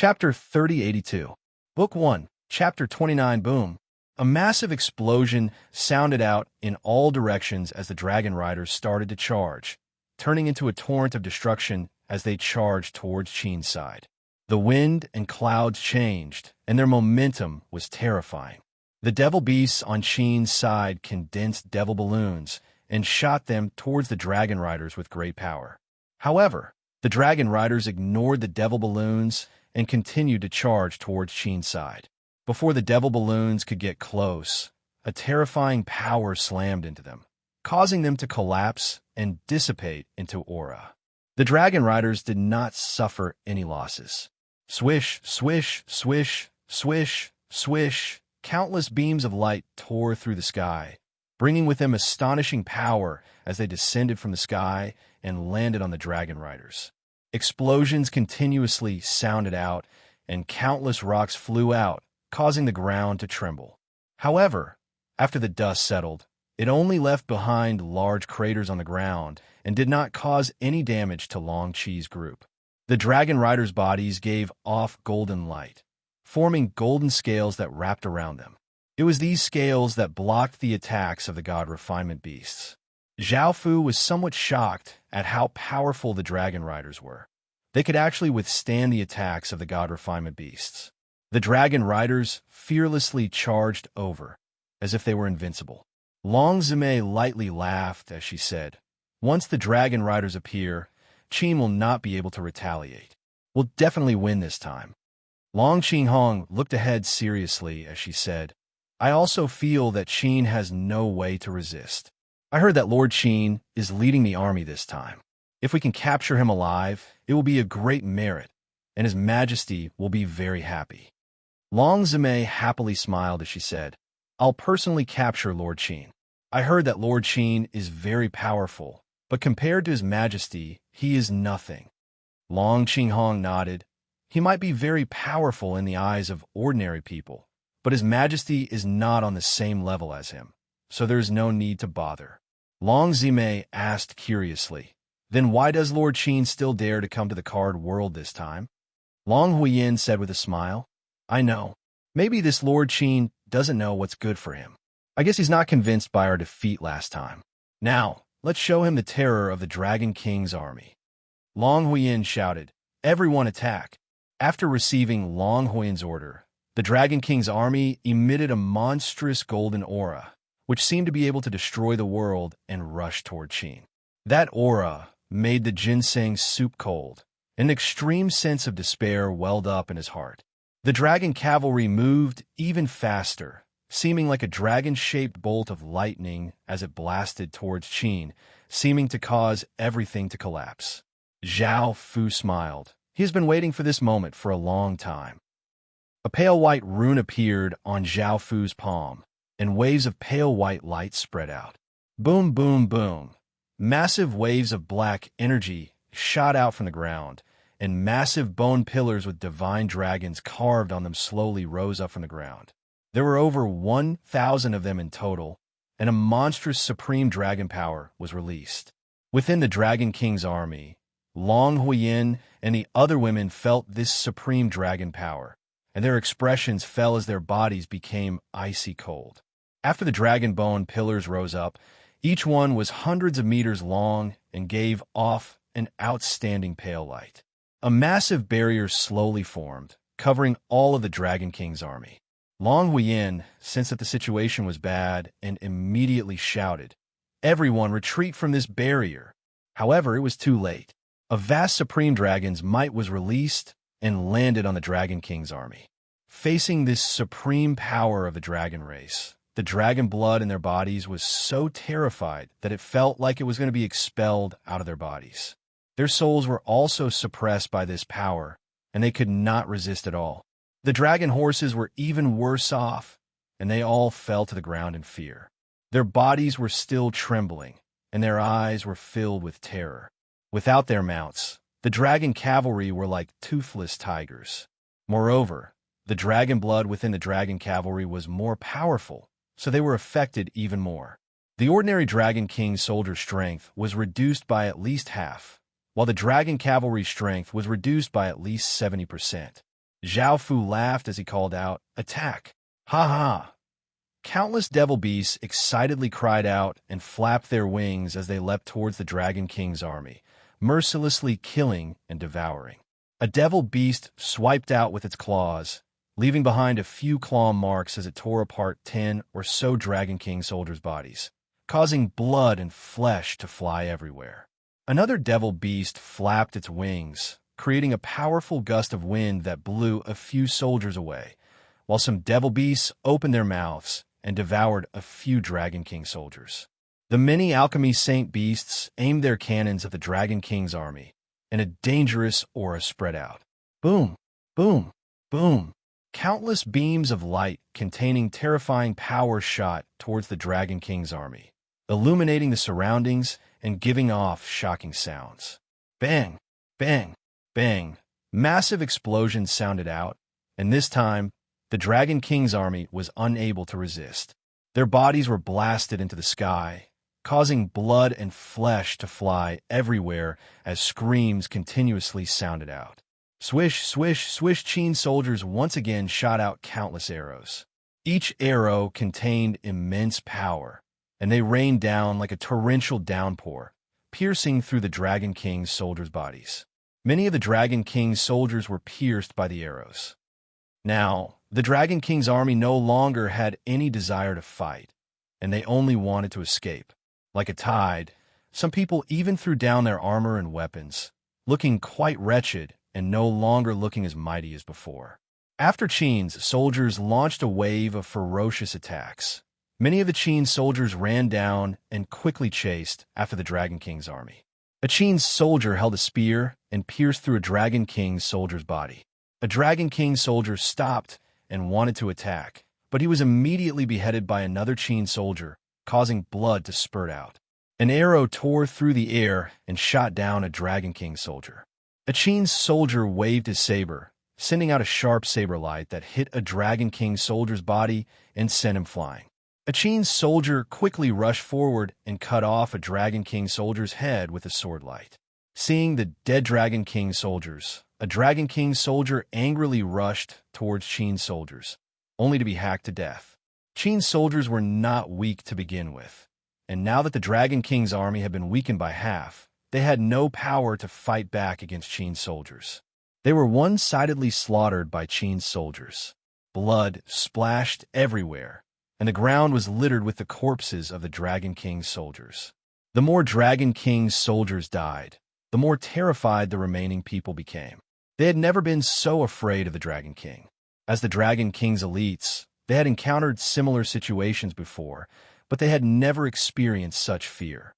Chapter 3082. Book 1, Chapter 29. Boom. A massive explosion sounded out in all directions as the dragon riders started to charge, turning into a torrent of destruction as they charged towards Qin's side. The wind and clouds changed, and their momentum was terrifying. The devil beasts on Qin's side condensed devil balloons and shot them towards the dragon riders with great power. However, the dragon riders ignored the devil balloons and continued to charge towards Qin's side. Before the devil balloons could get close, a terrifying power slammed into them, causing them to collapse and dissipate into aura. The dragon riders did not suffer any losses. Swish, swish, swish, swish, swish, countless beams of light tore through the sky, bringing with them astonishing power as they descended from the sky and landed on the dragon riders. Explosions continuously sounded out, and countless rocks flew out, causing the ground to tremble. However, after the dust settled, it only left behind large craters on the ground and did not cause any damage to Long Qi's group. The dragon riders' bodies gave off golden light, forming golden scales that wrapped around them. It was these scales that blocked the attacks of the god refinement beasts. Zhao Fu was somewhat shocked at how powerful the dragon riders were. They could actually withstand the attacks of the god refinement beasts. The dragon riders fearlessly charged over, as if they were invincible. Long Zime lightly laughed as she said, "Once the dragon riders appear, Qin will not be able to retaliate. We'll definitely win this time." Long Qinghong looked ahead seriously as she said, "I also feel that Qin has no way to resist. I heard that Lord Qin is leading the army this time. If we can capture him alive, it will be a great merit, and His Majesty will be very happy." Long Zime happily smiled as she said, "I'll personally capture Lord Qin. I heard that Lord Qin is very powerful, but compared to His Majesty, he is nothing." Long Qinghong nodded. "He might be very powerful in the eyes of ordinary people, but His Majesty is not on the same level as him, so there is no need to bother." Long Zime asked curiously, "Then why does Lord Qin still dare to come to the card world this time?" Long Huiyin said with a smile, "I know. Maybe this Lord Qin doesn't know what's good for him. I guess he's not convinced by our defeat last time. Now, let's show him the terror of the Dragon King's army." Long Huiyin shouted, "Everyone attack!" After receiving Long Huiyin's order, the Dragon King's army emitted a monstrous golden aura, which seemed to be able to destroy the world and rush toward Qin. That aura made the ginseng soup cold. An extreme sense of despair welled up in his heart. The dragon cavalry moved even faster, seeming like a dragon-shaped bolt of lightning as it blasted towards Qin, seeming to cause everything to collapse. Zhao Fu smiled. He has been waiting for this moment for a long time. A pale white rune appeared on Zhao Fu's palm, and waves of pale white light spread out. Boom, boom, boom. Massive waves of black energy shot out from the ground, and massive bone pillars with divine dragons carved on them slowly rose up from the ground. There were over 1,000 of them in total, and a monstrous supreme dragon power was released. Within the Dragon King's army, Long Huiyin and the other women felt this supreme dragon power, and their expressions fell as their bodies became icy cold. After the dragon bone pillars rose up, each one was hundreds of meters long and gave off an outstanding pale light. A massive barrier slowly formed, covering all of the Dragon King's army. Long Huiyin sensed that the situation was bad and immediately shouted, "Everyone retreat from this barrier." However, it was too late. A vast supreme dragon's might was released and landed on the Dragon King's army. Facing this supreme power of the dragon race, the dragon blood in their bodies was so terrified that it felt like it was going to be expelled out of their bodies. Their souls were also suppressed by this power, and they could not resist at all. The dragon horses were even worse off, and they all fell to the ground in fear. Their bodies were still trembling, and their eyes were filled with terror. Without their mounts, the dragon cavalry were like toothless tigers. Moreover, the dragon blood within the dragon cavalry was more powerful, so they were affected even more. The ordinary Dragon King soldier strength was reduced by at least half, while the dragon cavalry strength was reduced by at least 70%. Zhao Fu laughed as he called out, "Attack! Ha ha!" Countless devil beasts excitedly cried out and flapped their wings as they leapt towards the Dragon King's army, mercilessly killing and devouring. A devil beast swiped out with its claws, leaving behind a few claw marks as it tore apart 10 or so Dragon King soldiers' bodies, causing blood and flesh to fly everywhere. Another devil beast flapped its wings, creating a powerful gust of wind that blew a few soldiers away, while some devil beasts opened their mouths and devoured a few Dragon King soldiers. The many alchemy saint beasts aimed their cannons at the Dragon King's army, and a dangerous aura spread out. Boom, boom, boom. Countless beams of light containing terrifying power shot towards the Dragon King's army, illuminating the surroundings and giving off shocking sounds. Bang, bang, bang. Massive explosions sounded out, and this time, the Dragon King's army was unable to resist. Their bodies were blasted into the sky, causing blood and flesh to fly everywhere as screams continuously sounded out. Swish, swish, swish. Qin soldiers once again shot out countless arrows. Each arrow contained immense power, and they rained down like a torrential downpour, piercing through the Dragon King's soldiers' bodies. Many of the Dragon King's soldiers were pierced by the arrows. Now, the Dragon King's army no longer had any desire to fight, and they only wanted to escape. Like a tide, some people even threw down their armor and weapons, looking quite wretched and no longer looking as mighty as before. After Qin's soldiers launched a wave of ferocious attacks. Many of the Qin soldiers ran down and quickly chased after the Dragon King's army. A Qin soldier held a spear and pierced through a Dragon King's soldier's body. A Dragon King soldier stopped and wanted to attack, but he was immediately beheaded by another Qin soldier, causing blood to spurt out. An arrow tore through the air and shot down a Dragon King soldier. A Qin soldier waved his saber, sending out a sharp saber light that hit a Dragon King soldier's body and sent him flying. A Qin soldier quickly rushed forward and cut off a Dragon King soldier's head with a sword light. Seeing the dead Dragon King soldiers, a Dragon King soldier angrily rushed towards Qin soldiers, only to be hacked to death. Qin soldiers were not weak to begin with, and now that the Dragon King's army had been weakened by half, they had no power to fight back against Qin soldiers. They were one-sidedly slaughtered by Qin soldiers. Blood splashed everywhere, and the ground was littered with the corpses of the Dragon King's soldiers. The more Dragon King's soldiers died, the more terrified the remaining people became. They had never been so afraid of the Dragon King. As the Dragon King's elites, they had encountered similar situations before, but they had never experienced such fear.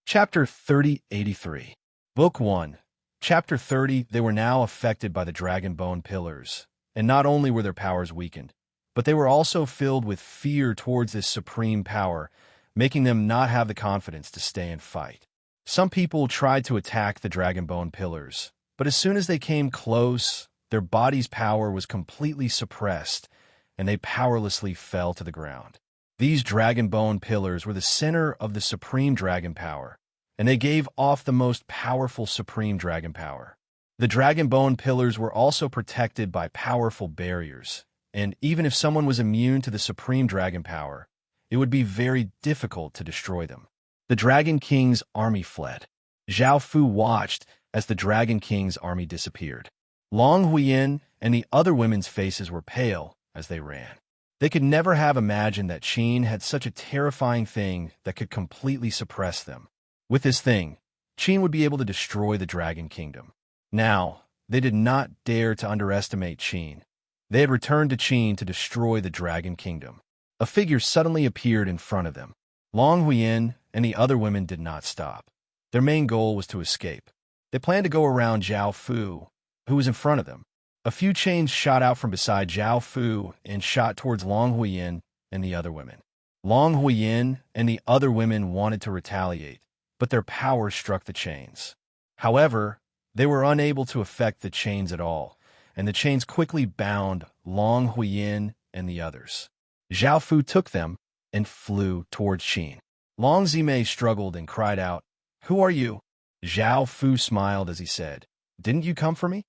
Chapter 3083. Book 1. Chapter 30. They were now affected by the Dragon Bone Pillars, and not only were their powers weakened, but they were also filled with fear towards this supreme power, making them not have the confidence to stay and fight. Some people tried to attack the Dragon Bone Pillars, but as soon as they came close, their body's power was completely suppressed, and they powerlessly fell to the ground. These Dragon Bone Pillars were the center of the supreme dragon power, and they gave off the most powerful supreme dragon power. The Dragon Bone Pillars were also protected by powerful barriers, and even if someone was immune to the supreme dragon power, it would be very difficult to destroy them. The Dragon King's army fled. Zhao Fu watched as the Dragon King's army disappeared. Long Huiyin and the other women's faces were pale as they ran. They could never have imagined that Qin had such a terrifying thing that could completely suppress them. With this thing, Qin would be able to destroy the Dragon Kingdom. Now, they did not dare to underestimate Qin. They had returned to Qin to destroy the Dragon Kingdom. A figure suddenly appeared in front of them. Long Huiyin and the other women did not stop. Their main goal was to escape. They planned to go around Zhao Fu, who was in front of them. A few chains shot out from beside Zhao Fu and shot towards Long Huiyin and the other women. Long Huiyin and the other women wanted to retaliate, but their power struck the chains. However, they were unable to affect the chains at all, and the chains quickly bound Long Huiyin and the others. Zhao Fu took them and flew towards Qin. Long Zimei struggled and cried out, "Who are you?" Zhao Fu smiled as he said, "Didn't you come for me?"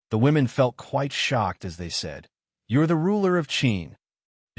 The women felt quite shocked as they said, "You're the ruler of Qin."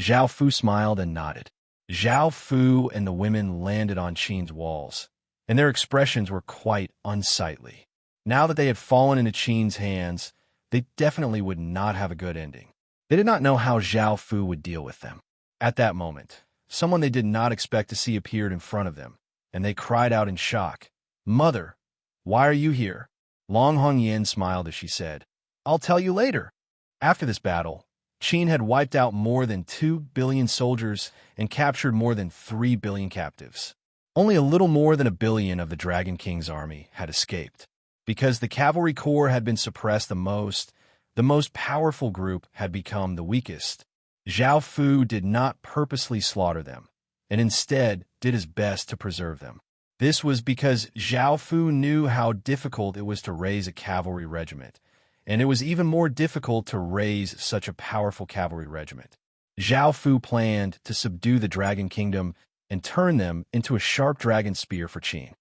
Zhao Fu smiled and nodded. Zhao Fu and the women landed on Qin's walls, and their expressions were quite unsightly. Now that they had fallen into Qin's hands, they definitely would not have a good ending. They did not know how Zhao Fu would deal with them. At that moment, someone they did not expect to see appeared in front of them, and they cried out in shock, "Mother, why are you here?" Long Hongyan smiled as she said, "I'll tell you later." After this battle, Qin had wiped out more than 2 billion soldiers and captured more than 3 billion captives. Only a little more than 1 billion of the Dragon King's army had escaped. Because the cavalry corps had been suppressed the most powerful group had become the weakest. Zhao Fu did not purposely slaughter them, and instead did his best to preserve them. This was because Zhao Fu knew how difficult it was to raise a cavalry regiment, and it was even more difficult to raise such a powerful cavalry regiment. Zhao Fu planned to subdue the Dragon Kingdom and turn them into a sharp dragon spear for Qin.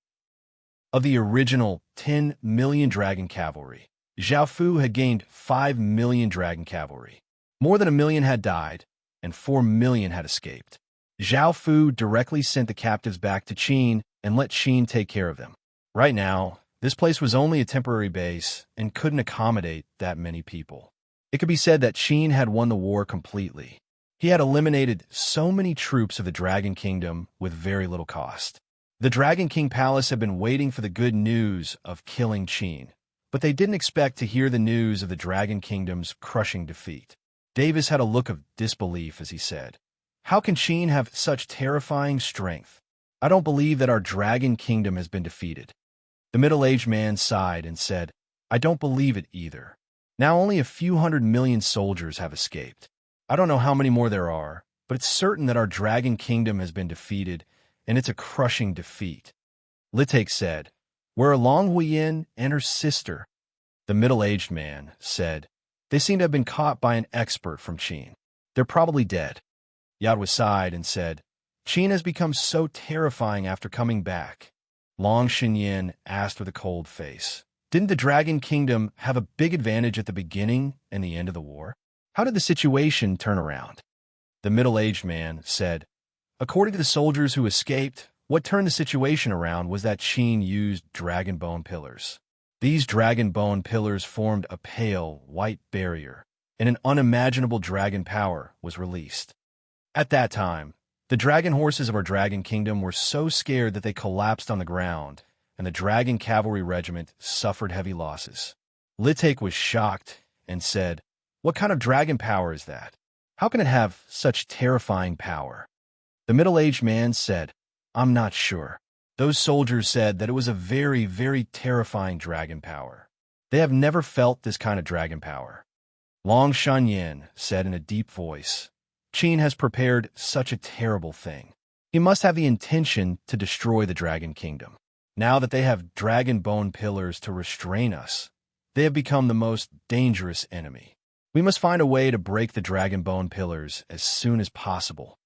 Of the original 10 million dragon cavalry, Zhao Fu had gained 5 million dragon cavalry. More than 1 million had died, and 4 million had escaped. Zhao Fu directly sent the captives back to Qin and let Qin take care of them. Right now, this place was only a temporary base and couldn't accommodate that many people. It could be said that Qin had won the war completely. He had eliminated so many troops of the Dragon Kingdom with very little cost. The Dragon King Palace had been waiting for the good news of killing Qin, but they didn't expect to hear the news of the Dragon Kingdom's crushing defeat. Davis had a look of disbelief as he said, "How can Qin have such terrifying strength? I don't believe that our Dragon Kingdom has been defeated." The middle-aged man sighed and said, "I don't believe it either. Now only a few 100 million soldiers have escaped. I don't know how many more there are, but it's certain that our Dragon Kingdom has been defeated, and it's a crushing defeat." Litek said, "Where are Long Huiyin and her sister?" The middle-aged man said, "They seem to have been caught by an expert from Qin. They're probably dead." Yadwa sighed and said, "Qin has become so terrifying after coming back." Long Shenyin asked with a cold face, "Didn't the Dragon Kingdom have a big advantage at the beginning and the end of the war? How did the situation turn around?" The middle-aged man said, "According to the soldiers who escaped, what turned the situation around was that Qin used dragon bone pillars. These dragon bone pillars formed a pale, white barrier, and an unimaginable dragon power was released. At that time, the dragon horses of our Dragon Kingdom were so scared that they collapsed on the ground, and the Dragon Cavalry Regiment suffered heavy losses." Litek was shocked and said, "What kind of dragon power is that? How can it have such terrifying power?" The middle-aged man said, "I'm not sure. Those soldiers said that it was a very, very terrifying dragon power. They have never felt this kind of dragon power." Long Shanyan said in a deep voice, "Qin has prepared such a terrible thing. He must have the intention to destroy the Dragon Kingdom. Now that they have dragon bone pillars to restrain us, they have become the most dangerous enemy. We must find a way to break the dragon bone pillars as soon as possible."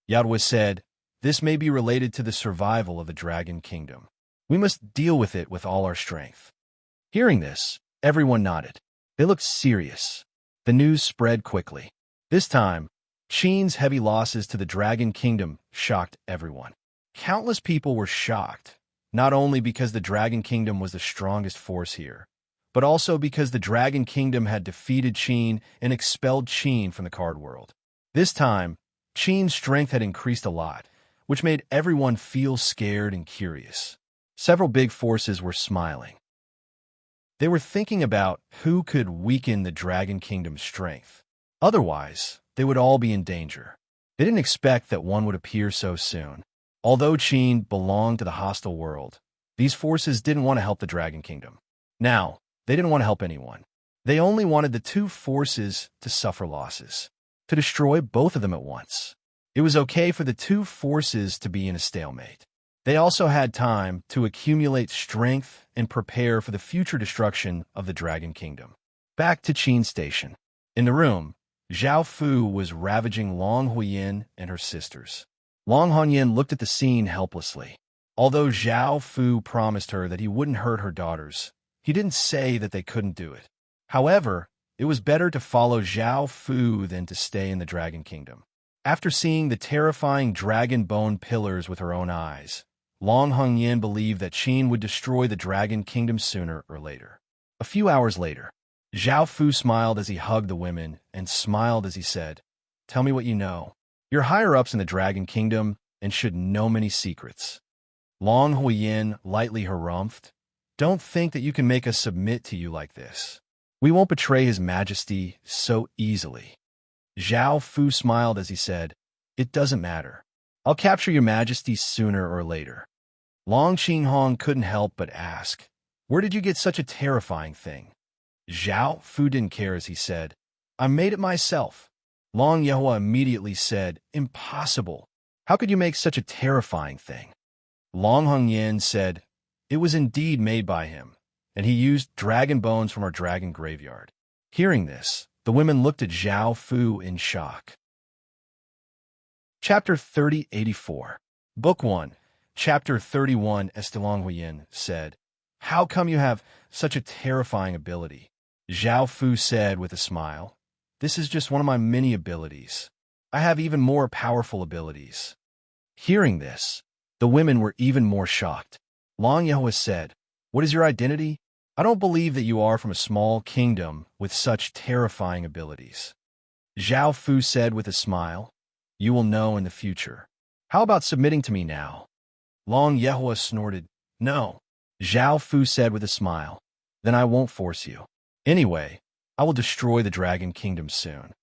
Yadwa said, "This may be related to the survival of the Dragon Kingdom. We must deal with it with all our strength." Hearing this, everyone nodded. They looked serious. The news spread quickly. This time, Qin's heavy losses to the Dragon Kingdom shocked everyone. Countless people were shocked, not only because the Dragon Kingdom was the strongest force here, but also because the Dragon Kingdom had defeated Qin and expelled Qin from the card world. This time, Qin's strength had increased a lot, which made everyone feel scared and curious. Several big forces were smiling. They were thinking about who could weaken the Dragon Kingdom's strength. Otherwise, they would all be in danger. They didn't expect that one would appear so soon. Although Qin belonged to the hostile world, these forces didn't want to help the Dragon Kingdom. Now, they didn't want to help anyone. They only wanted the two forces to suffer losses, to destroy both of them at once. It was okay for the two forces to be in a stalemate. They also had time to accumulate strength and prepare for the future destruction of the Dragon Kingdom. Back to Qin Station. In the room, Zhao Fu was ravaging Long Huiyin and her sisters. Long Hongyan looked at the scene helplessly. Although Zhao Fu promised her that he wouldn't hurt her daughters, he didn't say that they couldn't do it. However, it was better to follow Zhao Fu than to stay in the Dragon Kingdom. After seeing the terrifying dragon bone pillars with her own eyes, Long Hongyan believed that Qin would destroy the Dragon Kingdom sooner or later. A few hours later, Zhao Fu smiled as he hugged the women and smiled as he said, "Tell me what you know. You're higher-ups in the Dragon Kingdom and should know many secrets." Long Huiyin lightly harumphed, "Don't think that you can make us submit to you like this. We won't betray His Majesty so easily." Zhao Fu smiled as he said, "It doesn't matter. I'll capture your Majesty sooner or later." Long Qinghong couldn't help but ask, "Where did you get such a terrifying thing?" Zhao Fu didn't care as he said, "I made it myself." Long Yehua immediately said, "Impossible. How could you make such a terrifying thing?" Long Hongyan said, "It was indeed made by him, and he used dragon bones from our dragon graveyard." Hearing this, the women looked at Zhao Fu in shock. Chapter 3084. Book 1, Chapter 31. Long Huiyin said, "How come you have such a terrifying ability?" Zhao Fu said with a smile, "This is just one of my many abilities. I have even more powerful abilities." Hearing this, the women were even more shocked. Long Yehua said, "What is your identity? I don't believe that you are from a small kingdom with such terrifying abilities." Zhao Fu said with a smile, "You will know in the future. How about submitting to me now?" Long Yehua snorted, "No." Zhao Fu said with a smile, "Then I won't force you. Anyway, I will destroy the Dragon Kingdom soon."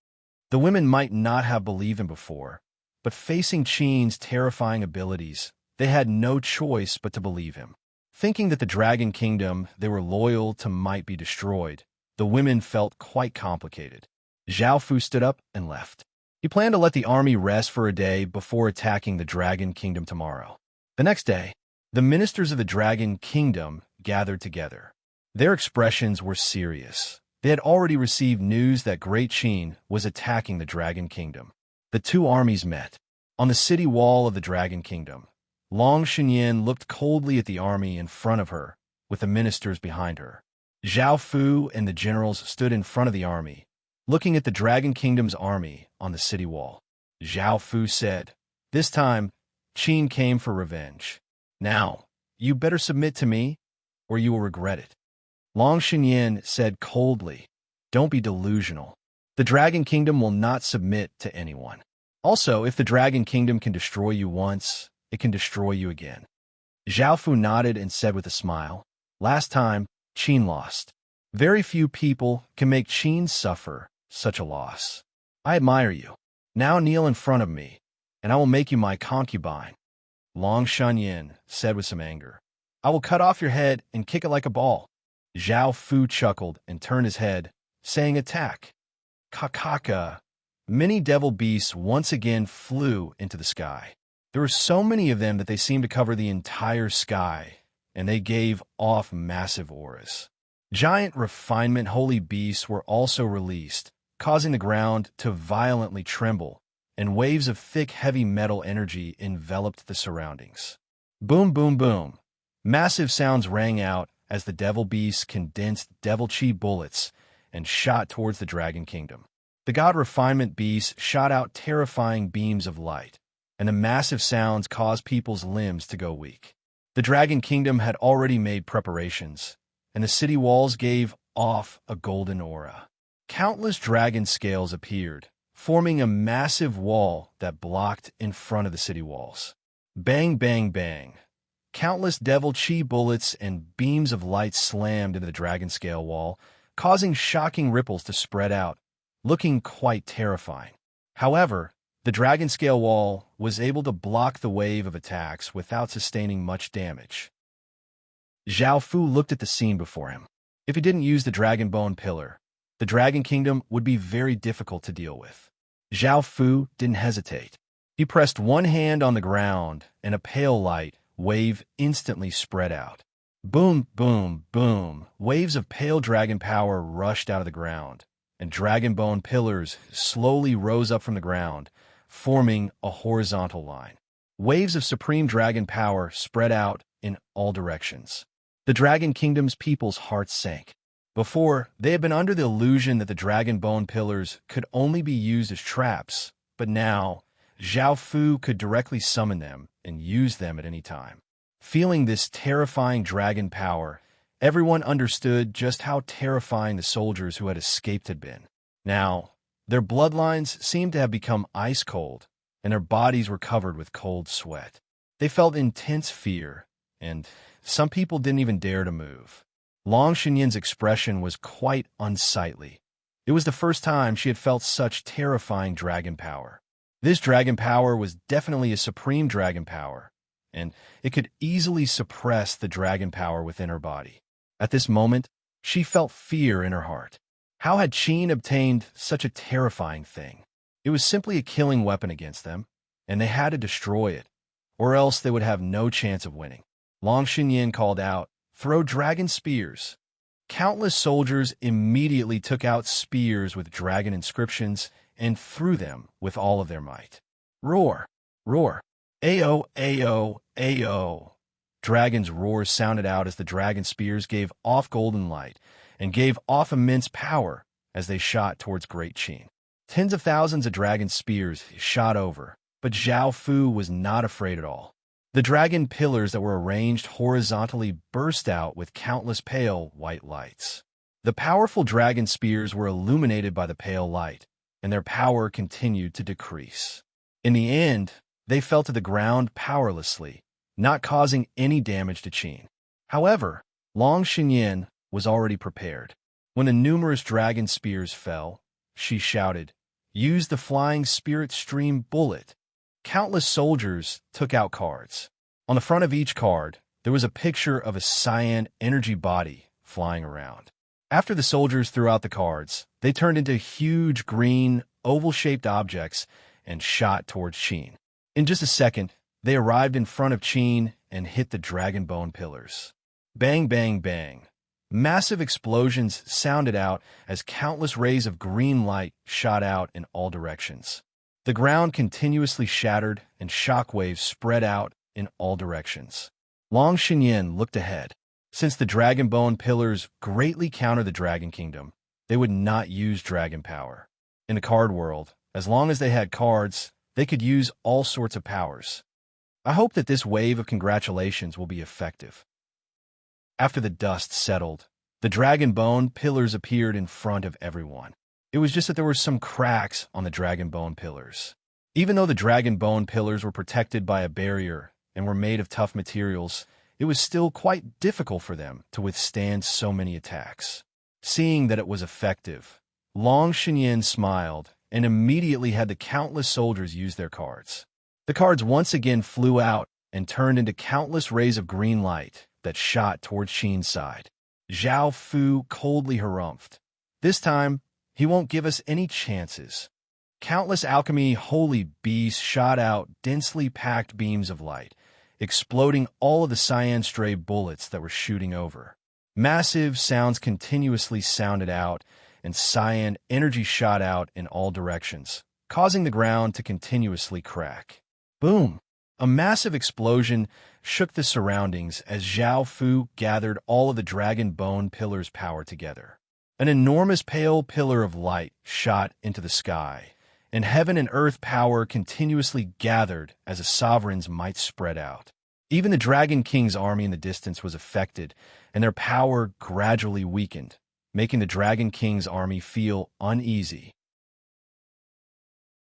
The women might not have believed him before, but facing Qin's terrifying abilities, they had no choice but to believe him. Thinking that the Dragon Kingdom they were loyal to might be destroyed, the women felt quite complicated. Zhao Fu stood up and left. He planned to let the army rest for a day before attacking the Dragon Kingdom tomorrow. The next day, the ministers of the Dragon Kingdom gathered together. Their expressions were serious. They had already received news that Great Qin was attacking the Dragon Kingdom. The two armies met. On the city wall of the Dragon Kingdom, Long Xinyan looked coldly at the army in front of her, with the ministers behind her. Zhao Fu and the generals stood in front of the army, looking at the Dragon Kingdom's army on the city wall. Zhao Fu said, "This time, Qin came for revenge. Now, you better submit to me, or you will regret it." Long Xinyan said coldly, "Don't be delusional. The Dragon Kingdom will not submit to anyone. Also, if the Dragon Kingdom can destroy you once, it can destroy you again." Zhao Fu nodded and said with a smile, "Last time, Qin lost. Very few people can make Qin suffer such a loss. I admire you. Now kneel in front of me, and I will make you my concubine." Long Shunyin said with some anger, "I will cut off your head and kick it like a ball." Zhao Fu chuckled and turned his head, saying, "Attack." Kakaka. Many devil beasts once again flew into the sky. There were so many of them that they seemed to cover the entire sky, and they gave off massive auras. Giant refinement holy beasts were also released, causing the ground to violently tremble, and waves of thick, heavy metal energy enveloped the surroundings. Boom, boom, boom. Massive sounds rang out as the devil beasts condensed devil chi bullets and shot towards the Dragon Kingdom. The god refinement beasts shot out terrifying beams of light, and the massive sounds caused people's limbs to go weak. The Dragon Kingdom had already made preparations, and the city walls gave off a golden aura. Countless dragon scales appeared, forming a massive wall that blocked in front of the city walls. Bang, bang, bang. Countless devil chi bullets and beams of light slammed into the dragon scale wall, causing shocking ripples to spread out, looking quite terrifying. However, the dragon scale wall was able to block the wave of attacks without sustaining much damage. Zhao Fu looked at the scene before him. If he didn't use the dragon bone pillar, the Dragon Kingdom would be very difficult to deal with. Zhao Fu didn't hesitate. He pressed one hand on the ground, and a pale light wave instantly spread out. Boom, boom, boom. Waves of pale dragon power rushed out of the ground, and dragon bone pillars slowly rose up from the ground, forming a horizontal line. Waves of supreme dragon power spread out in all directions. The Dragon Kingdom's people's hearts sank. Before, they had been under the illusion that the dragon bone pillars could only be used as traps, but now, Zhao Fu could directly summon them and use them at any time. Feeling this terrifying dragon power, everyone understood just how terrifying the soldiers who had escaped had been. Now, their bloodlines seemed to have become ice cold, and their bodies were covered with cold sweat. They felt intense fear, and some people didn't even dare to move. Long Shenyan's expression was quite unsightly. It was the first time she had felt such terrifying dragon power. This dragon power was definitely a supreme dragon power, and it could easily suppress the dragon power within her body. At this moment, she felt fear in her heart. How had Qin obtained such a terrifying thing? It was simply a killing weapon against them, and they had to destroy it, or else they would have no chance of winning. Long Shenyan called out, "Throw dragon spears." Countless soldiers immediately took out spears with dragon inscriptions and threw them with all of their might. Roar! Roar! Ayo! Ayo! Ayo! Dragons' roars sounded out as the dragon spears gave off golden light and gave off immense power as they shot towards Great Qin. Tens of thousands of dragon spears shot over, but Zhao Fu was not afraid at all. The dragon pillars that were arranged horizontally burst out with countless pale white lights. The powerful dragon spears were illuminated by the pale light, and their power continued to decrease. In the end, they fell to the ground powerlessly, not causing any damage to Qin. However, Long Shenyan was already prepared. When the numerous dragon spears fell, she shouted, "Use the flying spirit stream bullet." Countless soldiers took out cards. On the front of each card, there was a picture of a cyan energy body flying around. After the soldiers threw out the cards, they turned into huge green, oval-shaped objects and shot towards Qin. In just a second, they arrived in front of Qin and hit the dragon bone pillars. Bang, bang, bang. Massive explosions sounded out as countless rays of green light shot out in all directions. The ground continuously shattered and shockwaves spread out in all directions. Long Shenyan looked ahead. Since the dragon bone pillars greatly counter the dragon kingdom, they would not use dragon power. In the card world, as long as they had cards, they could use all sorts of powers. I hope that this wave of congratulations will be effective. After the dust settled, the dragon bone pillars appeared in front of everyone. It was just that there were some cracks on the dragon bone pillars. Even though the dragon bone pillars were protected by a barrier and were made of tough materials, it was still quite difficult for them to withstand so many attacks. Seeing that it was effective, Long Shenyan smiled and immediately had the countless soldiers use their cards. The cards once again flew out and turned into countless rays of green light that shot towards Qin's side. Zhao Fu coldly harumphed. This time, he won't give us any chances. Countless alchemy holy beasts shot out densely packed beams of light, exploding all of the cyan stray bullets that were shooting over. Massive sounds continuously sounded out, and cyan energy shot out in all directions, causing the ground to continuously crack. Boom! A massive explosion shook the surroundings as Zhao Fu gathered all of the dragon bone pillars' power together. An enormous pale pillar of light shot into the sky, and heaven and earth power continuously gathered as a sovereign's might spread out. Even the Dragon King's army in the distance was affected, and their power gradually weakened, making the Dragon King's army feel uneasy.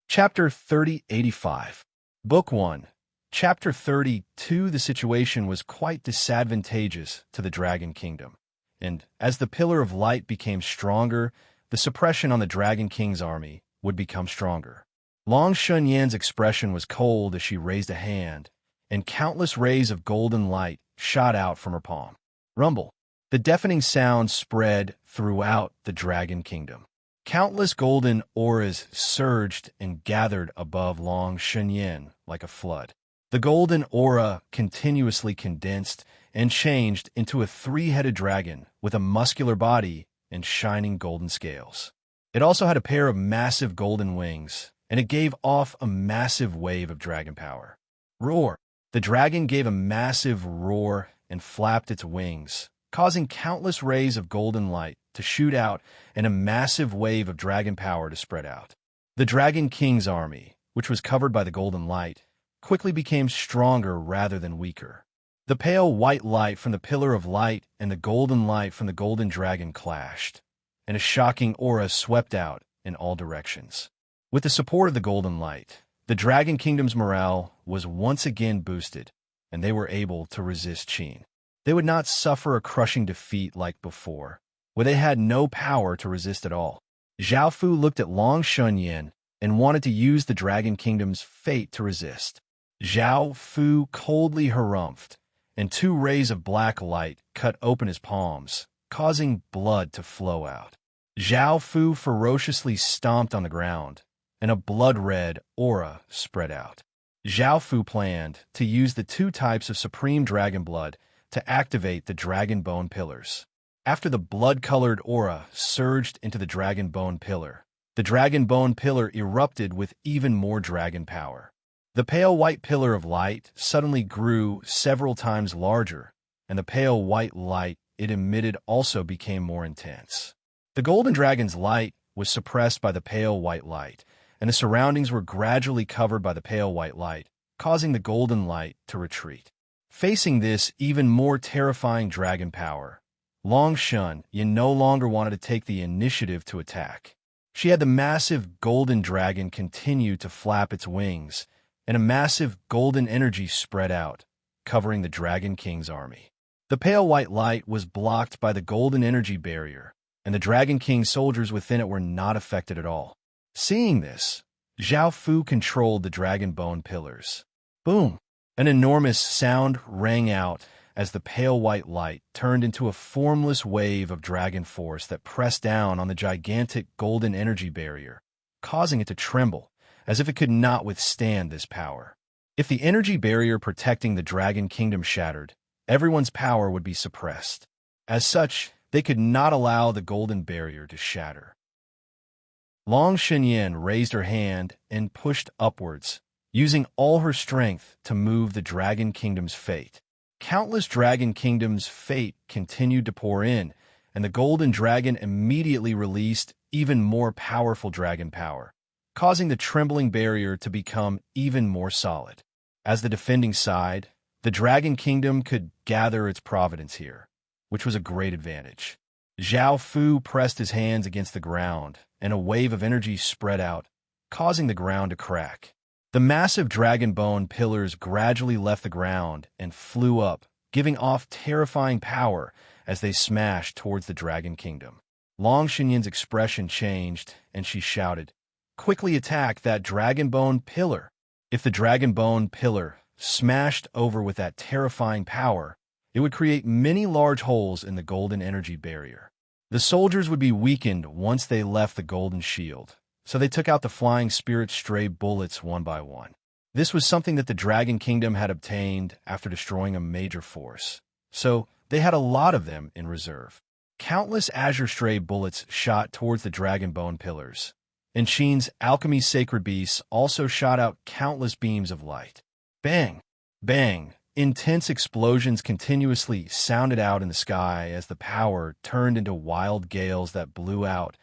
Chapter 3085. Book 1. Chapter 32. The situation was quite disadvantageous to the Dragon Kingdom, and as the pillar of light became stronger, the suppression on the Dragon King's army would become stronger. Long Shenyan's expression was cold as she raised a hand, and countless rays of golden light shot out from her palm. Rumble. The deafening sound spread throughout the Dragon Kingdom. Countless golden auras surged and gathered above Long Shenyan like a flood. The golden aura continuously condensed and changed into a three-headed dragon with a muscular body and shining golden scales. It also had a pair of massive golden wings, and it gave off a massive wave of dragon power. Roar! The dragon gave a massive roar and flapped its wings, causing countless rays of golden light to shoot out and a massive wave of dragon power to spread out. The Dragon King's army, which was covered by the golden light, quickly became stronger rather than weaker. The pale white light from the Pillar of Light and the golden light from the golden dragon clashed, and a shocking aura swept out in all directions. With the support of the golden light, the Dragon Kingdom's morale was once again boosted, and they were able to resist Qin. They would not suffer a crushing defeat like before, where they had no power to resist at all. Zhao Fu looked at Long Shunyan and wanted to use the Dragon Kingdom's fate to resist. Zhao Fu coldly harumphed, and 2 rays of black light cut open his palms, causing blood to flow out. Zhao Fu ferociously stomped on the ground, and a blood-red aura spread out. Zhao Fu planned to use the 2 types of supreme dragon blood to activate the Dragon Bone Pillars. After the blood-colored aura surged into the Dragon Bone Pillar, the Dragon Bone Pillar erupted with even more dragon power. The pale white Pillar of Light suddenly grew several times larger, and the pale white light it emitted also became more intense. The golden dragon's light was suppressed by the pale white light, and the surroundings were gradually covered by the pale white light, causing the golden light to retreat. Facing this even more terrifying dragon power, Long Shun Yin no longer wanted to take the initiative to attack. She had the massive golden dragon continue to flap its wings, and a massive golden energy spread out, covering the Dragon King's army. The pale white light was blocked by the golden energy barrier, and the Dragon King's soldiers within it were not affected at all. Seeing this, Zhao Fu controlled the Dragon Bone Pillars. Boom! An enormous sound rang out as the pale white light turned into a formless wave of dragon force that pressed down on the gigantic golden energy barrier, causing it to tremble, as if it could not withstand this power. If the energy barrier protecting the Dragon Kingdom shattered, everyone's power would be suppressed. As such, they could not allow the golden barrier to shatter. Long Shunyan raised her hand and pushed upwards, using all her strength to move the Dragon Kingdom's fate. Countless Dragon Kingdom's fate continued to pour in, and the golden dragon immediately released even more powerful dragon power, causing the trembling barrier to become even more solid. As the defending side, the Dragon Kingdom could gather its providence here, which was a great advantage. Zhao Fu pressed his hands against the ground, and a wave of energy spread out, causing the ground to crack. The massive dragon bone pillars gradually left the ground and flew up, giving off terrifying power as they smashed towards the Dragon Kingdom. Long Shenyan's expression changed, and she shouted, "Quickly attack that dragon bone pillar!" If the dragon bone pillar smashed over with that terrifying power, it would create many large holes in the golden energy barrier. The soldiers would be weakened once they left the golden shield, so they took out the flying spirit stray bullets one by one. This was something that the Dragon Kingdom had obtained after destroying a major force, so they had a lot of them in reserve. Countless azure stray bullets shot towards the dragon bone pillars, and Qin's alchemy sacred beasts also shot out countless beams of light. Bang! Bang! Intense explosions continuously sounded out in the sky as the power turned into wild gales that blew out,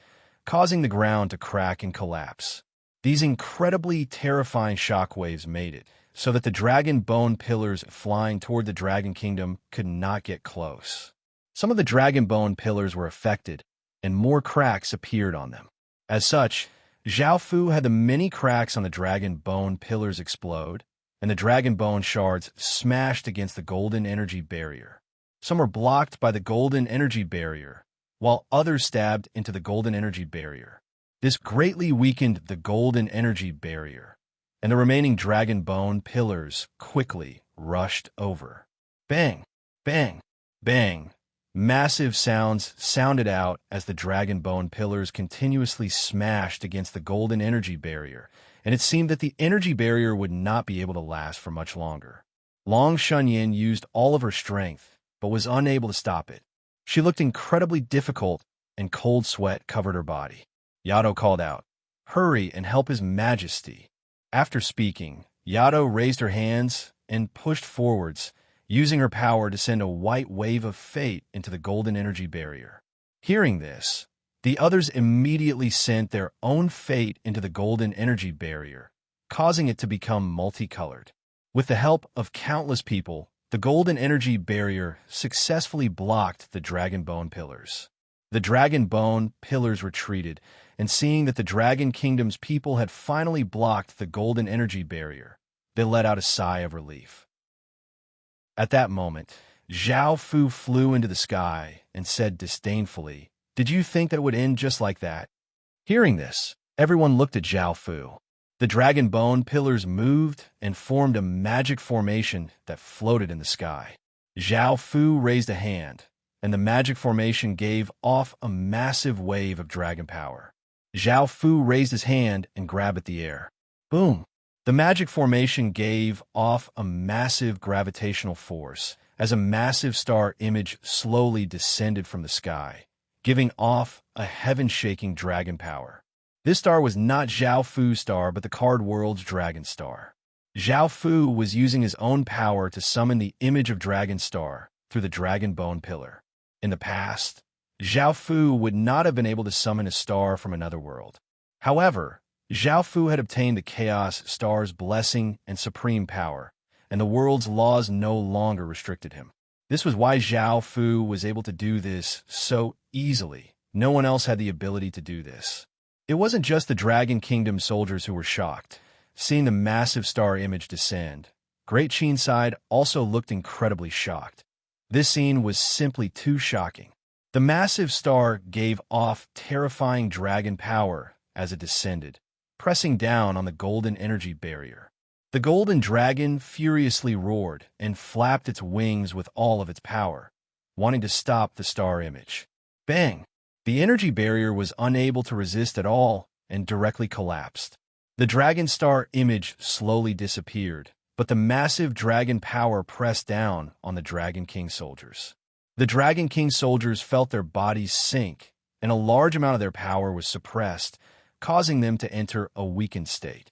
causing the ground to crack and collapse. These incredibly terrifying shockwaves made it so that the dragon bone pillars flying toward the Dragon Kingdom could not get close. Some of the dragon bone pillars were affected, and more cracks appeared on them. As such, Zhao Fu had the many cracks on the dragon bone pillars explode, and the dragon bone shards smashed against the golden energy barrier. Some were blocked by the golden energy barrier, while others stabbed into the golden energy barrier. This greatly weakened the golden energy barrier, and the remaining dragon bone pillars quickly rushed over. Bang! Bang! Bang! Massive sounds sounded out as the dragon bone pillars continuously smashed against the golden energy barrier, and it seemed that the energy barrier would not be able to last for much longer. Long Shunyan used all of her strength, but was unable to stop it. She looked incredibly difficult, and cold sweat covered her body. Yado called out, "Hurry and help His Majesty." After speaking, Yado raised her hands and pushed forwards, using her power to send a white wave of fate into the golden energy barrier. Hearing this, the others immediately sent their own fate into the golden energy barrier, causing it to become multicolored. With the help of countless people, the golden energy barrier successfully blocked the dragon bone pillars. The dragon bone pillars retreated, and seeing that the Dragon Kingdom's people had finally blocked the golden energy barrier, they let out a sigh of relief. At that moment, Zhao Fu flew into the sky and said disdainfully, "Did you think that it would end just like that?" Hearing this, everyone looked at Zhao Fu. The dragon bone pillars moved and formed a magic formation that floated in the sky. Zhao Fu raised a hand, and the magic formation gave off a massive wave of dragon power. Zhao Fu raised his hand and grabbed at the air. Boom! The magic formation gave off a massive gravitational force as a massive star image slowly descended from the sky, giving off a heaven-shaking dragon power. This star was not Zhao Fu's star, but the card world's dragon star. Zhao Fu was using his own power to summon the image of dragon star through the dragon bone pillar. In the past, Zhao Fu would not have been able to summon a star from another world. However, Zhao Fu had obtained the Chaos Star's blessing and supreme power, and the world's laws no longer restricted him. This was why Zhao Fu was able to do this so easily. No one else had the ability to do this. It wasn't just the Dragon Kingdom soldiers who were shocked, seeing the massive star image descend. Great Cheenside also looked incredibly shocked. This scene was simply too shocking. The massive star gave off terrifying dragon power as it descended, pressing down on the golden energy barrier. The golden dragon furiously roared and flapped its wings with all of its power, wanting to stop the star image. Bang! The energy barrier was unable to resist at all and directly collapsed. The dragon star image slowly disappeared, but the massive dragon power pressed down on the Dragon King soldiers. The Dragon King soldiers felt their bodies sink, and a large amount of their power was suppressed, causing them to enter a weakened state.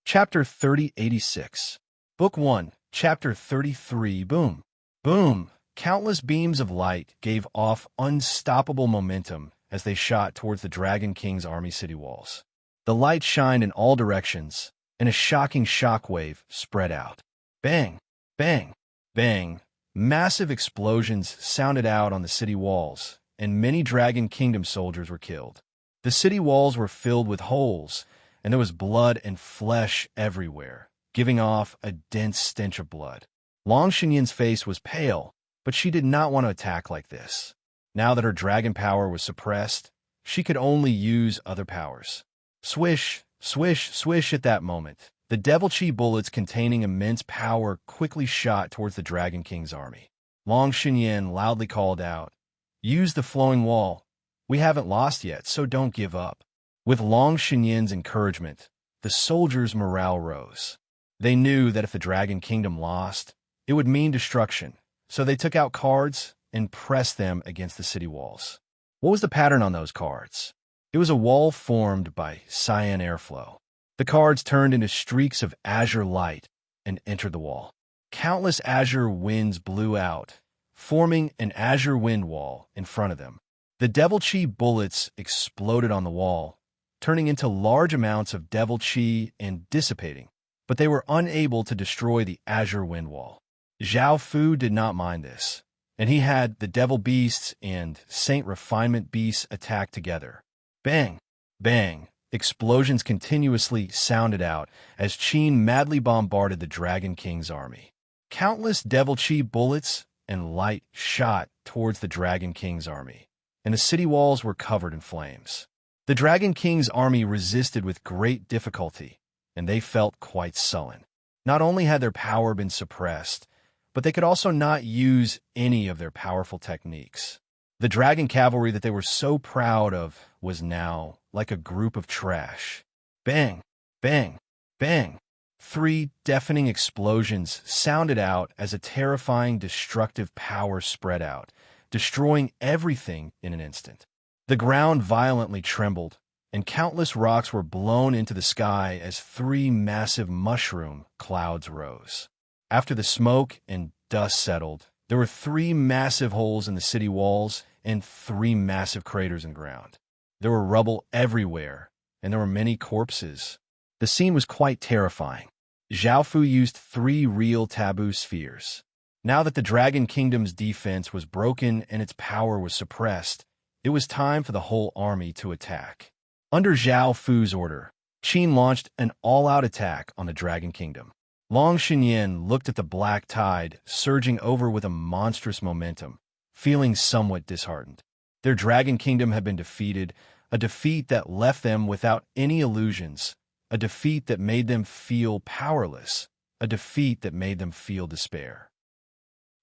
Chapter 3086. Book 1, Chapter 33. Boom! Boom! Countless beams of light gave off unstoppable momentum as they shot towards the Dragon King's army city walls. The light shined in all directions, and a shocking shockwave spread out. Bang! Bang! Bang! Massive explosions sounded out on the city walls, and many Dragon Kingdom soldiers were killed. The city walls were filled with holes, and there was blood and flesh everywhere, giving off a dense stench of blood. Long Xinyan's face was pale, but she did not want to attack like this. Now that her dragon power was suppressed, she could only use other powers. Swish, swish, swish at that moment. The Devil Chi bullets containing immense power quickly shot towards the Dragon King's army. Long Xinyan loudly called out, "Use the flowing wall. We haven't lost yet, so don't give up." With Long Xinyan's encouragement, the soldiers' morale rose. They knew that if the Dragon Kingdom lost, it would mean destruction, so they took out cards and pressed them against the city walls. What was the pattern on those cards? It was a wall formed by cyan airflow. The cards turned into streaks of azure light and entered the wall. Countless azure winds blew out, forming an azure wind wall in front of them. The Devil Chi bullets exploded on the wall, turning into large amounts of Devil Chi and dissipating, but they were unable to destroy the azure wind wall. Zhao Fu did not mind this, and he had the Devil Beasts and Saint Refinement Beasts attack together. Bang! Bang! Explosions continuously sounded out as Qin madly bombarded the Dragon King's army. Countless Devil Chi bullets and light shot towards the Dragon King's army, and the city walls were covered in flames. The Dragon King's army resisted with great difficulty, and they felt quite sullen. Not only had their power been suppressed, but they could also not use any of their powerful techniques. The dragon cavalry that they were so proud of was now like a group of trash. Bang! Bang! Bang! 3 deafening explosions sounded out as a terrifying destructive power spread out, destroying everything in an instant. The ground violently trembled, and countless rocks were blown into the sky as 3 massive mushroom clouds rose. After the smoke and dust settled, there were 3 massive holes in the city walls and 3 massive craters in the ground. There were rubble everywhere, and there were many corpses. The scene was quite terrifying. Zhao Fu used 3 real taboo spheres. Now that the Dragon Kingdom's defense was broken and its power was suppressed, it was time for the whole army to attack. Under Zhao Fu's order, Qin launched an all-out attack on the Dragon Kingdom. Long Xinyan looked at the black tide surging over with a monstrous momentum, feeling somewhat disheartened. Their Dragon Kingdom had been defeated, a defeat that left them without any illusions, a defeat that made them feel powerless, a defeat that made them feel despair.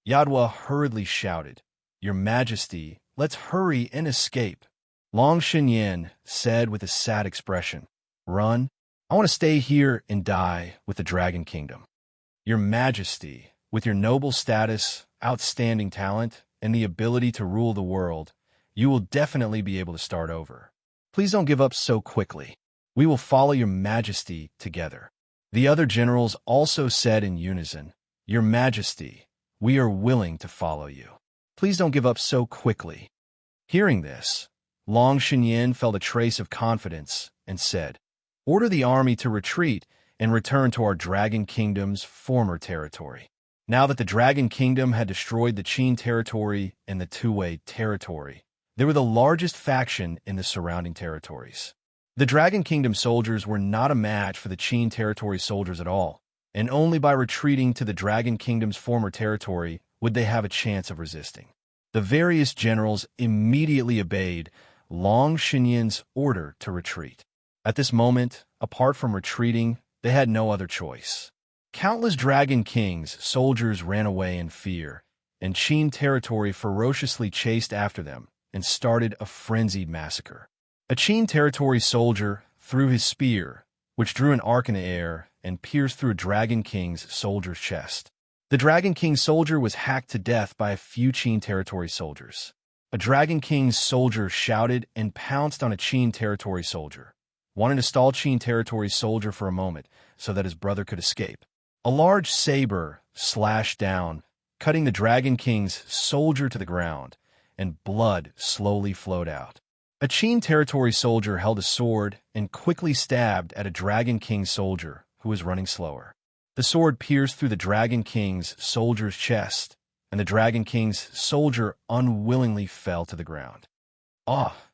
Yadwa hurriedly shouted, "Your Majesty, let's hurry and escape." Long Xinyan said with a sad expression, "Run? I want to stay here and die with the Dragon Kingdom." Your Majesty, with your noble status, outstanding talent, and the ability to rule the world, you will definitely be able to start over. Please don't give up so quickly. We will follow your Majesty together. The other generals also said in unison, "Your Majesty, we are willing to follow you. Please don't give up so quickly." Hearing this, Long Xinyan felt a trace of confidence and said, "Order the army to retreat and return to our Dragon Kingdom's former territory." Now that the Dragon Kingdom had destroyed the Qin territory and the Tuwei territory, they were the largest faction in the surrounding territories. The Dragon Kingdom soldiers were not a match for the Qin territory soldiers at all, and only by retreating to the Dragon Kingdom's former territory would they have a chance of resisting. The various generals immediately obeyed Long Xinyan's order to retreat. At this moment, apart from retreating, they had no other choice. Countless Dragon King's soldiers ran away in fear, and Qin territory ferociously chased after them and started a frenzied massacre. A Qin territory soldier threw his spear, which drew an arc in the air and pierced through a Dragon King's soldier's chest. The Dragon King soldier was hacked to death by a few Qin territory soldiers. A Dragon King's soldier shouted and pounced on a Qin territory soldier, wanting to stall Qin territory soldier for a moment so that his brother could escape. A large saber slashed down, cutting the Dragon King's soldier to the ground, and blood slowly flowed out. A Qin territory soldier held a sword and quickly stabbed at a Dragon King soldier who was running slower. The sword pierced through the Dragon King's soldier's chest, and the Dragon King's soldier unwillingly fell to the ground.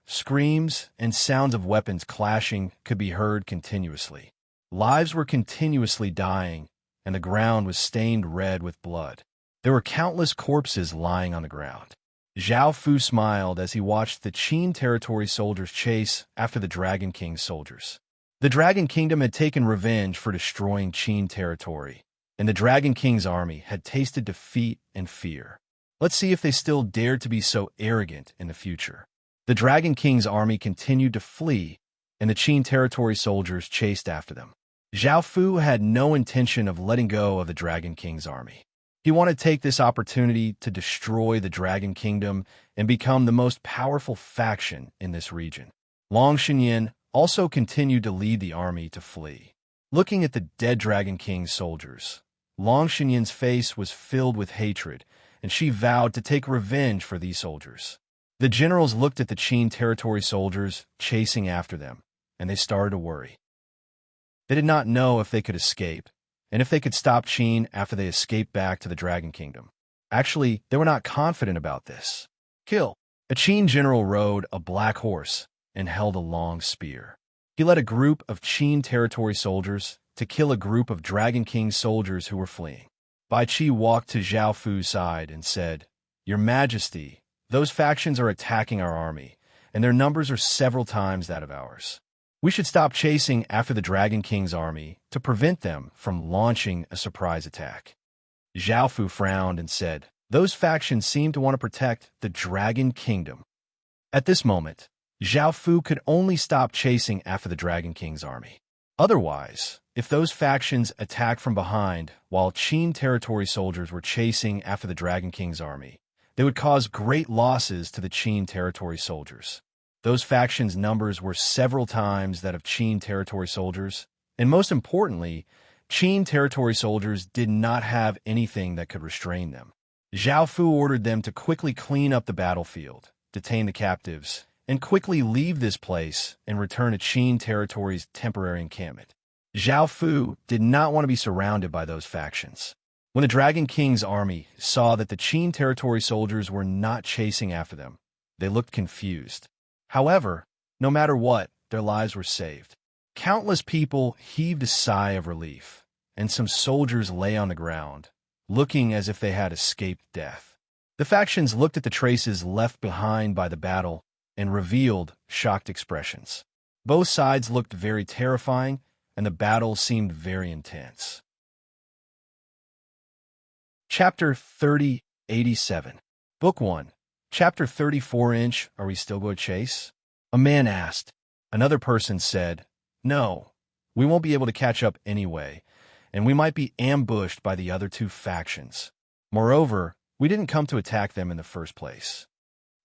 Screams and sounds of weapons clashing could be heard continuously. Lives were continuously dying, and the ground was stained red with blood. There were countless corpses lying on the ground. Zhao Fu smiled as he watched the Qin territory soldiers chase after the Dragon King's soldiers. The Dragon Kingdom had taken revenge for destroying Qin territory, and the Dragon King's army had tasted defeat and fear. Let's see if they still dared to be so arrogant in the future. The Dragon King's army continued to flee, and the Qin territory soldiers chased after them. Zhao Fu had no intention of letting go of the Dragon King's army. He wanted to take this opportunity to destroy the Dragon Kingdom and become the most powerful faction in this region. Long Xinyan also continued to lead the army to flee. Looking at the dead Dragon King's soldiers, Long Xinyan's face was filled with hatred, and she vowed to take revenge for these soldiers. The generals looked at the Qin territory soldiers chasing after them, and they started to worry. They did not know if they could escape, and if they could stop Qin after they escaped back to the Dragon Kingdom. Actually, they were not confident about this. Kill. A Qin general rode a black horse and held a long spear. He led a group of Qin territory soldiers to kill a group of Dragon King soldiers who were fleeing. Bai Qi walked to Zhao Fu's side and said, "Your Majesty, those factions are attacking our army, and their numbers are several times that of ours. We should stop chasing after the Dragon King's army to prevent them from launching a surprise attack." Zhao Fu frowned and said, "Those factions seem to want to protect the Dragon Kingdom." At this moment, Zhao Fu could only stop chasing after the Dragon King's army. Otherwise, if those factions attacked from behind while Qin territory soldiers were chasing after the Dragon King's army, they would cause great losses to the Qin territory soldiers. Those factions' numbers were several times that of Qin territory soldiers, and most importantly, Qin territory soldiers did not have anything that could restrain them. Zhao Fu ordered them to quickly clean up the battlefield, detain the captives, and quickly leave this place and return to Qin territory's temporary encampment. Zhao Fu did not want to be surrounded by those factions. When the Dragon King's army saw that the Qin territory soldiers were not chasing after them, they looked confused. However, no matter what, their lives were saved. Countless people heaved a sigh of relief, and some soldiers lay on the ground, looking as if they had escaped death. The factions looked at the traces left behind by the battle and revealed shocked expressions. Both sides looked very terrifying, and the battle seemed very intense. Chapter 3087. Book 1. Chapter 34. Are we still going to chase? A man asked. Another person said, No, we won't be able to catch up anyway, and we might be ambushed by the other two factions. Moreover, we didn't come to attack them in the first place.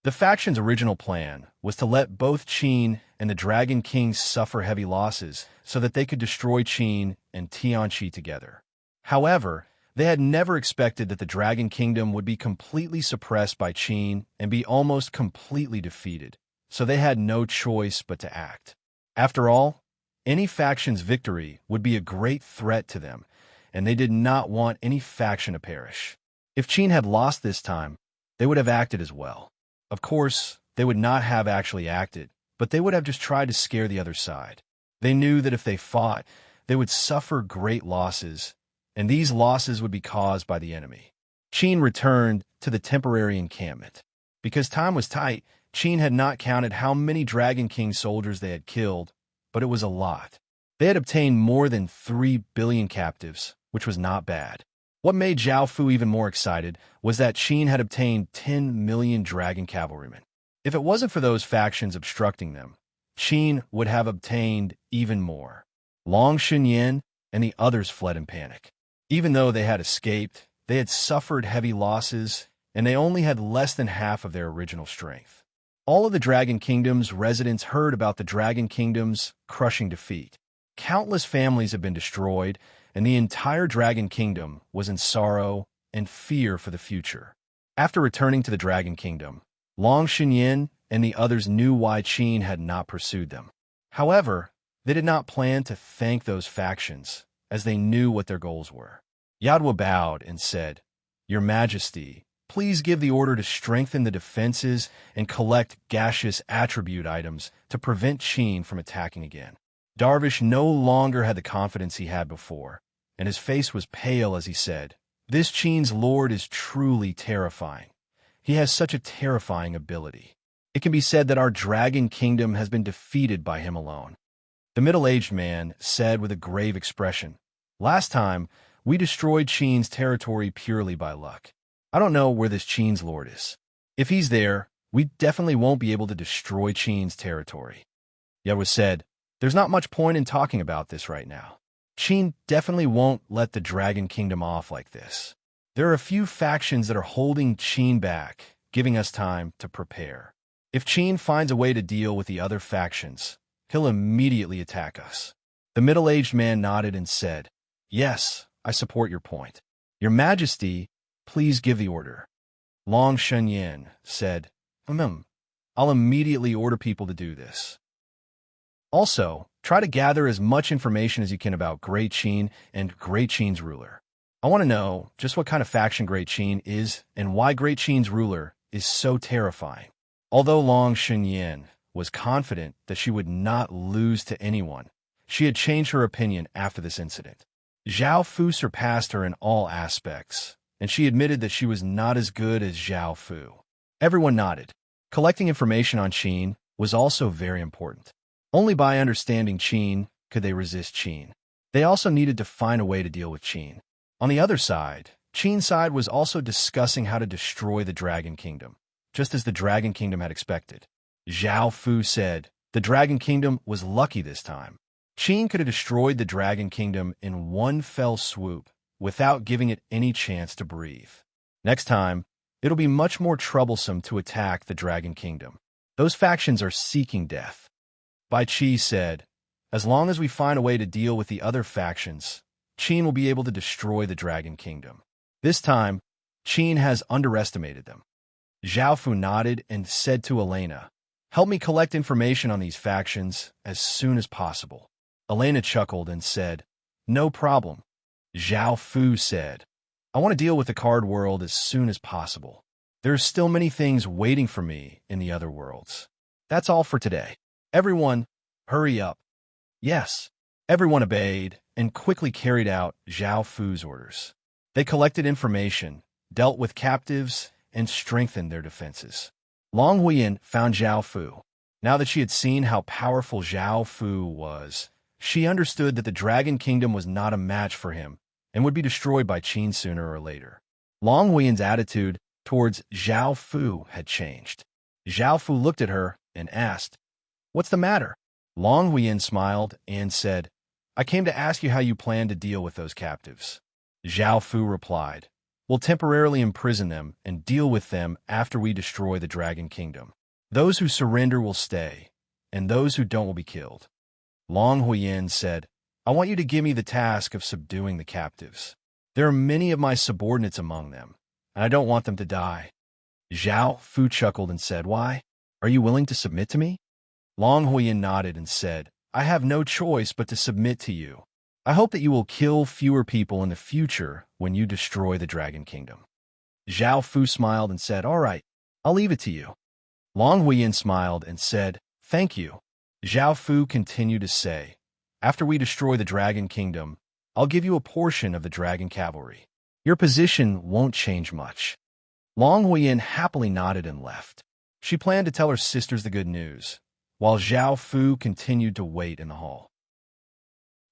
The faction's original plan was to let both Qin and the Dragon King suffer heavy losses so that they could destroy Qin and Tianqi together. However, they had never expected that the Dragon Kingdom would be completely suppressed by Qin and be almost completely defeated, so they had no choice but to act. After all, any faction's victory would be a great threat to them, and they did not want any faction to perish. If Qin had lost this time, they would have acted as well. Of course, they would not have actually acted, but they would have just tried to scare the other side. They knew that if they fought, they would suffer great losses, and these losses would be caused by the enemy. Qin returned to the temporary encampment. Because time was tight, Qin had not counted how many Dragon King soldiers they had killed, but it was a lot. They had obtained more than 3 billion captives, which was not bad. What made Zhao Fu even more excited was that Qin had obtained 10 million dragon cavalrymen. If it wasn't for those factions obstructing them, Qin would have obtained even more. Long Shunyan and the others fled in panic. Even though they had escaped, they had suffered heavy losses, and they only had less than half of their original strength. All of the Dragon Kingdom's residents heard about the Dragon Kingdom's crushing defeat. Countless families had been destroyed, and the entire Dragon Kingdom was in sorrow and fear for the future. After returning to the Dragon Kingdom, Long Shunyan and the others knew why Qin had not pursued them. However, they did not plan to thank those factions, as they knew what their goals were. Yadwa bowed and said, Your Majesty, please give the order to strengthen the defenses and collect gaseous attribute items to prevent Qin from attacking again. Darvish no longer had the confidence he had before, and his face was pale as he said, This Qin's lord is truly terrifying. He has such a terrifying ability. It can be said that our Dragon Kingdom has been defeated by him alone. The middle-aged man said with a grave expression, Last time, we destroyed Qin's territory purely by luck. I don't know where this Qin's lord is. If he's there, we definitely won't be able to destroy Qin's territory. Yadwa said, There's not much point in talking about this right now. Qin definitely won't let the Dragon Kingdom off like this. There are a few factions that are holding Qin back, giving us time to prepare. If Qin finds a way to deal with the other factions, he'll immediately attack us. The middle-aged man nodded and said, Yes, I support your point. Your Majesty, please give the order. Long Shunyan said, I'll immediately order people to do this. Also, try to gather as much information as you can about Great Qin and Great Qin's ruler. I want to know just what kind of faction Great Qin is and why Great Qin's ruler is so terrifying. Although Long Shunyan was confident that she would not lose to anyone, she had changed her opinion after this incident. Zhao Fu surpassed her in all aspects, and she admitted that she was not as good as Zhao Fu. Everyone nodded. Collecting information on Qin was also very important. Only by understanding Qin could they resist Qin. They also needed to find a way to deal with Qin. On the other side, Qin's side was also discussing how to destroy the Dragon Kingdom, just as the Dragon Kingdom had expected. Zhao Fu said, The Dragon Kingdom was lucky this time. Qin could have destroyed the Dragon Kingdom in one fell swoop without giving it any chance to breathe. Next time, it'll be much more troublesome to attack the Dragon Kingdom. Those factions are seeking death. Bai Qi said, As long as we find a way to deal with the other factions, Qin will be able to destroy the Dragon Kingdom. This time, Qin has underestimated them. Zhao Fu nodded and said to Elena, "Help me collect information on these factions as soon as possible." Elena chuckled and said, "No problem." Zhao Fu said, "I want to deal with the card world as soon as possible. There are still many things waiting for me in the other worlds. That's all for today. Everyone, hurry up." Yes. Everyone obeyed and quickly carried out Zhao Fu's orders. They collected information, dealt with captives, and strengthened their defenses. Long Huiyin found Zhao Fu. Now that she had seen how powerful Zhao Fu was, she understood that the Dragon Kingdom was not a match for him and would be destroyed by Qin sooner or later. Long Huiyin's attitude towards Zhao Fu had changed. Zhao Fu looked at her and asked, "What's the matter?" Long Huiyin smiled and said, "I came to ask you how you plan to deal with those captives." Zhao Fu replied, "We'll temporarily imprison them and deal with them after we destroy the Dragon Kingdom. Those who surrender will stay, and those who don't will be killed." Long Huiyin said, "I want you to give me the task of subduing the captives. There are many of my subordinates among them, and I don't want them to die." Zhao Fu chuckled and said, "Why? Are you willing to submit to me?" Long Huiyin nodded and said, "I have no choice but to submit to you. I hope that you will kill fewer people in the future when you destroy the Dragon Kingdom." Zhao Fu smiled and said, "All right, I'll leave it to you." Long Huiyin smiled and said, "Thank you." Zhao Fu continued to say, "After we destroy the Dragon Kingdom, I'll give you a portion of the Dragon Cavalry. Your position won't change much." Long Huiyin happily nodded and left. She planned to tell her sisters the good news, while Zhao Fu continued to wait in the hall.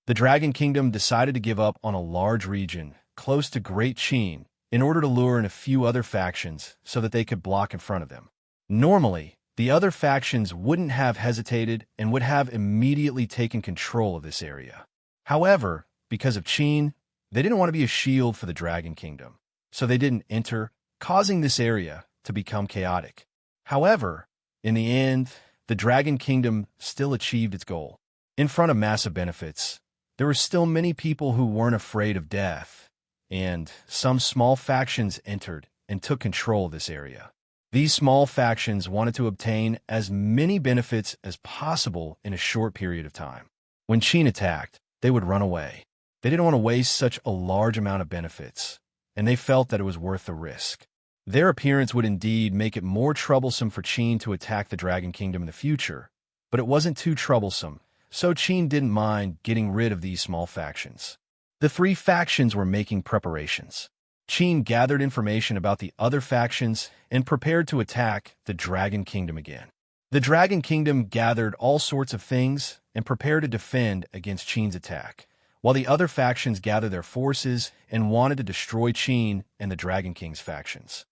The Dragon Kingdom decided to give up on a large region close to Great Qin in order to lure in a few other factions so that they could block in front of them. Normally, the other factions wouldn't have hesitated and would have immediately taken control of this area. However, because of Qin, they didn't want to be a shield for the Dragon Kingdom, so they didn't enter, causing this area to become chaotic. However, in the end, the Dragon Kingdom still achieved its goal. In front of massive benefits, there were still many people who weren't afraid of death, and some small factions entered and took control of this area. These small factions wanted to obtain as many benefits as possible in a short period of time. When Qin attacked, they would run away. They didn't want to waste such a large amount of benefits, and they felt that it was worth the risk. Their appearance would indeed make it more troublesome for Qin to attack the Dragon Kingdom in the future, but it wasn't too troublesome, so Qin didn't mind getting rid of these small factions. The three factions were making preparations. Qin gathered information about the other factions and prepared to attack the Dragon Kingdom again. The Dragon Kingdom gathered all sorts of things and prepared to defend against Qin's attack, while the other factions gathered their forces and wanted to destroy Qin and the Dragon King's factions.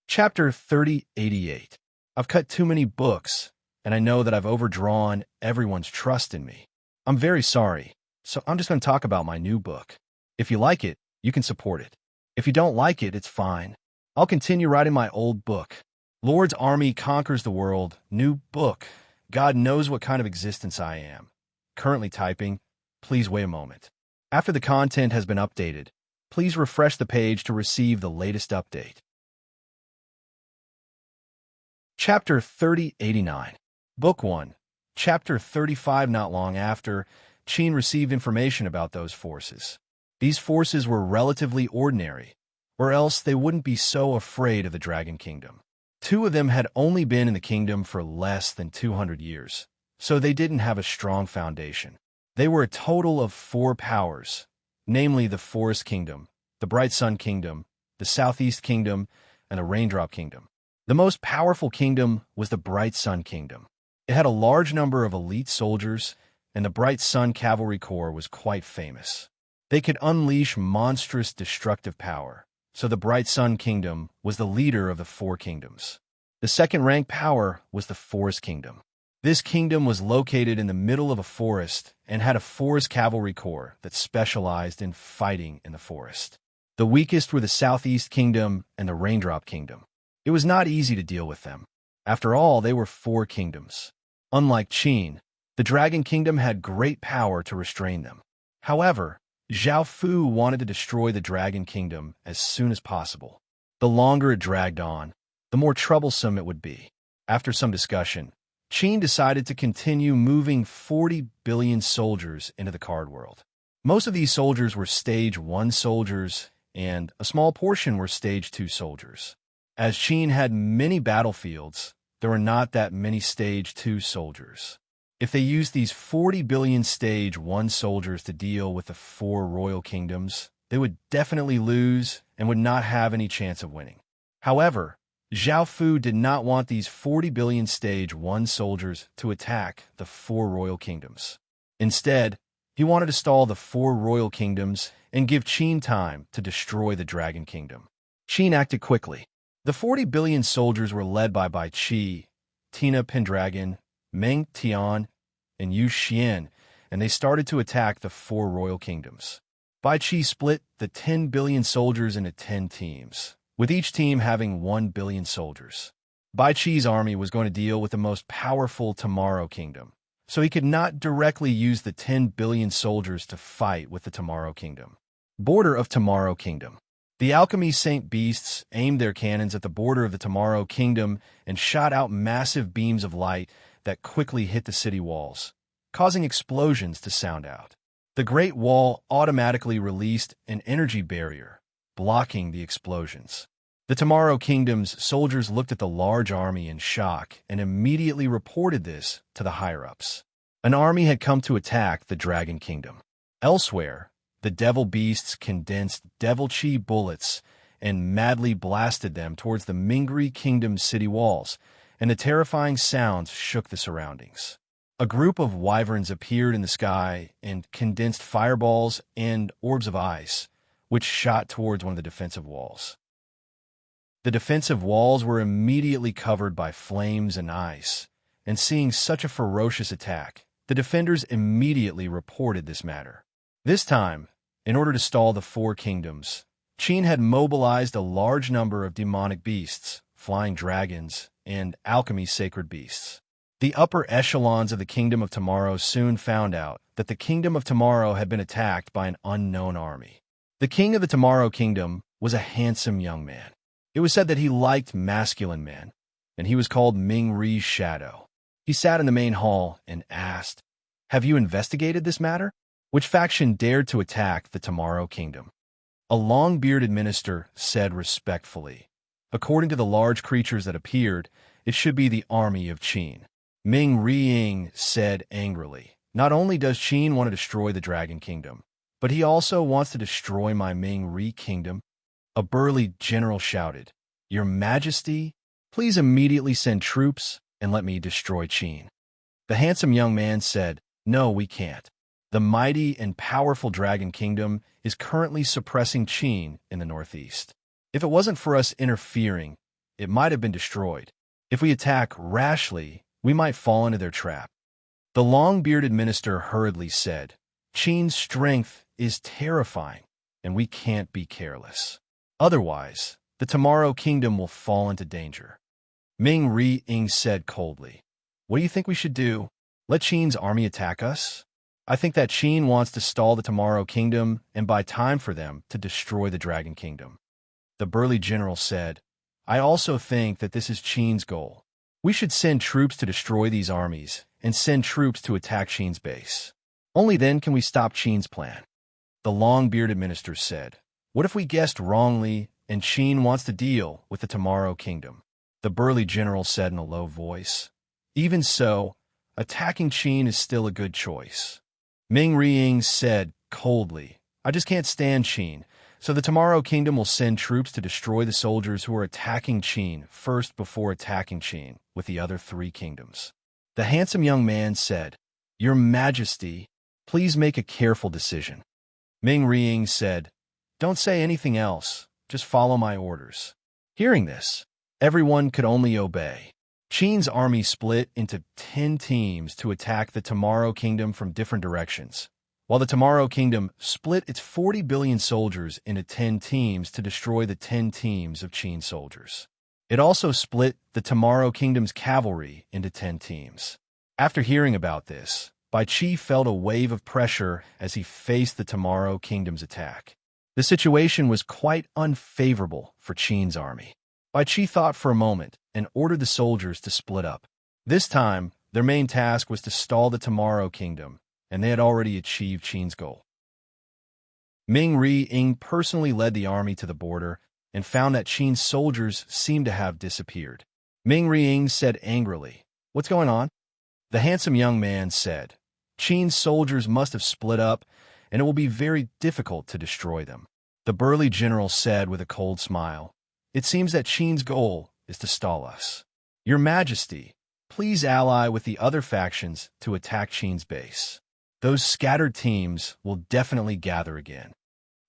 Chapter 3088. I've cut too many books, and I know that I've overdrawn everyone's trust in me. I'm very sorry, so I'm just going to talk about my new book. If you like it, you can support it. If you don't like it, it's fine. I'll continue writing my old book. Lord's Army Conquers the World, new book. God knows what kind of existence I am. Currently typing. Please wait a moment. After the content has been updated, please refresh the page to receive the latest update. Chapter 3089. Book 1. Chapter 35. Not long after, Qin received information about those forces. These forces were relatively ordinary, or else they wouldn't be so afraid of the Dragon Kingdom. Two of them had only been in the kingdom for less than 200 years, so they didn't have a strong foundation. They were a total of 4 powers, namely the Forest Kingdom, the Bright Sun Kingdom, the Southeast Kingdom, and the Raindrop Kingdom. The most powerful kingdom was the Bright Sun Kingdom. It had a large number of elite soldiers, and the Bright Sun Cavalry Corps was quite famous. They could unleash monstrous destructive power, so the Bright Sun Kingdom was the leader of the 4 kingdoms. The second-ranked power was the Forest Kingdom. This kingdom was located in the middle of a forest and had a forest cavalry corps that specialized in fighting in the forest. The weakest were the Southeast Kingdom and the Raindrop Kingdom. It was not easy to deal with them. After all, they were 4 kingdoms. Unlike Qin, The Dragon Kingdom had great power to restrain them. However, Zhao Fu wanted to destroy the Dragon Kingdom as soon as possible. The longer it dragged on, the more troublesome it would be. After some discussion, Qin decided to continue moving 40 billion soldiers into the card world. Most of these soldiers were Stage 1 soldiers, and a small portion were Stage 2 soldiers. As Qin had many battlefields, there were not that many Stage 2 soldiers. If they used these 40 billion Stage 1 soldiers to deal with the 4 royal kingdoms, they would definitely lose and would not have any chance of winning. However, Zhao Fu did not want these 40 billion Stage 1 soldiers to attack the 4 royal kingdoms. Instead, he wanted to stall the 4 royal kingdoms and give Qin time to destroy the Dragon Kingdom. Qin acted quickly. The 40 billion soldiers were led by Bai Qi, Tina Pendragon, Meng Tian, and Yu Xian, and they started to attack the 4 royal kingdoms. Bai Qi split the 10 billion soldiers into 10 teams, with each team having 1 billion soldiers. Bai Qi's army was going to deal with the most powerful Tomorrow Kingdom, so he could not directly use the 10 billion soldiers to fight with the Tomorrow Kingdom. Border of Tomorrow Kingdom. The alchemy Saint Beasts aimed their cannons at the border of the Tomorrow Kingdom and shot out massive beams of light that quickly hit the city walls, causing explosions to sound out. The Great Wall automatically released an energy barrier, blocking the explosions. The Tomorrow Kingdom's soldiers looked at the large army in shock and immediately reported this to the higher-ups. An army had come to attack the Dragon Kingdom. Elsewhere, the devil beasts condensed devil chi bullets and madly blasted them towards the Mingri Kingdom's city walls, and the terrifying sounds shook the surroundings. A group of wyverns appeared in the sky and condensed fireballs and orbs of ice, which shot towards one of the defensive walls. The defensive walls were immediately covered by flames and ice, and seeing such a ferocious attack, the defenders immediately reported this matter. This time, in order to stall the 4 kingdoms, Qin had mobilized a large number of demonic beasts, flying dragons, and alchemy sacred beasts. The upper echelons of the Kingdom of Tomorrow soon found out that the Kingdom of Tomorrow had been attacked by an unknown army. The king of the Tomorrow Kingdom was a handsome young man. It was said that he liked masculine men, and he was called Ming Ri's shadow. He sat in the main hall and asked, "Have you investigated this matter? Which faction dared to attack the Tomorrow Kingdom?" A long-bearded minister said respectfully, "According to the large creatures that appeared, it should be the army of Qin." Ming Ri said angrily, "Not only does Qin want to destroy the Dragon Kingdom, but he also wants to destroy my Ming Ri Kingdom." A burly general shouted, "Your Majesty, please immediately send troops and let me destroy Qin." The handsome young man said, "No, we can't. The mighty and powerful Dragon Kingdom is currently suppressing Qin in the northeast. If it wasn't for us interfering, it might have been destroyed. If we attack rashly, we might fall into their trap." The long-bearded minister hurriedly said, "Qin's strength is terrifying, and we can't be careless. Otherwise, the Tomorrow Kingdom will fall into danger." Ming Ri said coldly, "What do you think we should do? Let Qin's army attack us? I think that Qin wants to stall the Tomorrow Kingdom and buy time for them to destroy the Dragon Kingdom." The burly general said, "I also think that this is Qin's goal. We should send troops to destroy these armies and send troops to attack Qin's base. Only then can we stop Qin's plan." The long-bearded minister said, "What if we guessed wrongly and Qin wants to deal with the Tomorrow Kingdom?" The burly general said in a low voice, "Even so, attacking Qin is still a good choice." Ming Ri said coldly, "I just can't stand Qin, so the Tomorrow Kingdom will send troops to destroy the soldiers who are attacking Qin first before attacking Qin with the other 3 kingdoms." The handsome young man said, "Your Majesty, please make a careful decision." Ming Ri said, "Don't say anything else, just follow my orders." Hearing this, everyone could only obey. Qin's army split into 10 teams to attack the Tomorrow Kingdom from different directions, while the Tomorrow Kingdom split its 40 billion soldiers into 10 teams to destroy the 10 teams of Qin soldiers. It also split the Tomorrow Kingdom's cavalry into 10 teams. After hearing about this, Bai Qi felt a wave of pressure as he faced the Tomorrow Kingdom's attack. The situation was quite unfavorable for Qin's army. Bai Qi thought for a moment and ordered the soldiers to split up. This time, their main task was to stall the Tomorrow Kingdom, and they had already achieved Qin's goal. Ming Ri-ing personally led the army to the border and found that Qin's soldiers seemed to have disappeared. Ming Ri-ing said angrily, "What's going on?" The handsome young man said, "Qin's soldiers must have split up, and it will be very difficult to destroy them." The burly general said with a cold smile, "It seems that Qin's goal is to stall us. Your Majesty, please ally with the other factions to attack Qin's base. Those scattered teams will definitely gather again."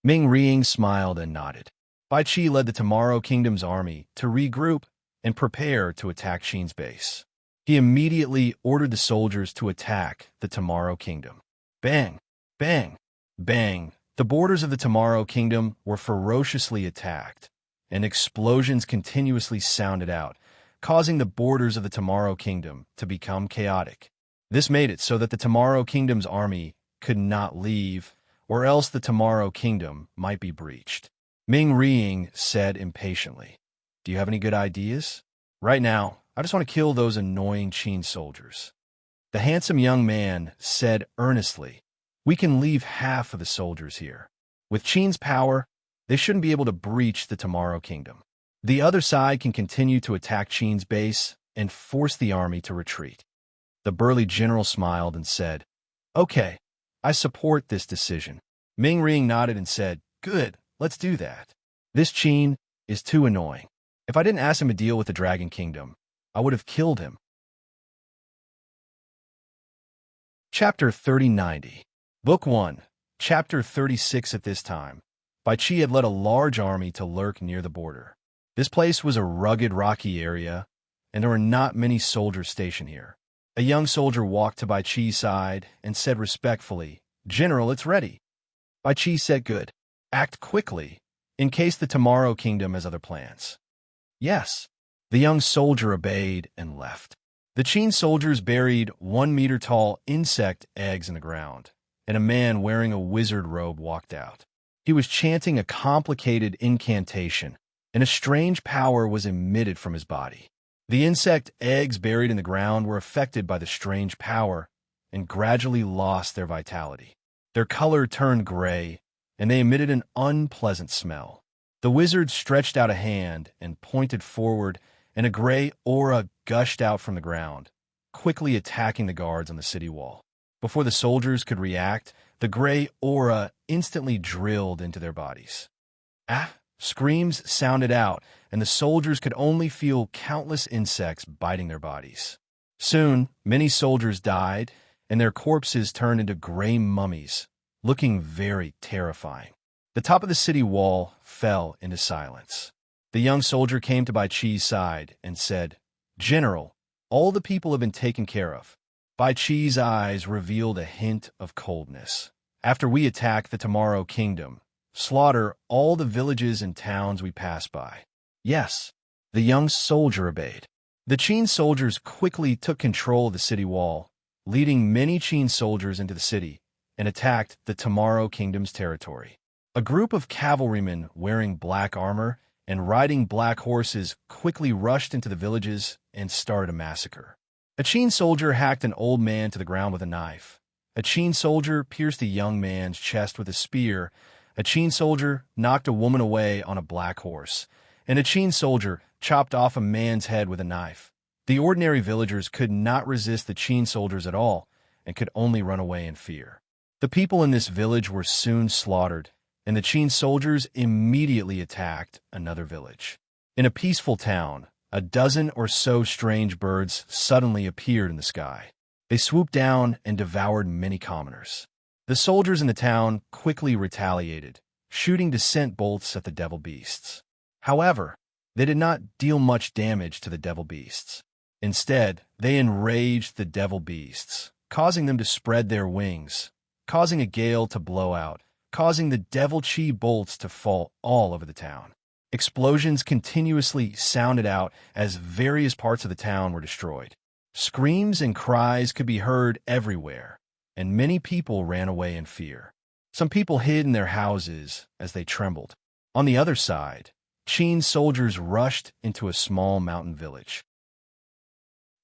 Ming Ri-ing smiled and nodded. Bai Qi led the Tomorrow Kingdom's army to regroup and prepare to attack Qin's base. He immediately ordered the soldiers to attack the Tomorrow Kingdom. Bang! Bang! Bang! The borders of the Tomorrow Kingdom were ferociously attacked, and explosions continuously sounded out, causing the borders of the Tomorrow Kingdom to become chaotic. This made it so that the Tomorrow Kingdom's army could not leave, or else the Tomorrow Kingdom might be breached. Ming Ri-ing said impatiently, "Do you have any good ideas? Right now, I just want to kill those annoying Qin soldiers." The handsome young man said earnestly, "We can leave half of the soldiers here. With Qin's power, they shouldn't be able to breach the Tomorrow Kingdom. The other side can continue to attack Qin's base and force the army to retreat." The burly general smiled and said, "Okay, I support this decision." Ming Ri-ing nodded and said, "Good, let's do that. This Qin is too annoying. If I didn't ask him to deal with the Dragon Kingdom, I would have killed him." Chapter 3090. Book 1, Chapter 36. At this time, Bai Qi had led a large army to lurk near the border. This place was a rugged, rocky area, and there were not many soldiers stationed here. A young soldier walked to Bai Qi's side and said respectfully, "General, it's ready." Bai Qi said, "Good. Act quickly, in case the Tomorrow Kingdom has other plans." "Yes." The young soldier obeyed and left. The Qin soldiers buried 1-meter-tall insect eggs in the ground, and a man wearing a wizard robe walked out. He was chanting a complicated incantation, and a strange power was emitted from his body. The insect eggs buried in the ground were affected by the strange power and gradually lost their vitality. Their color turned gray, and they emitted an unpleasant smell. The wizard stretched out a hand and pointed forward, and a gray aura gushed out from the ground, quickly attacking the guards on the city wall. Before the soldiers could react, the gray aura instantly drilled into their bodies. "Ah!" Screams sounded out, and the soldiers could only feel countless insects biting their bodies. Soon, many soldiers died, and their corpses turned into gray mummies, looking very terrifying. The top of the city wall fell into silence. The young soldier came to Bai Qi's side and said, "General, all the people have been taken care of." Bai Qi's eyes revealed a hint of coldness. "After we attack the Tomorrow Kingdom, slaughter all the villages and towns we pass by." "Yes." The young soldier obeyed. The Qin soldiers quickly took control of the city wall, leading many Qin soldiers into the city, and attacked the Tomorrow Kingdom's territory. A group of cavalrymen wearing black armor and riding black horses quickly rushed into the villages and started a massacre. A Qin soldier hacked an old man to the ground with a knife. A Qin soldier pierced a young man's chest with a spear. A Qin soldier knocked a woman away on a black horse, and a Qin soldier chopped off a man's head with a knife. The ordinary villagers could not resist the Qin soldiers at all and could only run away in fear. The people in this village were soon slaughtered, and the Qin soldiers immediately attacked another village. In a peaceful town, a dozen or so strange birds suddenly appeared in the sky. They swooped down and devoured many commoners. The soldiers in the town quickly retaliated, shooting descent bolts at the devil beasts. However, they did not deal much damage to the devil beasts. Instead, they enraged the devil beasts, causing them to spread their wings, causing a gale to blow out, causing the devil chi bolts to fall all over the town. Explosions continuously sounded out as various parts of the town were destroyed. Screams and cries could be heard everywhere, and many people ran away in fear. Some people hid in their houses as they trembled. On the other side, Qin's soldiers rushed into a small mountain village.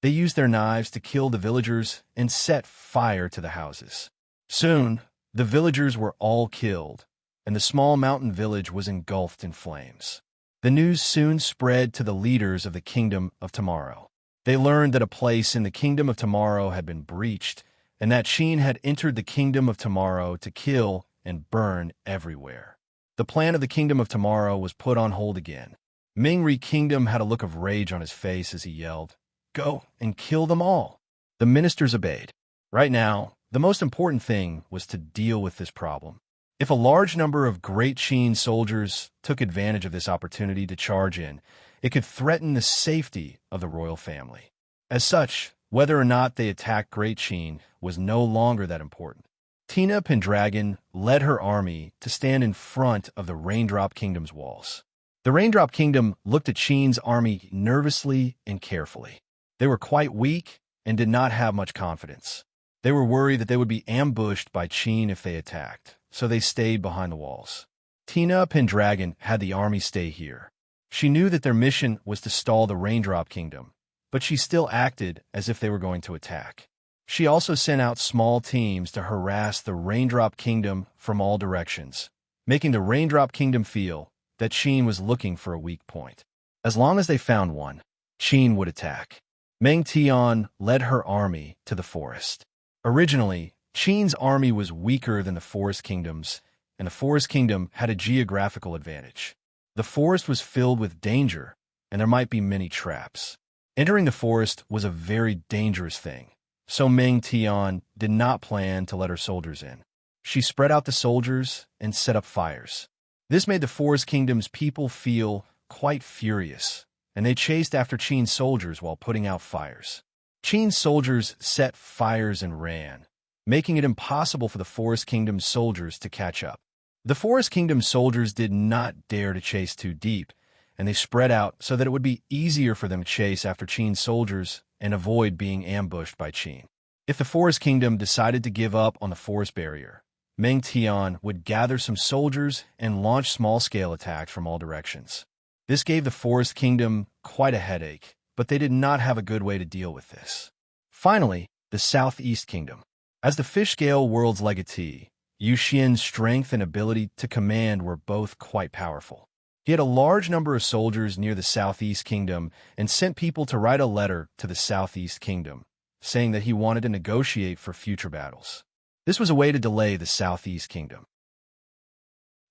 They used their knives to kill the villagers and set fire to the houses. Soon, the villagers were all killed, and the small mountain village was engulfed in flames. The news soon spread to the leaders of the Kingdom of Tomorrow. They learned that a place in the Kingdom of Tomorrow had been breached, and that Qin had entered the Kingdom of Tomorrow to kill and burn everywhere. The plan of the Kingdom of Tomorrow was put on hold again. Mingri Kingdom had a look of rage on his face as he yelled, "Go and kill them all." The ministers obeyed. Right now, the most important thing was to deal with this problem. If a large number of Great Qin soldiers took advantage of this opportunity to charge in, it could threaten the safety of the royal family. As such, whether or not they attacked Great Qin was no longer that important. Tina Pendragon led her army to stand in front of the Raindrop Kingdom's walls. The Raindrop Kingdom looked at Qin's army nervously and carefully. They were quite weak and did not have much confidence. They were worried that they would be ambushed by Qin if they attacked, so they stayed behind the walls. Tina Pendragon had the army stay here. She knew that their mission was to stall the Raindrop Kingdom, but she still acted as if they were going to attack. She also sent out small teams to harass the Raindrop Kingdom from all directions, making the Raindrop Kingdom feel that Qin was looking for a weak point. As long as they found one, Qin would attack. Meng Tian led her army to the forest. Originally, Qin's army was weaker than the Forest Kingdom's, and the Forest Kingdom had a geographical advantage. The forest was filled with danger, and there might be many traps. Entering the forest was a very dangerous thing, so Meng Tian did not plan to let her soldiers in. She spread out the soldiers and set up fires. This made the Forest Kingdom's people feel quite furious, and they chased after Qin's soldiers while putting out fires. Qin's soldiers set fires and ran, making it impossible for the Forest Kingdom's soldiers to catch up. The Forest Kingdom's soldiers did not dare to chase too deep, and they spread out so that it would be easier for them to chase after Qin's soldiers and avoid being ambushed by Qin. If the Forest Kingdom decided to give up on the forest barrier, Meng Tian would gather some soldiers and launch small-scale attacks from all directions. This gave the Forest Kingdom quite a headache, but they did not have a good way to deal with this. Finally, the Southeast Kingdom. As the fish-scale world's legatee, Yu Xian's strength and ability to command were both quite powerful. He had a large number of soldiers near the Southeast Kingdom and sent people to write a letter to the Southeast Kingdom, saying that he wanted to negotiate for future battles. This was a way to delay the Southeast Kingdom.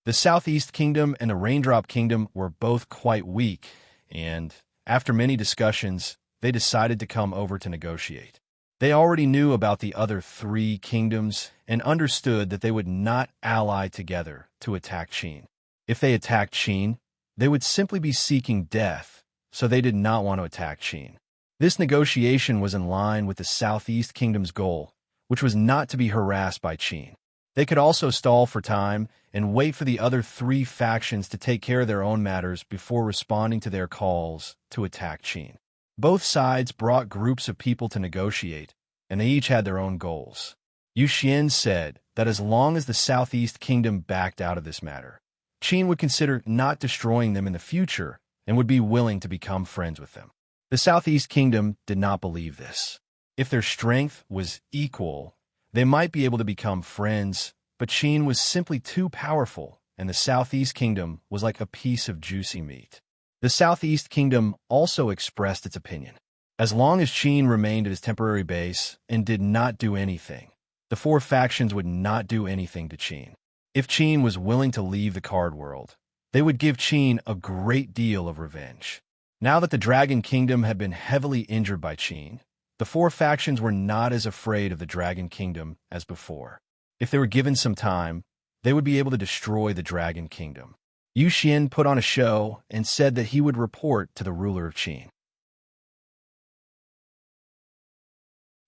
The Southeast Kingdom and the Raindrop Kingdom were both quite weak, and after many discussions, they decided to come over to negotiate. They already knew about the other three kingdoms and understood that they would not ally together to attack Qin. If they attacked Qin, they would simply be seeking death, so they did not want to attack Qin. This negotiation was in line with the Southeast Kingdom's goal, which was not to be harassed by Qin. They could also stall for time and wait for the other three factions to take care of their own matters before responding to their calls to attack Qin. Both sides brought groups of people to negotiate, and they each had their own goals. Yu Xian said that as long as the Southeast Kingdom backed out of this matter, Qin would consider not destroying them in the future and would be willing to become friends with them. The Southeast Kingdom did not believe this. If their strength was equal, they might be able to become friends, but Qin was simply too powerful, and the Southeast Kingdom was like a piece of juicy meat. The Southeast Kingdom also expressed its opinion. As long as Qin remained at his temporary base and did not do anything, the four factions would not do anything to Qin. If Qin was willing to leave the card world, they would give Qin a great deal of revenge. Now that the Dragon Kingdom had been heavily injured by Qin, the four factions were not as afraid of the Dragon Kingdom as before. If they were given some time, they would be able to destroy the Dragon Kingdom. Yu Xian put on a show and said that he would report to the ruler of Qin.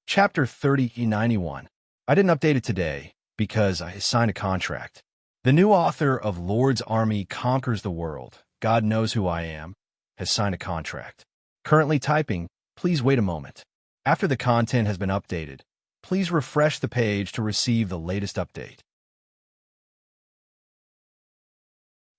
Chapter 3091. I didn't update it today because I signed a contract. The new author of Lord's Army Conquers the World, God Knows Who I Am, has signed a contract. Currently typing, please wait a moment. After the content has been updated, please refresh the page to receive the latest update.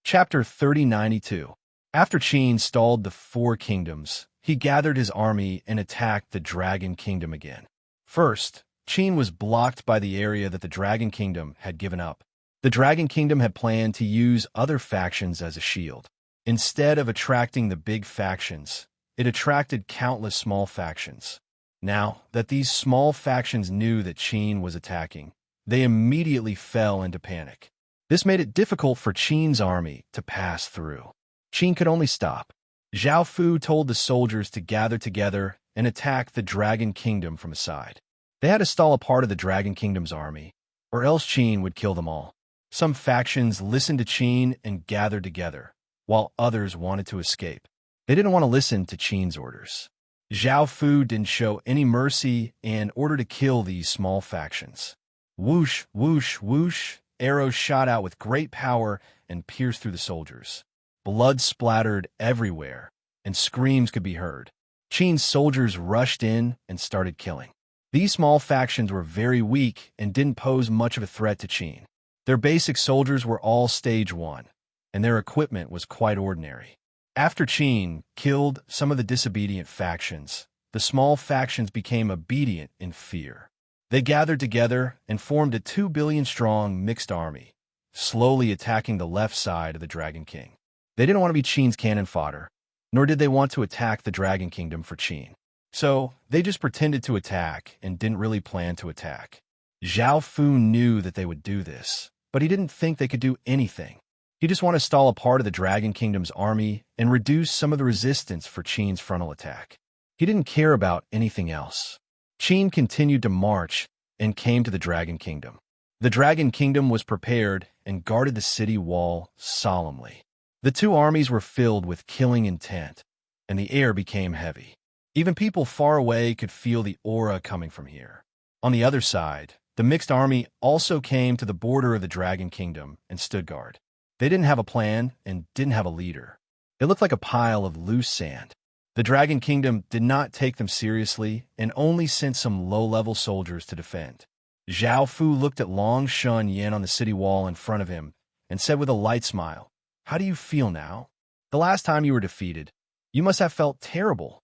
Chapter 3092. After Qin stalled the four kingdoms, he gathered his army and attacked the Dragon Kingdom again. First, Qin was blocked by the area that the Dragon Kingdom had given up. The Dragon Kingdom had planned to use other factions as a shield. Instead of attracting the big factions, it attracted countless small factions. Now that these small factions knew that Qin was attacking, they immediately fell into panic. This made it difficult for Qin's army to pass through. Qin could only stop. Zhao Fu told the soldiers to gather together and attack the Dragon Kingdom from a side. They had to stall a part of the Dragon Kingdom's army, or else Qin would kill them all. Some factions listened to Qin and gathered together, while others wanted to escape. They didn't want to listen to Qin's orders. Zhao Fu didn't show any mercy and ordered to kill these small factions. Whoosh, whoosh, whoosh, arrows shot out with great power and pierced through the soldiers. Blood splattered everywhere, and screams could be heard. Qin's soldiers rushed in and started killing. These small factions were very weak and didn't pose much of a threat to Qin. Their basic soldiers were all stage 1, and their equipment was quite ordinary. After Qin killed some of the disobedient factions, the small factions became obedient in fear. They gathered together and formed a 2 billion-strong mixed army, slowly attacking the left side of the Dragon King. They didn't want to be Qin's cannon fodder, nor did they want to attack the Dragon Kingdom for Qin. So, they just pretended to attack and didn't really plan to attack. Zhao Fu knew that they would do this, but he didn't think they could do anything. He just wanted to stall a part of the Dragon Kingdom's army and reduce some of the resistance for Qin's frontal attack. He didn't care about anything else. Qin continued to march and came to the Dragon Kingdom. The Dragon Kingdom was prepared and guarded the city wall solemnly. The two armies were filled with killing intent, and the air became heavy. Even people far away could feel the aura coming from here. On the other side, the mixed army also came to the border of the Dragon Kingdom and stood guard. They didn't have a plan and didn't have a leader. It looked like a pile of loose sand. The Dragon Kingdom did not take them seriously and only sent some low-level soldiers to defend. Zhao Fu looked at Long Shun Yin on the city wall in front of him and said with a light smile, "How do you feel now? The last time you were defeated, you must have felt terrible."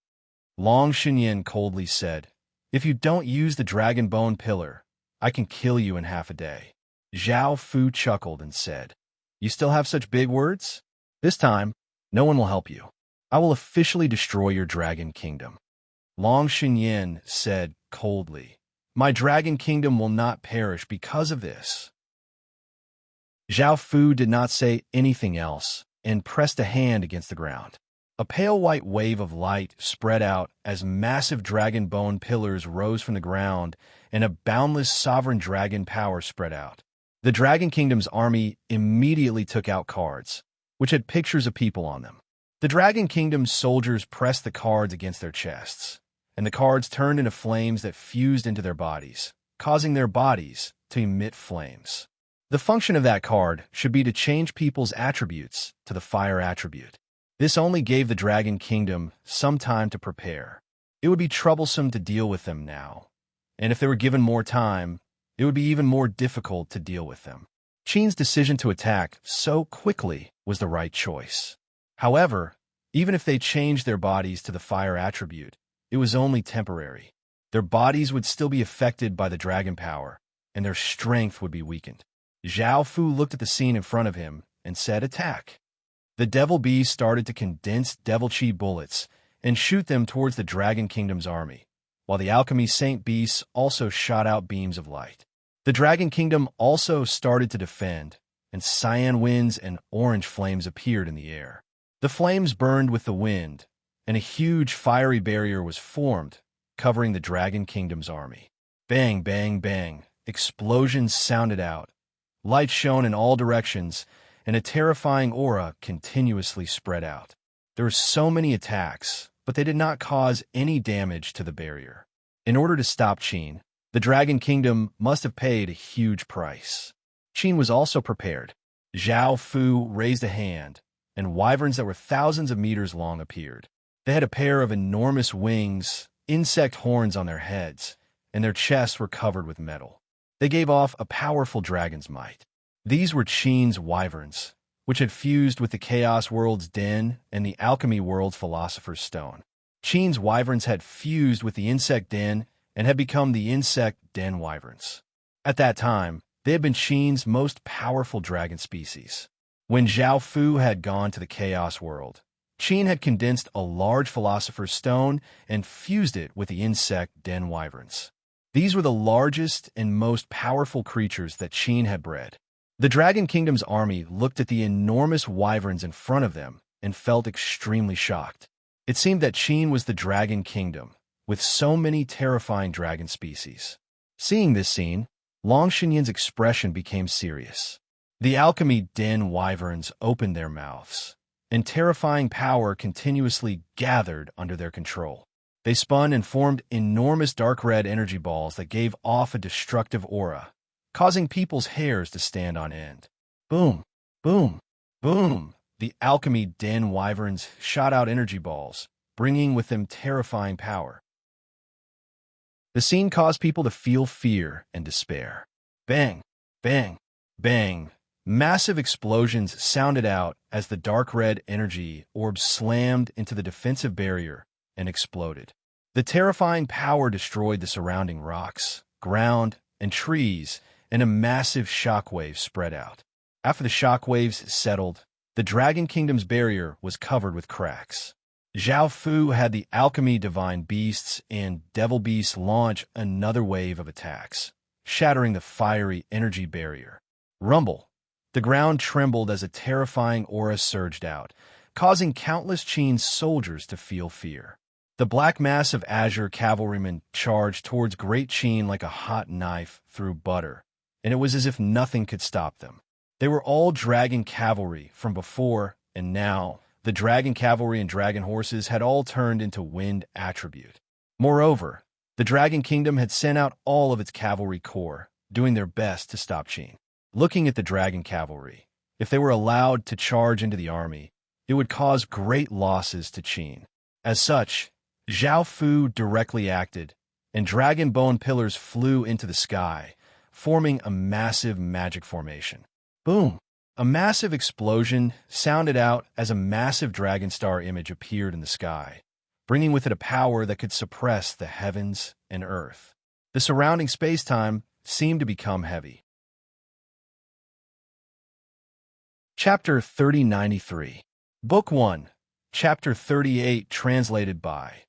Long Shun Yin coldly said, "If you don't use the Dragon Bone Pillar, I can kill you in half a day." Zhao Fu chuckled and said, "You still have such big words? This time, no one will help you. I will officially destroy your Dragon Kingdom." Long Shun Yin said coldly, "My Dragon Kingdom will not perish because of this." Zhao Fu did not say anything else and pressed a hand against the ground. A pale white wave of light spread out as massive dragon bone pillars rose from the ground and a boundless sovereign dragon power spread out. The Dragon Kingdom's army immediately took out cards, which had pictures of people on them. The Dragon Kingdom's soldiers pressed the cards against their chests, and the cards turned into flames that fused into their bodies, causing their bodies to emit flames. The function of that card should be to change people's attributes to the fire attribute. This only gave the Dragon Kingdom some time to prepare. It would be troublesome to deal with them now, and if they were given more time, it would be even more difficult to deal with them. Qin's decision to attack so quickly was the right choice. However, even if they changed their bodies to the fire attribute, it was only temporary. Their bodies would still be affected by the dragon power, and their strength would be weakened. Zhao Fu looked at the scene in front of him and said, "Attack." The devil bees started to condense devil chi bullets and shoot them towards the Dragon Kingdom's army, while the alchemy saint beasts also shot out beams of light. The Dragon Kingdom also started to defend, and cyan winds and orange flames appeared in the air. The flames burned with the wind, and a huge fiery barrier was formed, covering the Dragon Kingdom's army. Bang, bang, bang. Explosions sounded out. Light shone in all directions, and a terrifying aura continuously spread out. There were so many attacks, but they did not cause any damage to the barrier. In order to stop Qin, the Dragon Kingdom must have paid a huge price. Qin was also prepared. Zhao Fu raised a hand, and wyverns that were thousands of meters long appeared. They had a pair of enormous wings, insect horns on their heads, and their chests were covered with metal. They gave off a powerful dragon's might. These were Qin's wyverns, which had fused with the Chaos World's Den and the Alchemy World's Philosopher's Stone. Qin's wyverns had fused with the Insect Den and had become the Insect Den wyverns. At that time, they had been Qin's most powerful dragon species. When Zhao Fu had gone to the Chaos World, Qin had condensed a large Philosopher's Stone and fused it with the Insect Den wyverns. These were the largest and most powerful creatures that Qin had bred. The Dragon Kingdom's army looked at the enormous wyverns in front of them and felt extremely shocked. It seemed that Qin was the Dragon Kingdom, with so many terrifying dragon species. Seeing this scene, Long Shenyan's expression became serious. The Alchemy Den wyverns opened their mouths, and terrifying power continuously gathered under their control. They spun and formed enormous dark red energy balls that gave off a destructive aura, causing people's hairs to stand on end. Boom, boom, boom. The Alchemy Den wyverns shot out energy balls, bringing with them terrifying power. The scene caused people to feel fear and despair. Bang, bang, bang. Massive explosions sounded out as the dark red energy orbs slammed into the defensive barrier and exploded. The terrifying power destroyed the surrounding rocks, ground, and trees, and a massive shockwave spread out. After the shockwaves settled, the Dragon Kingdom's barrier was covered with cracks. Zhao Fu had the Alchemy Divine Beasts and Devil Beasts launch another wave of attacks, shattering the fiery energy barrier. Rumble. The ground trembled as a terrifying aura surged out, causing countless Qin's soldiers to feel fear. The black mass of Azure cavalrymen charged towards Great Qin like a hot knife through butter, and it was as if nothing could stop them. They were all dragon cavalry from before, and now the dragon cavalry and dragon horses had all turned into wind attribute. Moreover, the Dragon Kingdom had sent out all of its cavalry corps, doing their best to stop Qin. Looking at the dragon cavalry, if they were allowed to charge into the army, it would cause great losses to Qin. As such, Zhao Fu directly acted, and dragon bone pillars flew into the sky, forming a massive magic formation. Boom! A massive explosion sounded out as a massive dragon star image appeared in the sky, bringing with it a power that could suppress the heavens and earth. The surrounding space-time seemed to become heavy. Chapter 3093. Book 1, Chapter 38, translated by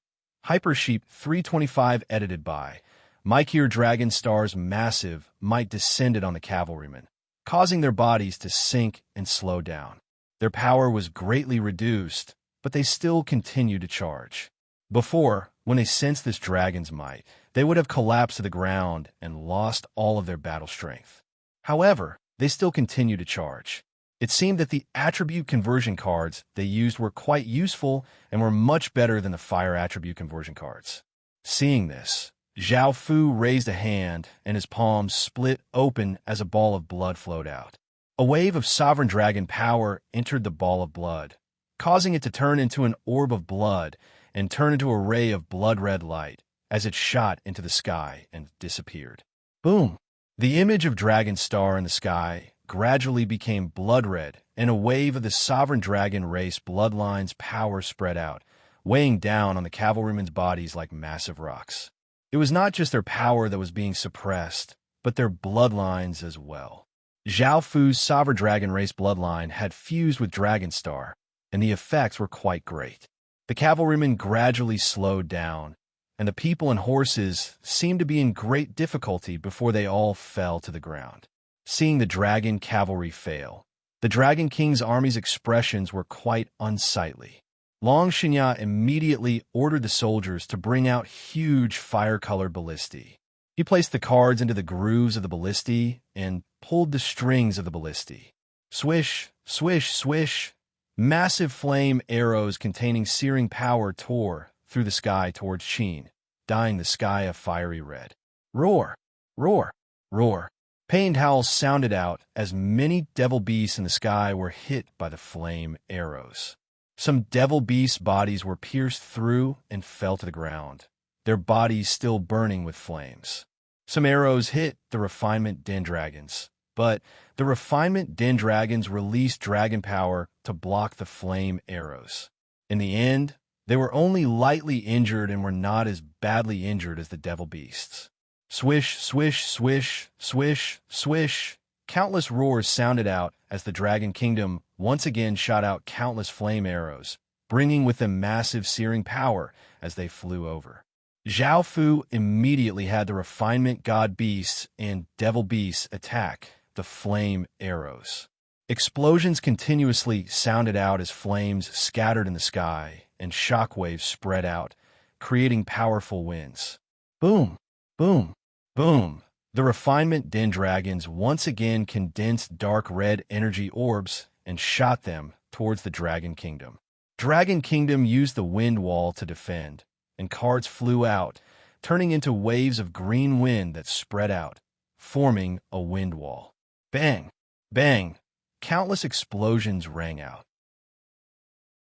Hypersheep 325, edited by Mike. Here Dragon Star's massive might descended on the cavalrymen, causing their bodies to sink and slow down. Their power was greatly reduced, but they still continued to charge. Before, when they sensed this dragon's might, they would have collapsed to the ground and lost all of their battle strength. However, they still continued to charge. It seemed that the attribute conversion cards they used were quite useful and were much better than the fire attribute conversion cards. Seeing this, Zhao Fu raised a hand, and his palms split open as a ball of blood flowed out. A wave of sovereign dragon power entered the ball of blood, causing it to turn into an orb of blood and turn into a ray of blood-red light as it shot into the sky and disappeared. Boom! The image of Dragon Star in the sky gradually became blood-red, and a wave of the sovereign dragon race bloodline's power spread out, weighing down on the cavalrymen's bodies like massive rocks. It was not just their power that was being suppressed, but their bloodlines as well. Zhao Fu's sovereign dragon race bloodline had fused with Dragon Star, and the effects were quite great. The cavalrymen gradually slowed down, and the people and horses seemed to be in great difficulty before they all fell to the ground. Seeing the dragon cavalry fail, the Dragon King's army's expressions were quite unsightly. Long Shenya immediately ordered the soldiers to bring out huge fire-colored ballistae. He placed the cards into the grooves of the ballistae and pulled the strings of the ballistae. Swish, swish, swish. Massive flame arrows containing searing power tore through the sky towards Qin, dyeing the sky a fiery red. Roar, roar, roar. Pained howls sounded out as many devil beasts in the sky were hit by the flame arrows. Some devil beast bodies were pierced through and fell to the ground, their bodies still burning with flames. Some arrows hit the refinement den dragons, but the refinement den dragons released dragon power to block the flame arrows. In the end, they were only lightly injured and were not as badly injured as the devil beasts. Swish, swish, swish, swish, swish. Countless roars sounded out as the Dragon Kingdom once again shot out countless flame arrows, bringing with them massive searing power as they flew over. Zhao Fu immediately had the refinement god beasts and devil beasts attack the flame arrows. Explosions continuously sounded out as flames scattered in the sky and shockwaves spread out, creating powerful winds. Boom, boom, boom. The refinement den dragons once again condensed dark red energy orbs and shot them towards the Dragon Kingdom. Dragon Kingdom used the wind wall to defend, and cards flew out, turning into waves of green wind that spread out, forming a wind wall. Bang! Bang! Countless explosions rang out.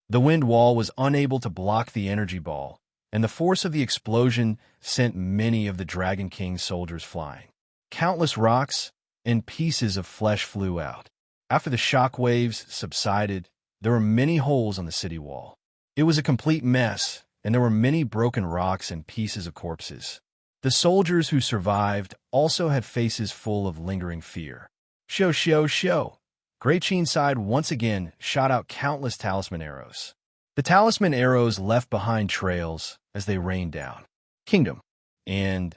The wind wall was unable to block the energy ball, and the force of the explosion sent many of the Dragon King's soldiers flying. Countless rocks and pieces of flesh flew out. After the shock waves subsided, there were many holes on the city wall. It was a complete mess, and there were many broken rocks and pieces of corpses. The soldiers who survived also had faces full of lingering fear. Show, show, show! Great Qin side once again shot out countless talisman arrows. The talisman arrows left behind trails as they rained down. Kingdom. And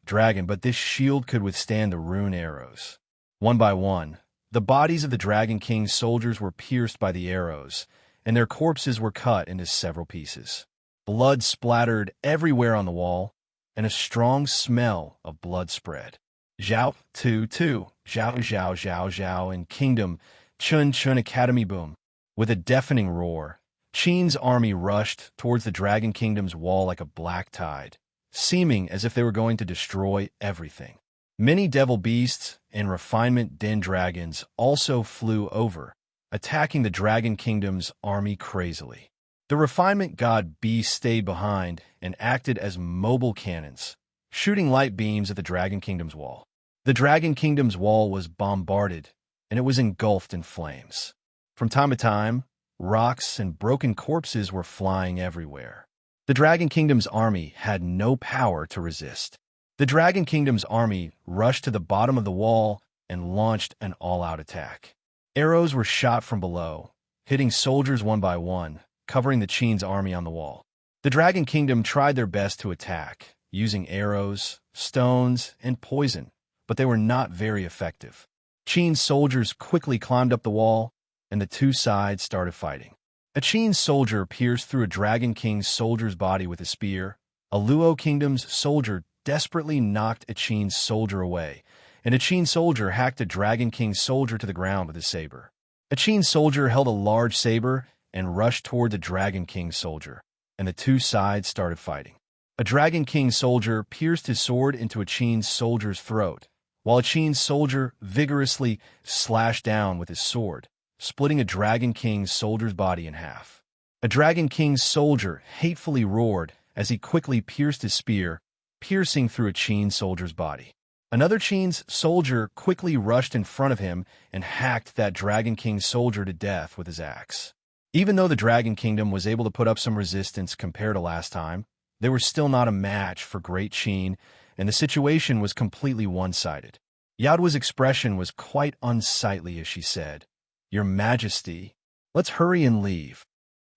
dragon, but this shield could withstand the rune arrows. One by one, the bodies of the Dragon King's soldiers were pierced by the arrows, and their corpses were cut into several pieces. Blood splattered everywhere on the wall, and a strong smell of blood spread. Zhao, tu, zhao, zhao, zhao, zhao, and Kingdom, chun, chun, academy, boom. With a deafening roar, Qin's army rushed towards the Dragon Kingdom's wall like a black tide, seeming as if they were going to destroy everything. Many devil beasts and refinement den dragons also flew over, attacking the Dragon Kingdom's army crazily. The refinement god beasts stayed behind and acted as mobile cannons, shooting light beams at the Dragon Kingdom's wall. The Dragon Kingdom's wall was bombarded, and it was engulfed in flames. From time to time, rocks and broken corpses were flying everywhere. The Dragon Kingdom's army had no power to resist. The Dragon Kingdom's army rushed to the bottom of the wall and launched an all-out attack. Arrows were shot from below, hitting soldiers one by one, covering the Qin's army on the wall. The Dragon Kingdom tried their best to attack, using arrows, stones, and poison, but they were not very effective. Qin's soldiers quickly climbed up the wall, and the two sides started fighting. A Qin soldier pierced through a Dragon King's soldier's body with a spear. A Luo Kingdom's soldier desperately knocked a Qin soldier away, and a Qin soldier hacked a Dragon King's soldier to the ground with his saber. A Qin soldier held a large saber and rushed toward the Dragon King's soldier, and the two sides started fighting. A Dragon King soldier pierced his sword into a Qin soldier's throat, while a Qin soldier vigorously slashed down with his sword, splitting a Dragon King's soldier's body in half. A Dragon King's soldier hatefully roared as he quickly pierced his spear, piercing through a Qin soldier's body. Another Qin's soldier quickly rushed in front of him and hacked that Dragon King soldier to death with his axe. Even though the Dragon Kingdom was able to put up some resistance compared to last time, they were still not a match for Great Qin, and the situation was completely one-sided. Yadwa's expression was quite unsightly as she said, "Your Majesty, let's hurry and leave."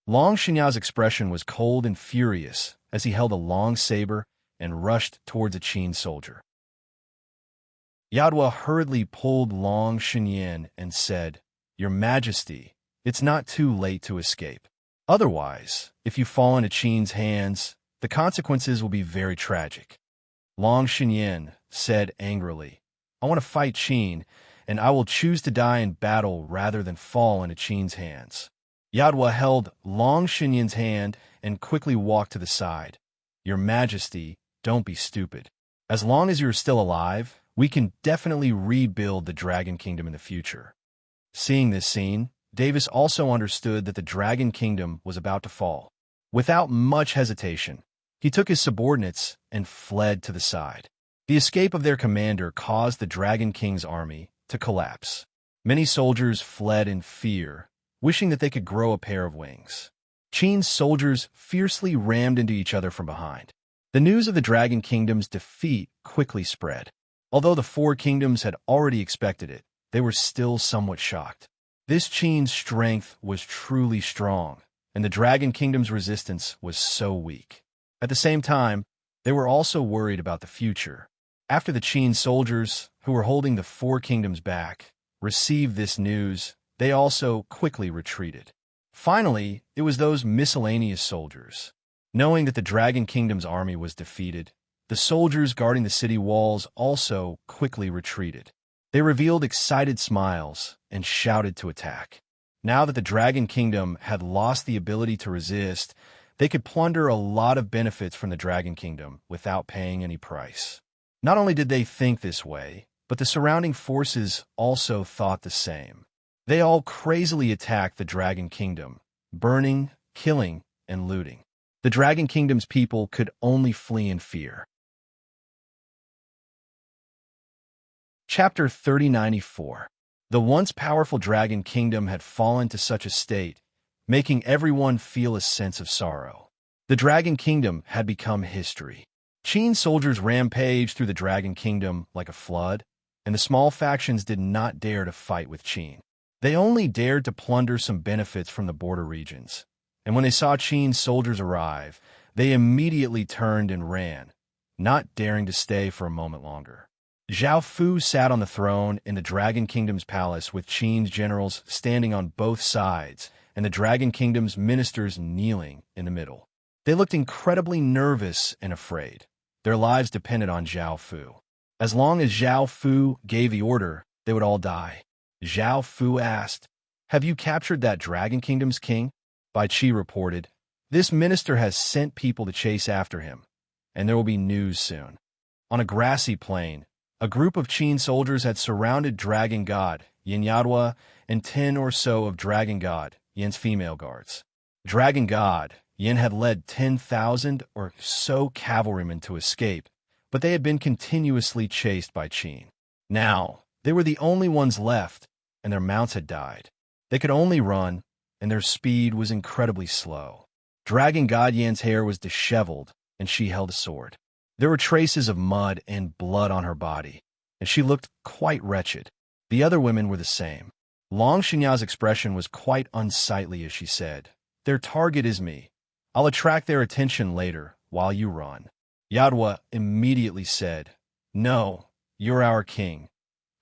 Long Shenyao's expression was cold and furious as he held a long saber and rushed towards a Qin soldier. Yadwa hurriedly pulled Long Shenyan and said, "Your Majesty, it's not too late to escape. Otherwise, if you fall into Qin's hands, the consequences will be very tragic." Long Shenyan said angrily, "I want to fight Qin, and I will choose to die in battle rather than fall into Qin's hands." Yadwa held Long Shenyan's hand and quickly walked to the side. "Your Majesty, don't be stupid. As long as you're still alive, we can definitely rebuild the Dragon Kingdom in the future." Seeing this scene, Davis also understood that the Dragon Kingdom was about to fall. Without much hesitation, he took his subordinates and fled to the side. The escape of their commander caused the Dragon King's army to collapse. Many soldiers fled in fear, wishing that they could grow a pair of wings. Qin's soldiers fiercely rammed into each other from behind. The news of the Dragon Kingdom's defeat quickly spread. Although the four kingdoms had already expected it, they were still somewhat shocked. This Qin's strength was truly strong, and the Dragon Kingdom's resistance was so weak. At the same time, they were also worried about the future. After the Qin soldiers, who were holding the four kingdoms back, received this news, they also quickly retreated. Finally, it was those miscellaneous soldiers. Knowing that the Dragon Kingdom's army was defeated, the soldiers guarding the city walls also quickly retreated. They revealed excited smiles and shouted to attack. Now that the Dragon Kingdom had lost the ability to resist, they could plunder a lot of benefits from the Dragon Kingdom without paying any price. Not only did they think this way, but the surrounding forces also thought the same. They all crazily attacked the Dragon Kingdom, burning, killing, and looting. The Dragon Kingdom's people could only flee in fear. Chapter 3094. The once powerful Dragon Kingdom had fallen to such a state, making everyone feel a sense of sorrow. The Dragon Kingdom had become history. Qin soldiers rampaged through the Dragon Kingdom like a flood, and the small factions did not dare to fight with Qin. They only dared to plunder some benefits from the border regions, and when they saw Qin soldiers arrive, they immediately turned and ran, not daring to stay for a moment longer. Zhao Fu sat on the throne in the Dragon Kingdom's palace with Qin's generals standing on both sides and the Dragon Kingdom's ministers kneeling in the middle. They looked incredibly nervous and afraid. Their lives depended on Zhao Fu. As long as Zhao Fu gave the order, they would all die. Zhao Fu asked, "Have you captured that Dragon Kingdom's king?" Bai Qi reported, "This minister has sent people to chase after him, and there will be news soon." On a grassy plain, a group of Qin soldiers had surrounded Dragon God Yin Yadwa and 10 or so of Dragon God Yin's female guards. Dragon God Yin had led 10,000 or so cavalrymen to escape, but they had been continuously chased by Qin. Now, they were the only ones left, and their mounts had died. They could only run, and their speed was incredibly slow. Dragon God Yan's hair was disheveled, and she held a sword. There were traces of mud and blood on her body, and she looked quite wretched. The other women were the same. Long Shinya's expression was quite unsightly as she said, "Their target is me. I'll attract their attention later, while you run." Yadwa immediately said, "No, you're our king.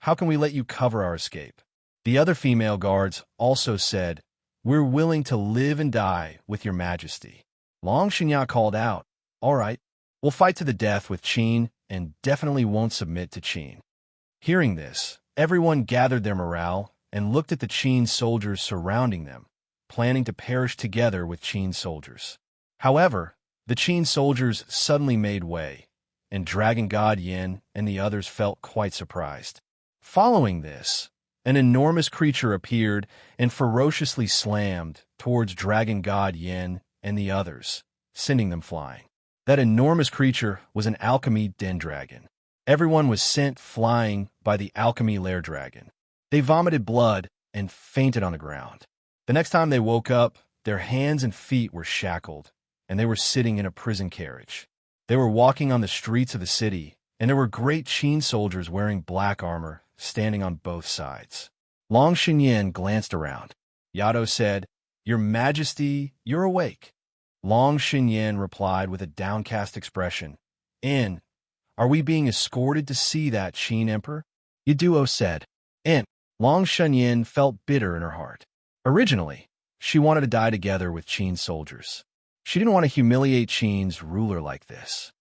How can we let you cover our escape?" The other female guards also said, "We're willing to live and die with your majesty." Long Shinya called out, "All right, we'll fight to the death with Qin and definitely won't submit to Qin." Hearing this, everyone gathered their morale and looked at the Qin soldiers surrounding them, planning to perish together with Qin soldiers. However, the Qin soldiers suddenly made way, and Dragon God Yin and the others felt quite surprised. Following this, an enormous creature appeared and ferociously slammed towards Dragon God Yin and the others, sending them flying. That enormous creature was an alchemy den dragon. Everyone was sent flying by the alchemy lair dragon. They vomited blood and fainted on the ground. The next time they woke up, their hands and feet were shackled, and they were sitting in a prison carriage. They were walking on the streets of the city, and there were great Qin soldiers wearing black armor standing on both sides. Long Shinyan glanced around. Yado said, "Your Majesty, you're awake." Long Shinyan replied with a downcast expression, "In, are we being escorted to see that Qin emperor?" Yaduo said, "In." Long Shinyan felt bitter in her heart. Originally, she wanted to die together with Qin soldiers. She didn't want to humiliate Qin's ruler like this.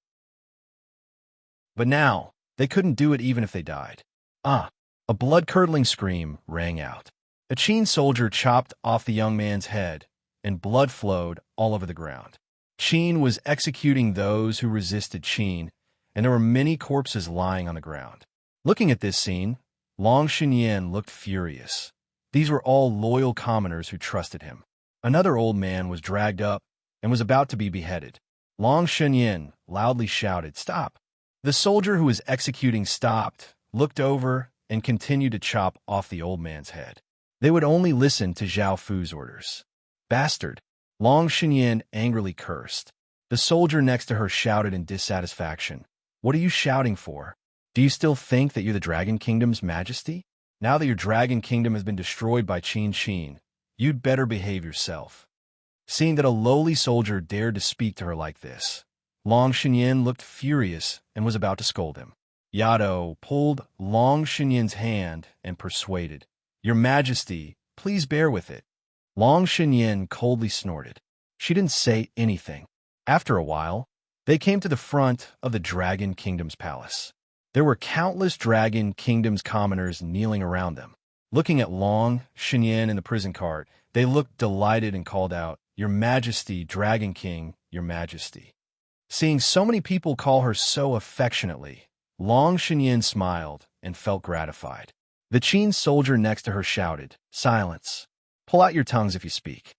But now, they couldn't do it even if they died. A blood-curdling scream rang out. A Qin soldier chopped off the young man's head, and blood flowed all over the ground. Qin was executing those who resisted Qin, and there were many corpses lying on the ground. Looking at this scene, Long Shinyan looked furious. These were all loyal commoners who trusted him. Another old man was dragged up, and was about to be beheaded. Long Shunyin loudly shouted, "Stop!" The soldier who was executing stopped, looked over, and continued to chop off the old man's head. They would only listen to Zhao Fu's orders. "Bastard!" Long Shunyin angrily cursed. The soldier next to her shouted in dissatisfaction, "What are you shouting for? Do you still think that you're the Dragon Kingdom's majesty? Now that your Dragon Kingdom has been destroyed by Qin, you'd better behave yourself." Seeing that a lowly soldier dared to speak to her like this, Long Shunyin looked furious and was about to scold him. Yado pulled Long Shunyin's hand and persuaded, "Your Majesty, please bear with it." Long Shunyin coldly snorted. She didn't say anything. After a while, they came to the front of the Dragon Kingdom's palace. There were countless Dragon Kingdom's commoners kneeling around them. Looking at Long Shunyin in the prison cart, they looked delighted and called out, "Your Majesty, Dragon King, Your Majesty." Seeing so many people call her so affectionately, Long Shunyin smiled and felt gratified. The Qin soldier next to her shouted, "Silence! Pull out your tongues if you speak."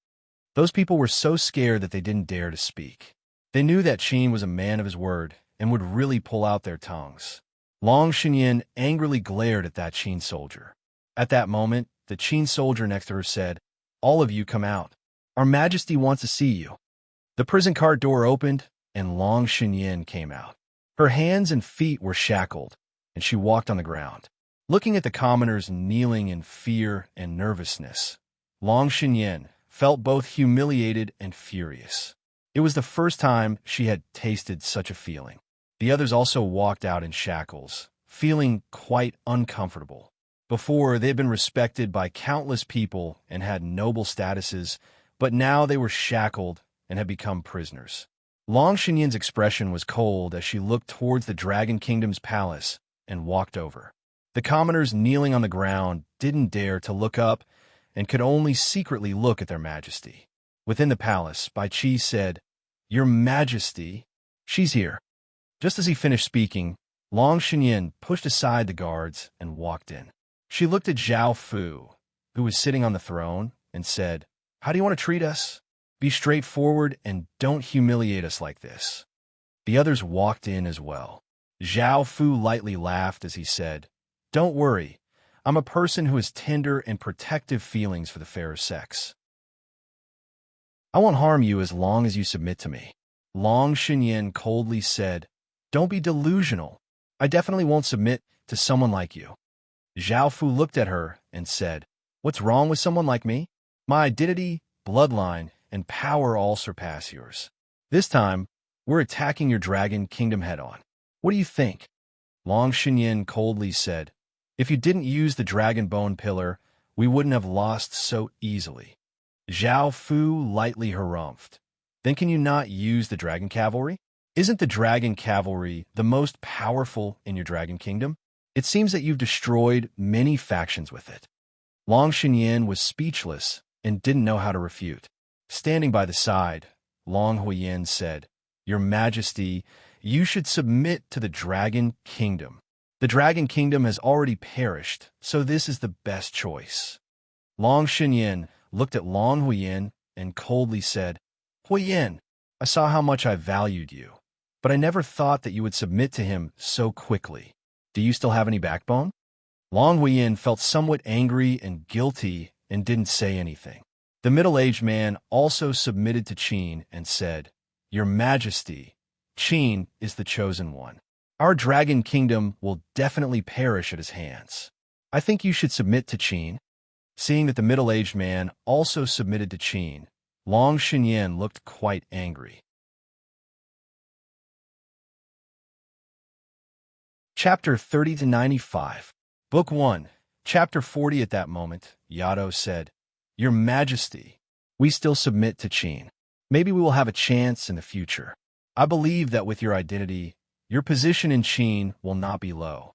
Those people were so scared that they didn't dare to speak. They knew that Qin was a man of his word and would really pull out their tongues. Long Shunyin angrily glared at that Qin soldier. At that moment, the Qin soldier next to her said, "All of you come out. Our Majesty wants to see you." The prison cart door opened, and Long Shunyin came out. Her hands and feet were shackled, and she walked on the ground. Looking at the commoners kneeling in fear and nervousness, Long Shunyin felt both humiliated and furious. It was the first time she had tasted such a feeling. The others also walked out in shackles, feeling quite uncomfortable. Before, they had been respected by countless people and had noble statuses, but now they were shackled and had become prisoners. Long Shunyin's expression was cold as she looked towards the Dragon Kingdom's palace and walked over. The commoners kneeling on the ground didn't dare to look up and could only secretly look at their majesty. Within the palace, Bai Qi said, "Your Majesty, she's here." Just as he finished speaking, Long Shunyin pushed aside the guards and walked in. She looked at Zhao Fu, who was sitting on the throne, and said, "How do you want to treat us? Be straightforward and don't humiliate us like this." The others walked in as well. Zhao Fu lightly laughed as he said, "Don't worry, I'm a person who has tender and protective feelings for the fairer sex. I won't harm you as long as you submit to me." Long Shunyin coldly said, "Don't be delusional. I definitely won't submit to someone like you." Zhao Fu looked at her and said, "What's wrong with someone like me? My identity, bloodline, and power all surpass yours. This time, we're attacking your Dragon Kingdom head-on. What do you think?" Long Shunyin coldly said, "If you didn't use the Dragon Bone Pillar, we wouldn't have lost so easily." Zhao Fu lightly harumphed. "Then can you not use the Dragon Cavalry? Isn't the Dragon Cavalry the most powerful in your Dragon Kingdom? It seems that you've destroyed many factions with it." Long Shunyin was speechless and didn't know how to refute. Standing by the side, Long Huiyin said, "Your Majesty, you should submit to the Dragon Kingdom. The Dragon Kingdom has already perished, so this is the best choice." Long Shunyin looked at Long Huiyin and coldly said, "Huiyin, I saw how much I valued you, but I never thought that you would submit to him so quickly. Do you still have any backbone?" Long Huiyin felt somewhat angry and guilty and didn't say anything. The middle-aged man also submitted to Qin and said, "Your Majesty, Qin is the chosen one. Our Dragon Kingdom will definitely perish at his hands. I think you should submit to Qin." Seeing that the middle-aged man also submitted to Qin, Long Shunyin looked quite angry. Chapter 30-95. Book 1, Chapter 40. At that moment, Yado said, "Your Majesty, we still submit to Qin. Maybe we will have a chance in the future. I believe that with your identity, your position in Qin will not be low."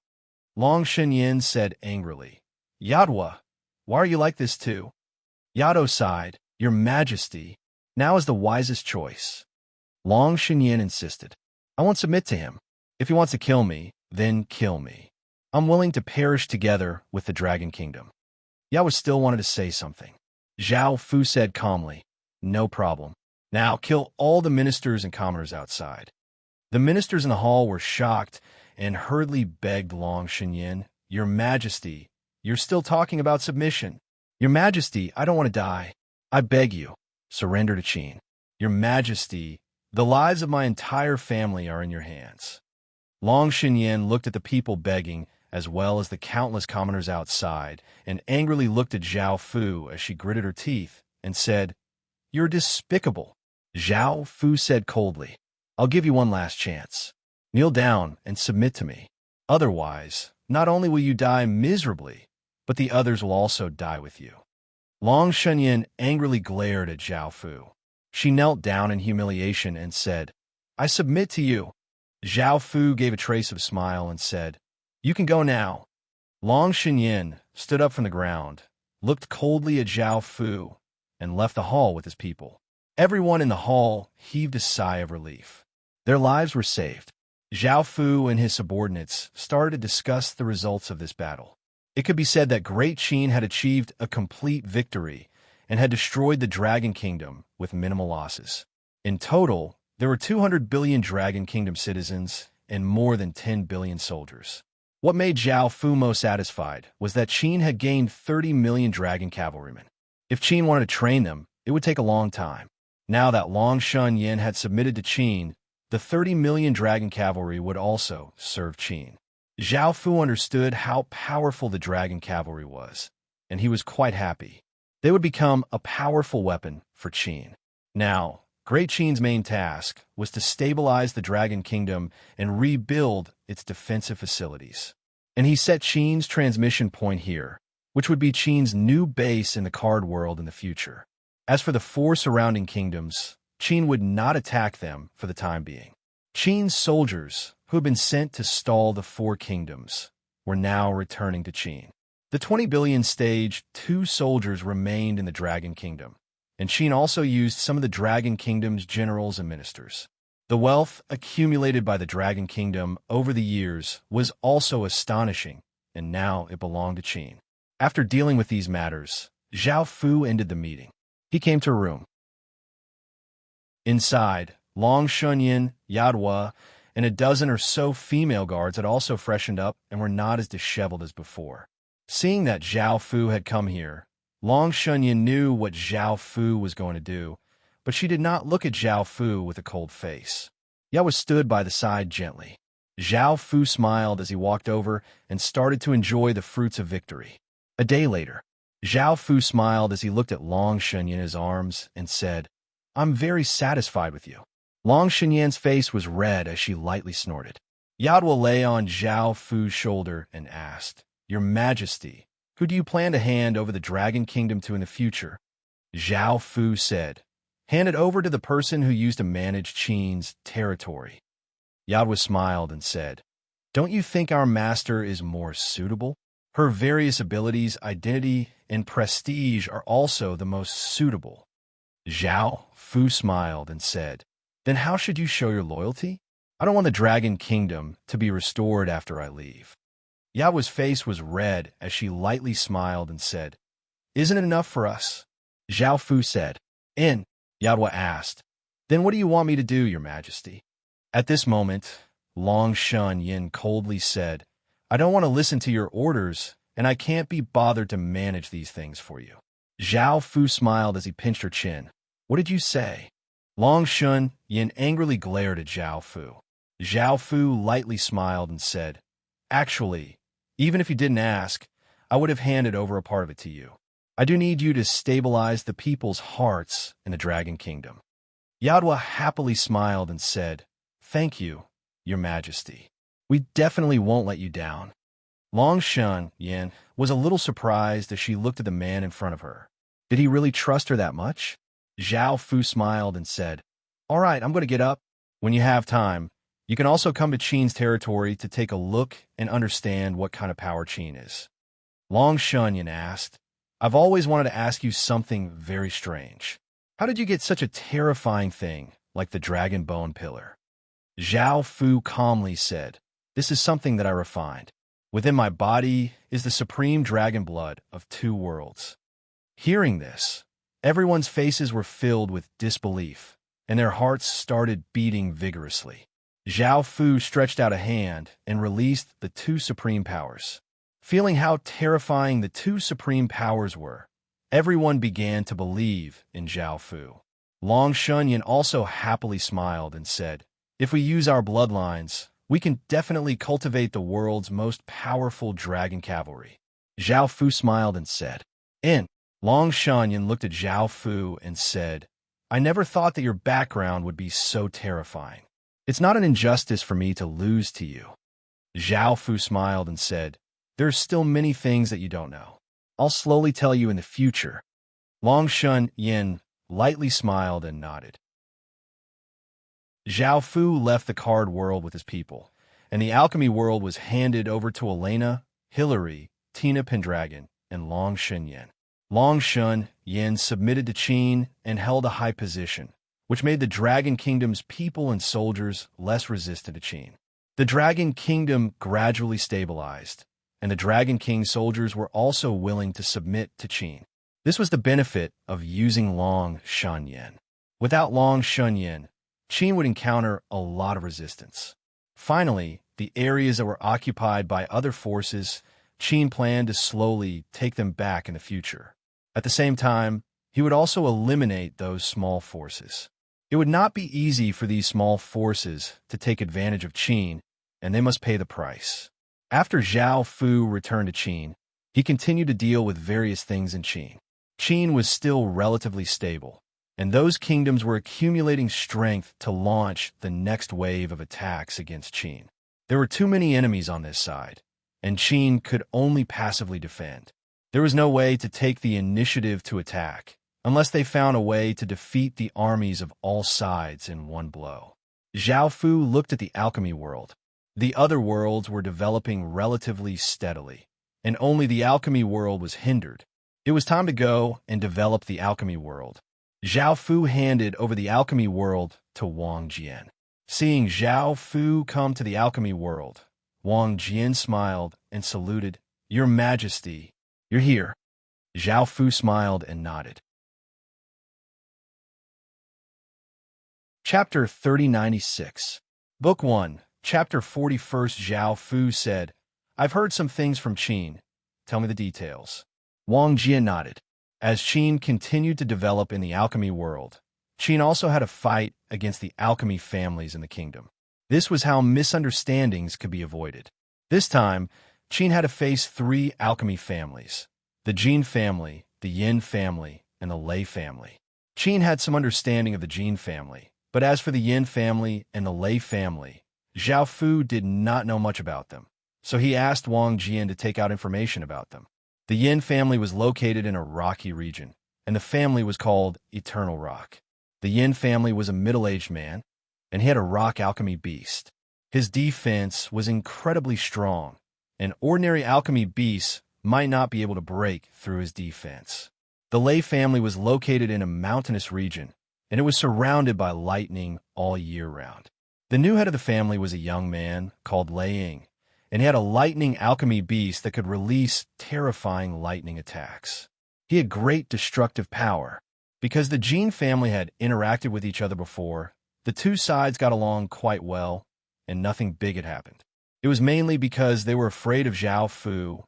Long Shunyin said angrily, "Yadwa, why are you like this too?" Yado sighed, "Your Majesty, now is the wisest choice." Long Shunyin insisted, "I won't submit to him. If he wants to kill me, then kill me. I'm willing to perish together with the Dragon Kingdom." Yao still wanted to say something. Zhao Fu said calmly, "No problem. Now kill all the ministers and commoners outside. The ministers in the hall were shocked and hurriedly begged Long Shenyin, Your Majesty, you're still talking about submission. Your Majesty, I don't want to die. I beg you, surrender to Qin. Your Majesty, the lives of my entire family are in your hands. Long Shenyin looked at the people begging, as well as the countless commoners outside, and angrily looked at Zhao Fu as she gritted her teeth and said, You're despicable. Zhao Fu said coldly, I'll give you one last chance. Kneel down and submit to me. Otherwise, not only will you die miserably, but the others will also die with you. Long Shenyin angrily glared at Zhao Fu. She knelt down in humiliation and said, I submit to you. Zhao Fu gave a trace of smile and said, You can go now. Long Shenyin stood up from the ground, looked coldly at Zhao Fu, and left the hall with his people. Everyone in the hall heaved a sigh of relief. Their lives were saved. Zhao Fu and his subordinates started to discuss the results of this battle. It could be said that Great Qin had achieved a complete victory and had destroyed the Dragon Kingdom with minimal losses. In total, there were 200 billion Dragon Kingdom citizens and more than 10 billion soldiers. What made Zhao Fu most satisfied was that Qin had gained 30 million dragon cavalrymen. If Qin wanted to train them, it would take a long time. Now that Long Shenyin had submitted to Qin, the 30 million dragon cavalry would also serve Qin. Zhao Fu understood how powerful the dragon cavalry was, and he was quite happy. They would become a powerful weapon for Qin. Now, Great Qin's main task was to stabilize the Dragon Kingdom and rebuild its defensive facilities. And he set Qin's transmission point here, which would be Qin's new base in the card world in the future. As for the 4 surrounding kingdoms, Qin would not attack them for the time being. Qin's soldiers, who had been sent to stall the 4 kingdoms, were now returning to Qin. The 20 billion stage 2 soldiers remained in the Dragon Kingdom, and Qin also used some of the Dragon Kingdom's generals and ministers. The wealth accumulated by the Dragon Kingdom over the years was also astonishing, and now it belonged to Qin. After dealing with these matters, Zhao Fu ended the meeting. He came to a room. Inside, Long Shenyin, Yadhua, and a dozen or so female guards had also freshened up and were not as disheveled as before. Seeing that Zhao Fu had come here, Long Shenyin knew what Zhao Fu was going to do, but she did not look at Zhao Fu with a cold face. Yadhua stood by the side gently. Zhao Fu smiled as he walked over and started to enjoy the fruits of victory. A day later, Zhao Fu smiled as he looked at Long Shenyin in his arms and said, I'm very satisfied with you. Long Shenyin's face was red as she lightly snorted. Yadhua lay on Zhao Fu's shoulder and asked, Your Majesty, who do you plan to hand over the Dragon Kingdom to in the future? Zhao Fu said, Hand it over to the person who used to manage Qin's territory. Yadhua smiled and said, Don't you think our master is more suitable? Her various abilities, identity, and prestige are also the most suitable. Zhao Fu smiled and said, Then how should you show your loyalty? I don't want the Dragon Kingdom to be restored after I leave. Yadhua's face was red as she lightly smiled and said, Isn't it enough for us? Zhao Fu said. Yadhua asked, Then what do you want me to do, Your Majesty? At this moment, Long Shenyin coldly said, I don't want to listen to your orders, and I can't be bothered to manage these things for you. Zhao Fu smiled as he pinched her chin. What did you say? Long Shenyin angrily glared at Zhao Fu. Zhao Fu lightly smiled and said, Actually, even if you didn't ask, I would have handed over a part of it to you. I do need you to stabilize the people's hearts in the Dragon Kingdom. Yadhua happily smiled and said, Thank you, Your Majesty. We definitely won't let you down. Long Shenyin was a little surprised as she looked at the man in front of her. Did he really trust her that much? Zhao Fu smiled and said, All right, I'm going to get up. When you have time, you can also come to Qin's territory to take a look and understand what kind of power Qin is. Long Shenyin asked, I've always wanted to ask you something very strange. How did you get such a terrifying thing like the Dragon Bone Pillar? Zhao Fu calmly said, This is something that I refined. Within my body is the supreme dragon blood of 2 worlds. Hearing this, everyone's faces were filled with disbelief, and their hearts started beating vigorously. Zhao Fu stretched out a hand and released the two supreme powers. Feeling how terrifying the two supreme powers were, everyone began to believe in Zhao Fu. Long Shunyan also happily smiled and said, "If we use our bloodlines, we can definitely cultivate the world's most powerful dragon cavalry." Zhao Fu smiled and said, "In." Long Shunyan looked at Zhao Fu and said, "I never thought that your background would be so terrifying. It's not an injustice for me to lose to you." Zhao Fu smiled and said, "There are still many things that you don't know. I'll slowly tell you in the future." Long Shunyan lightly smiled and nodded. Zhao Fu left the card world with his people, and the alchemy world was handed over to Elena, Hilary, Tina Pendragon, and Long Shunyan. Long Shunyan submitted to Qin and held a high position, which made the Dragon Kingdom's people and soldiers less resistant to Qin. The Dragon Kingdom gradually stabilized, and the Dragon King's soldiers were also willing to submit to Qin. This was the benefit of using Long Shunyan. Without Long Shunyan, Qin would encounter a lot of resistance. Finally, the areas that were occupied by other forces, Qin planned to slowly take them back in the future. At the same time, he would also eliminate those small forces. It would not be easy for these small forces to take advantage of Qin, and they must pay the price. After Zhao Fu returned to Qin, he continued to deal with various things in Qin. Qin was still relatively stable, and those kingdoms were accumulating strength to launch the next wave of attacks against Qin. There were too many enemies on this side, and Qin could only passively defend. There was no way to take the initiative to attack, unless they found a way to defeat the armies of all sides in one blow. Zhao Fu looked at the alchemy world. The other worlds were developing relatively steadily, and only the alchemy world was hindered. It was time to go and develop the alchemy world. Zhao Fu handed over the alchemy world to Wang Jian. Seeing Zhao Fu come to the alchemy world, Wang Jian smiled and saluted. "Your Majesty, you're here." Zhao Fu smiled and nodded. Chapter 3096. Book 1, Chapter 41. Zhao Fu said, "I've heard some things from Qin. Tell me the details." Wang Jian nodded. As Qin continued to develop in the alchemy world, Qin also had a fight against the alchemy families in the kingdom. This was how misunderstandings could be avoided. This time, Qin had to face three alchemy families: the Jin family, the Yin family, and the Lei family. Qin had some understanding of the Jin family, but as for the Yin family and the Lei family, Zhao Fu did not know much about them, so he asked Wang Jian to take out information about them. The Yin family was located in a rocky region, and the family was called Eternal Rock. The Yin family was a middle-aged man, and he had a rock alchemy beast. His defense was incredibly strong, and ordinary alchemy beasts might not be able to break through his defense. The Lei family was located in a mountainous region, and it was surrounded by lightning all year round. The new head of the family was a young man called Lei Ying, and he had a lightning alchemy beast that could release terrifying lightning attacks. He had great destructive power. Because the Jin family had interacted with each other before, the two sides got along quite well, and nothing big had happened. It was mainly because they were afraid of Zhao Fu,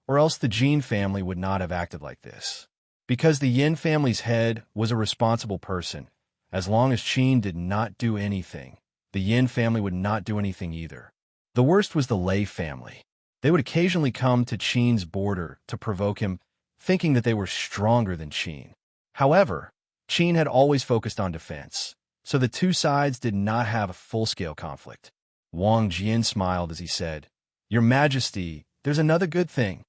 or else the Jin family would not have acted like this. Because the Yin family's head was a responsible person, as long as Qin did not do anything, the Yin family would not do anything either. The worst was the Lei family. They would occasionally come to Qin's border to provoke him, thinking that they were stronger than Qin. However, Qin had always focused on defense, so the two sides did not have a full-scale conflict. Wang Jian smiled as he said, "Your Majesty, there's another good thing."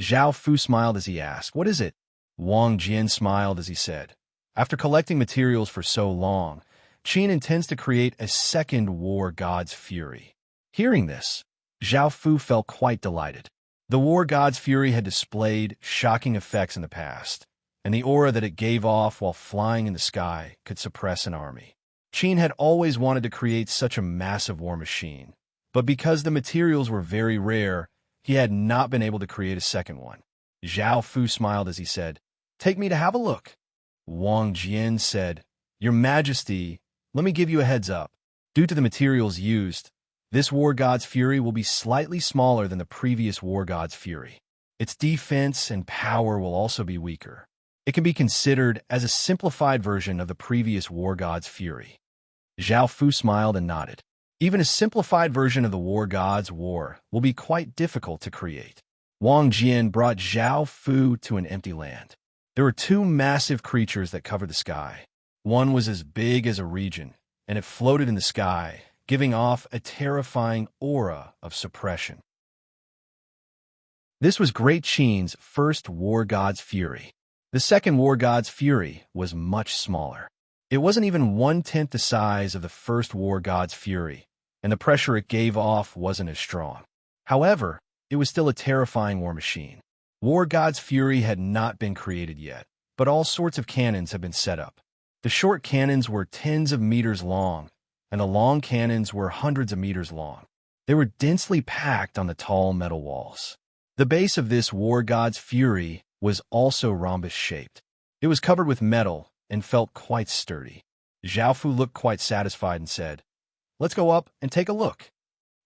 Zhao Fu smiled as he asked, "What is it?" Wang Jian smiled as he said, "After collecting materials for so long, Qin intends to create a second war god's fury." Hearing this, Zhao Fu felt quite delighted. The war god's fury had displayed shocking effects in the past, and the aura that it gave off while flying in the sky could suppress an army. Qin had always wanted to create such a massive war machine, but because the materials were very rare, he had not been able to create a second one. Zhao Fu smiled as he said, "Take me to have a look." Wang Jian said, "Your Majesty, Let me give you a heads up. Due to the materials used, this war god's fury will be slightly smaller than the previous war god's fury. Its defense and power will also be weaker. It can be considered as a simplified version of the previous war god's fury. Zhao Fu smiled and nodded. Even a simplified version of the war god's war will be quite difficult to create. Wang Jian brought Zhao Fu to an empty land. There were two massive creatures that covered the sky. One was as big as a region, and it floated in the sky, giving off a terrifying aura of suppression. This was Great Qin's first war god's fury. The second war god's fury was much smaller. It wasn't even 1/10 the size of the first war god's fury, and the pressure it gave off wasn't as strong. However, it was still a terrifying war machine. War god's fury had not been created yet, but all sorts of cannons had been set up. The short cannons were tens of meters long, and the long cannons were hundreds of meters long. They were densely packed on the tall metal walls. The base of this war god's fury was also rhombus-shaped. It was covered with metal and felt quite sturdy. Zhao Fu looked quite satisfied and said, "Let's go up and take a look."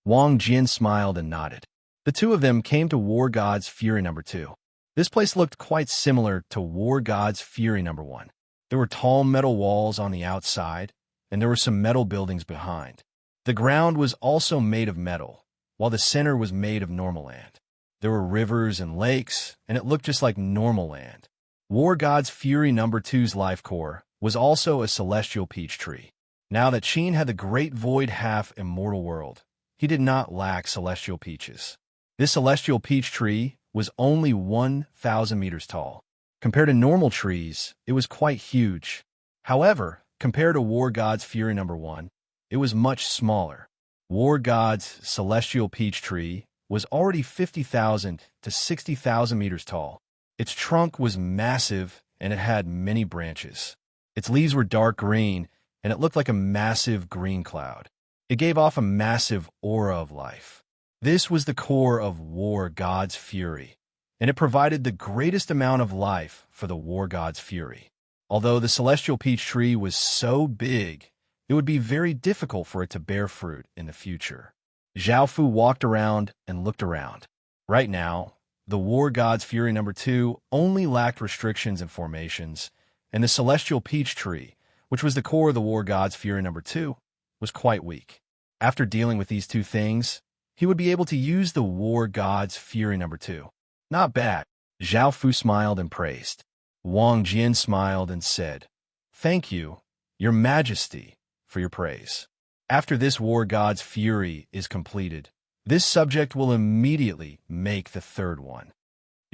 Wang Jian smiled and nodded. The two of them came to War God's Fury number 2. This place looked quite similar to War God's Fury number 1. There were tall metal walls on the outside, and there were some metal buildings behind. The ground was also made of metal, while the center was made of normal land. There were rivers and lakes, and it looked just like normal land. War God's Fury number 2's life core was also a celestial peach tree. Now that Qin had the great void half-immortal world, he did not lack celestial peaches. This celestial peach tree was only 1,000 meters tall. Compared to normal trees, it was quite huge. However, compared to War God's Fury number 1, it was much smaller. War God's celestial peach tree was already 50,000 to 60,000 meters tall. Its trunk was massive, and it had many branches. Its leaves were dark green, and it looked like a massive green cloud. It gave off a massive aura of life. This was the core of War God's Fury, and it provided the greatest amount of life for the War God's Fury. Although the celestial peach tree was so big, it would be very difficult for it to bear fruit in the future. Zhao Fu walked around and looked around. Right now, the War God's Fury number 2 only lacked restrictions and formations, and the celestial peach tree, which was the core of the War God's Fury number 2, was quite weak. After dealing with these two things, he would be able to use the War God's Fury number 2. Not bad. Zhao Fu smiled and praised. Wang Jian smiled and said, "Thank you, Your Majesty, for your praise. After this War God's Fury is completed, this subject will immediately make the third one."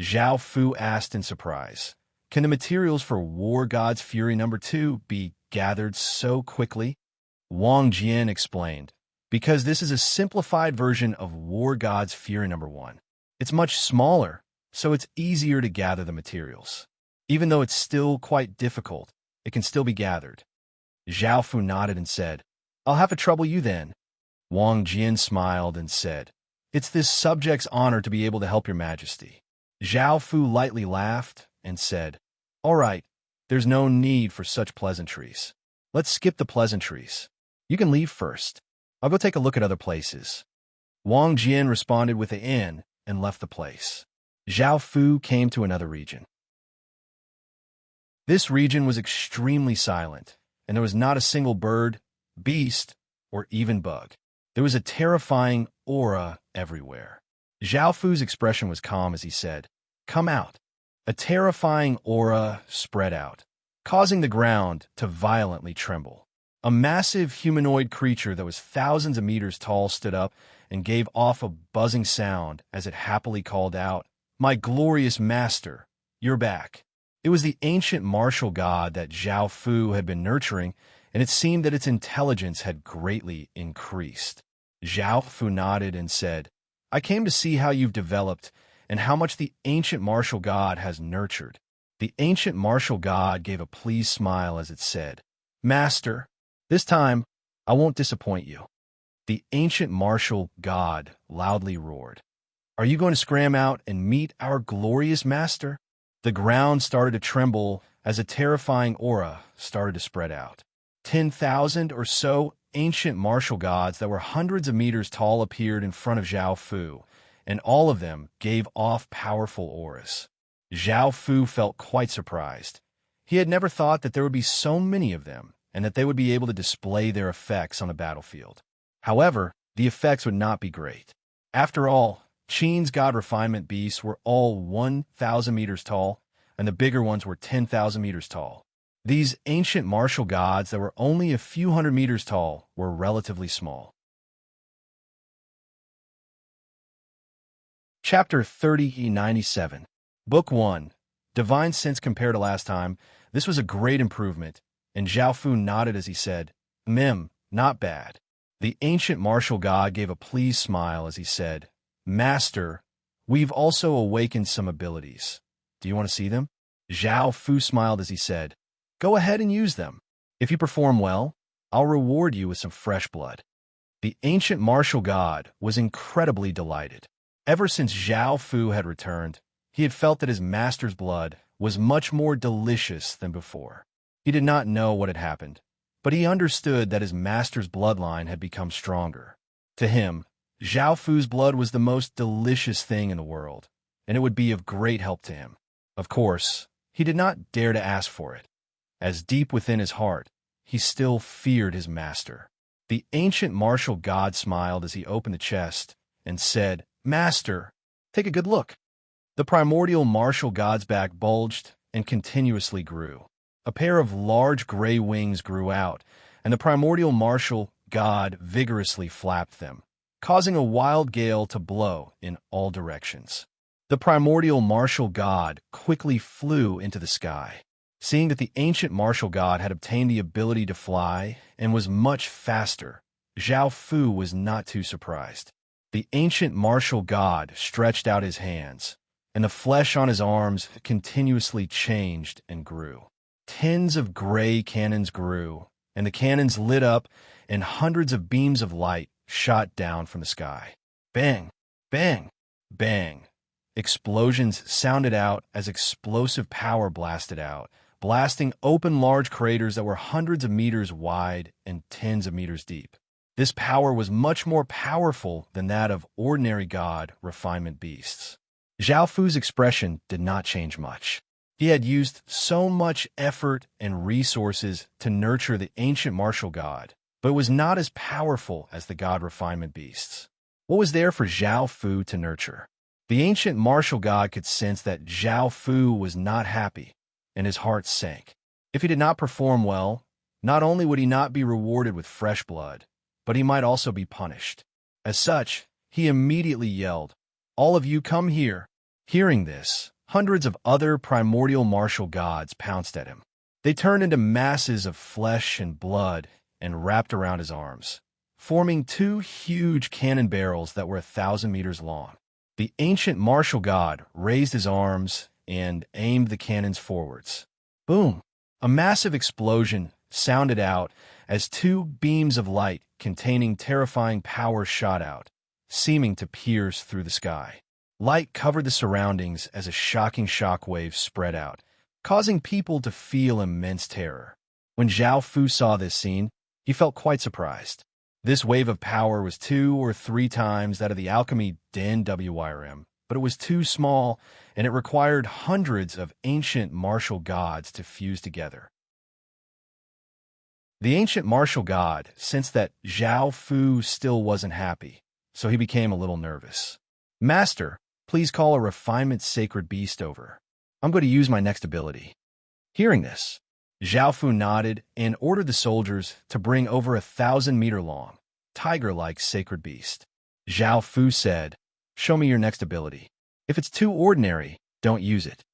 Zhao Fu asked in surprise, "Can the materials for War God's Fury number 2 be gathered so quickly?" Wang Jian explained, "Because this is a simplified version of War God's Fury number 1. It's much smaller, so it's easier to gather the materials. Even though it's still quite difficult, it can still be gathered." Zhao Fu nodded and said, "I'll have to trouble you then." Wang Jian smiled and said, "It's this subject's honor to be able to help Your Majesty." Zhao Fu lightly laughed and said, "All right, there's no need for such pleasantries. Let's skip the pleasantries. You can leave first. I'll go take a look at other places." Wang Jian responded with an "in" and left the place. Zhao Fu came to another region. This region was extremely silent, and there was not a single bird, beast, or even bug. There was a terrifying aura everywhere. Zhao Fu's expression was calm as he said, "Come out." A terrifying aura spread out, causing the ground to violently tremble. A massive humanoid creature that was thousands of meters tall stood up and gave off a buzzing sound as it happily called out, "My glorious master, you're back." It was the ancient martial god that Zhao Fu had been nurturing, and it seemed that its intelligence had greatly increased. Zhao Fu nodded and said, "I came to see how you've developed and how much the ancient martial god has nurtured." The ancient martial god gave a pleased smile as it said, "Master, this time I won't disappoint you." The ancient martial god loudly roared, "Are you going to scram out and meet our glorious master?" The ground started to tremble as a terrifying aura started to spread out. 10,000 or so ancient martial gods that were hundreds of meters tall appeared in front of Zhao Fu, and all of them gave off powerful auras. Zhao Fu felt quite surprised. He had never thought that there would be so many of them, and that they would be able to display their effects on the battlefield. However, the effects would not be great. After all, Qin's god refinement beasts were all 1,000 meters tall, and the bigger ones were 10,000 meters tall. These ancient martial gods that were only a few hundred meters tall were relatively small. Chapter 3097. Book 1. Divine Sense. Compared to last time, this was a great improvement, and Zhao Fu nodded as he said, not bad. The ancient martial god gave a pleased smile as he said, Master, we've also awakened some abilities. Do you want to see them? Zhao Fu smiled as he said, Go ahead and use them. If you perform well, I'll reward you with some fresh blood. The ancient martial god was incredibly delighted. Ever since Zhao Fu had returned, he had felt that his master's blood was much more delicious than before. He did not know what had happened, but he understood that his master's bloodline had become stronger. To him, Zhao Fu's blood was the most delicious thing in the world, and it would be of great help to him. Of course, he did not dare to ask for it, as deep within his heart, he still feared his master. The ancient martial god smiled as he opened the chest and said, Master, take a good look. The primordial martial god's back bulged and continuously grew. A pair of large gray wings grew out, and the primordial martial god vigorously flapped them, causing a wild gale to blow in all directions. The primordial martial god quickly flew into the sky. Seeing that the ancient martial god had obtained the ability to fly and was much faster, Zhao Fu was not too surprised. The ancient martial god stretched out his hands, and the flesh on his arms continuously changed and grew. Tens of gray cannons grew, and the cannons lit up, and hundreds of beams of light shot down from the sky. Bang! Bang! Bang! Explosions sounded out as explosive power blasted out, blasting open large craters that were hundreds of meters wide and tens of meters deep. This power was much more powerful than that of ordinary god refinement beasts. Zhao Fu's expression did not change much. He had used so much effort and resources to nurture the ancient martial god, but it was not as powerful as the god refinement beasts. What was there for Zhao Fu to nurture? The ancient martial god could sense that Zhao Fu was not happy, and his heart sank. If he did not perform well, not only would he not be rewarded with fresh blood, but he might also be punished. As such, he immediately yelled, All of you come here. Hearing this, hundreds of other primordial martial gods pounced at him. They turned into masses of flesh and blood and wrapped around his arms, forming two huge cannon barrels that were 1,000 meters long. The ancient martial god raised his arms and aimed the cannons forwards. Boom! A massive explosion sounded out as two beams of light containing terrifying power shot out, seeming to pierce through the sky. Light covered the surroundings as a shocking shockwave spread out, causing people to feel immense terror. When Zhao Fu saw this scene, he felt quite surprised. This wave of power was 2 or 3 times that of the alchemy Den WYRM, but it was too small, and it required hundreds of ancient martial gods to fuse together. The ancient martial god sensed that Zhao Fu still wasn't happy, so he became a little nervous. Master, please call a refinement sacred beast over. I'm going to use my next ability. Hearing this, Zhao Fu nodded and ordered the soldiers to bring over 1,000-meter-long, tiger-like sacred beast. Zhao Fu said, Show me your next ability. If it's too ordinary, don't use it.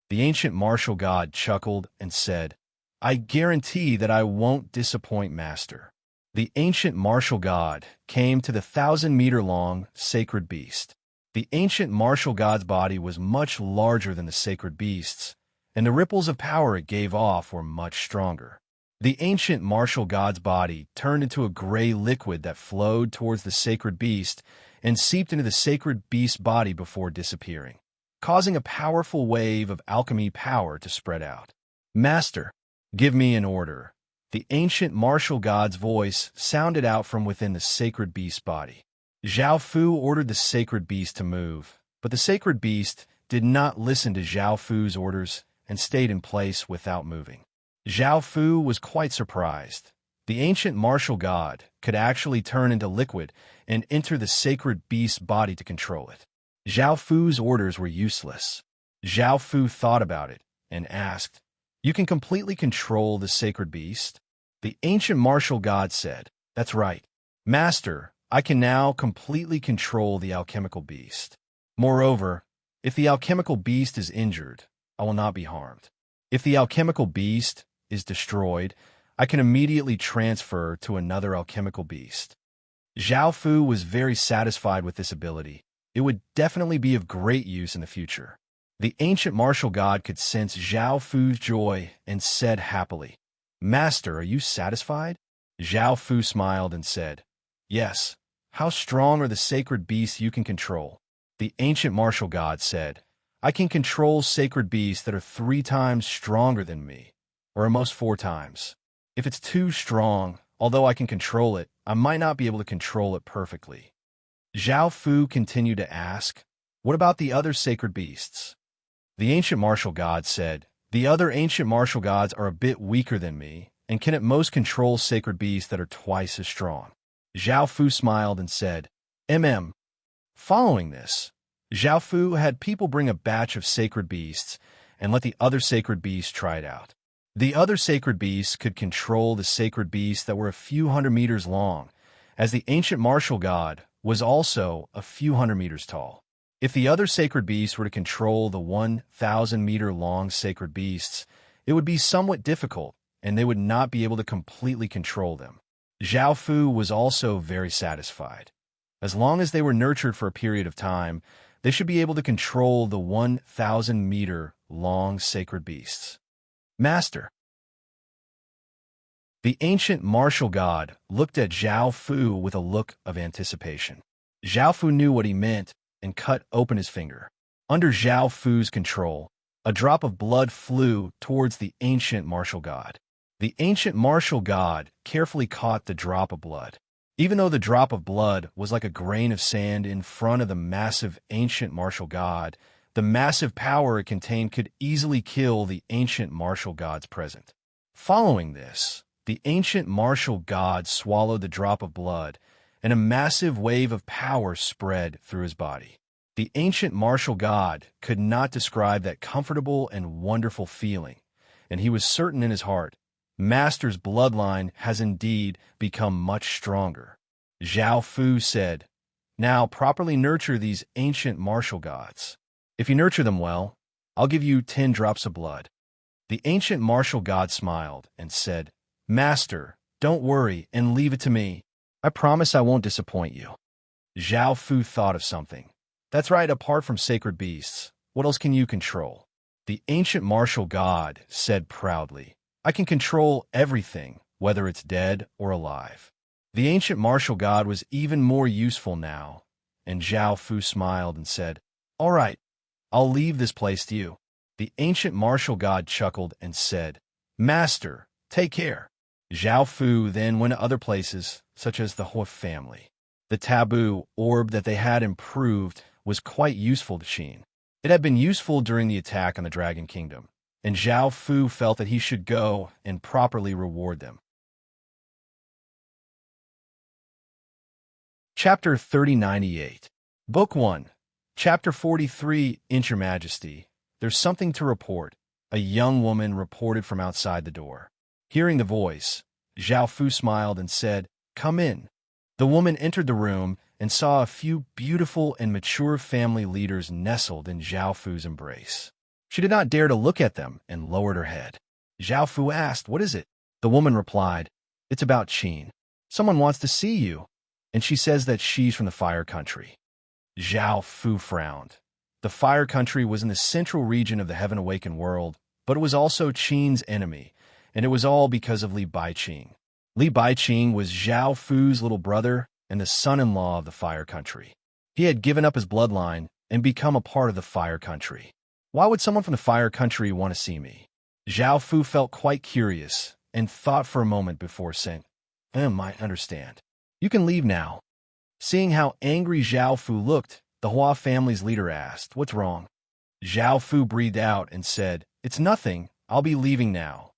The ancient martial god chuckled and said, I guarantee that I won't disappoint, Master. The ancient martial god came to the 1,000-meter-long sacred beast. The ancient martial god's body was much larger than the sacred beast's, and the ripples of power it gave off were much stronger. The ancient martial god's body turned into a gray liquid that flowed towards the sacred beast and seeped into the sacred beast's body before disappearing, causing a powerful wave of alchemy power to spread out. Master, give me an order. The ancient martial god's voice sounded out from within the sacred beast's body. Zhao Fu ordered the sacred beast to move, but the sacred beast did not listen to Zhao Fu's orders and stayed in place without moving. Zhao Fu was quite surprised. The ancient martial god could actually turn into liquid and enter the sacred beast's body to control it. Zhao Fu's orders were useless. Zhao Fu thought about it and asked, "You can completely control the sacred beast?" The ancient martial god said, "That's right. Master, I can now completely control the alchemical beast. Moreover, if the alchemical beast is injured, I will not be harmed. If the alchemical beast is destroyed, I can immediately transfer to another alchemical beast." Zhao Fu was very satisfied with this ability. It would definitely be of great use in the future. The ancient martial god could sense Zhao Fu's joy and said happily, "Master, are you satisfied?" Zhao Fu smiled and said, "Yes. How strong are the sacred beasts you can control?" The ancient martial god said, "I can control sacred beasts that are 3 times stronger than me, or at most 4 times. If it's too strong, although I can control it, I might not be able to control it perfectly." Zhao Fu continued to ask, "What about the other sacred beasts?" The ancient martial god said, "The other ancient martial gods are a bit weaker than me and can at most control sacred beasts that are twice as strong." Zhao Fu smiled and said, Following this, Zhao Fu had people bring a batch of sacred beasts and let the other sacred beasts try it out. The other sacred beasts could control the sacred beasts that were a few hundred meters long, as the ancient martial god was also a few hundred meters tall. If the other sacred beasts were to control the 1,000-meter-long sacred beasts, it would be somewhat difficult, and they would not be able to completely control them. Zhao Fu was also very satisfied. As long as they were nurtured for a period of time, they should be able to control the 1,000-meter-long sacred beasts. Master. The ancient martial god looked at Zhao Fu with a look of anticipation. Zhao Fu knew what he meant and cut open his finger. Under Zhao Fu's control, a drop of blood flew towards the ancient martial god. The ancient martial god carefully caught the drop of blood. Even though the drop of blood was like a grain of sand in front of the massive ancient martial god, the massive power it contained could easily kill the ancient martial god's present. Following this, the ancient martial god swallowed the drop of blood, and a massive wave of power spread through his body. The ancient martial god could not describe that comfortable and wonderful feeling, and he was certain in his heart, Master's bloodline has indeed become much stronger. Zhao Fu said, "Now properly nurture these ancient martial gods. If you nurture them well, I'll give you 10 drops of blood." The ancient martial god smiled and said, "Master, don't worry and leave it to me. I promise I won't disappoint you." Zhao Fu thought of something. "That's right, apart from sacred beasts, what else can you control?" The ancient martial god said proudly, "I can control everything, whether it's dead or alive." The ancient martial god was even more useful now, and Zhao Fu smiled and said, "All right, I'll leave this place to you." The ancient martial god chuckled and said, "Master, take care." Zhao Fu then went to other places, such as the Hua family. The taboo orb that they had improved was quite useful to Qin. It had been useful during the attack on the Dragon Kingdom, and Zhao Fu felt that he should go and properly reward them. Chapter 3098. Book 1. Chapter 43, Your Majesty. There's something to report. A young woman reported from outside the door. Hearing the voice, Zhao Fu smiled and said, "Come in." The woman entered the room and saw a few beautiful and mature family leaders nestled in Zhao Fu's embrace. She did not dare to look at them and lowered her head. Zhao Fu asked, "What is it?" The woman replied, "It's about Qin. Someone wants to see you, and she says that she's from the Fire Country." Zhao Fu frowned. The Fire Country was in the central region of the Heaven Awakened world, but it was also Qin's enemy, and it was all because of Li Baiqing. Li Baiqing was Zhao Fu's little brother and the son-in-law of the Fire Country. He had given up his bloodline and become a part of the Fire Country. Why would someone from the Fire Country want to see me? Zhao Fu felt quite curious and thought for a moment before saying, I understand. You can leave now. Seeing how angry Zhao Fu looked, the Hua family's leader asked, "What's wrong?" Zhao Fu breathed out and said, "It's nothing. I'll be leaving now."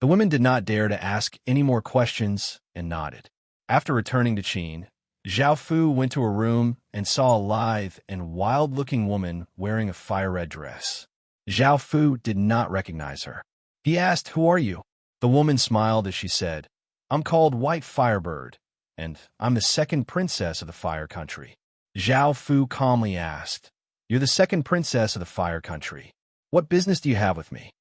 The women did not dare to ask any more questions and nodded. After returning to Qin, Zhao Fu went to a room and saw a lithe and wild-looking woman wearing a fire-red dress. Zhao Fu did not recognize her. He asked, "Who are you?" The woman smiled as she said, "I'm called White Firebird, and I'm the second princess of the Fire Country." Zhao Fu calmly asked, "You're the second princess of the Fire Country. What business do you have with me?"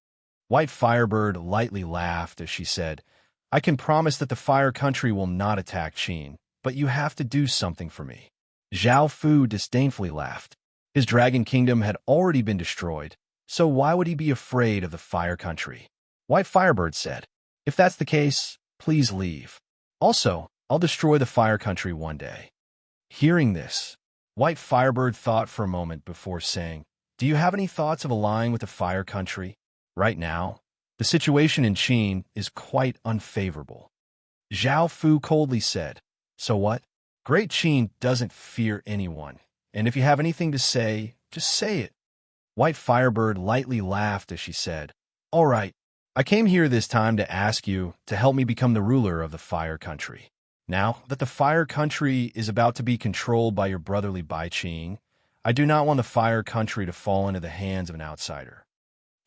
White Firebird lightly laughed as she said, "I can promise that the Fire Country will not attack Qin, but you have to do something for me." Zhao Fu disdainfully laughed. His dragon kingdom had already been destroyed, so why would he be afraid of the Fire Country? White Firebird said, "If that's the case, please leave. Also, I'll destroy the Fire Country one day." Hearing this, White Firebird thought for a moment before saying, "Do you have any thoughts of allying with the Fire Country? Right now, the situation in Qin is quite unfavorable." Zhao Fu coldly said, "So what? Great Qin doesn't fear anyone, and if you have anything to say, just say it." White Firebird lightly laughed as she said, "All right, I came here this time to ask you to help me become the ruler of the Fire Country. Now that the Fire Country is about to be controlled by your brotherly Bai Qing, I do not want the Fire Country to fall into the hands of an outsider."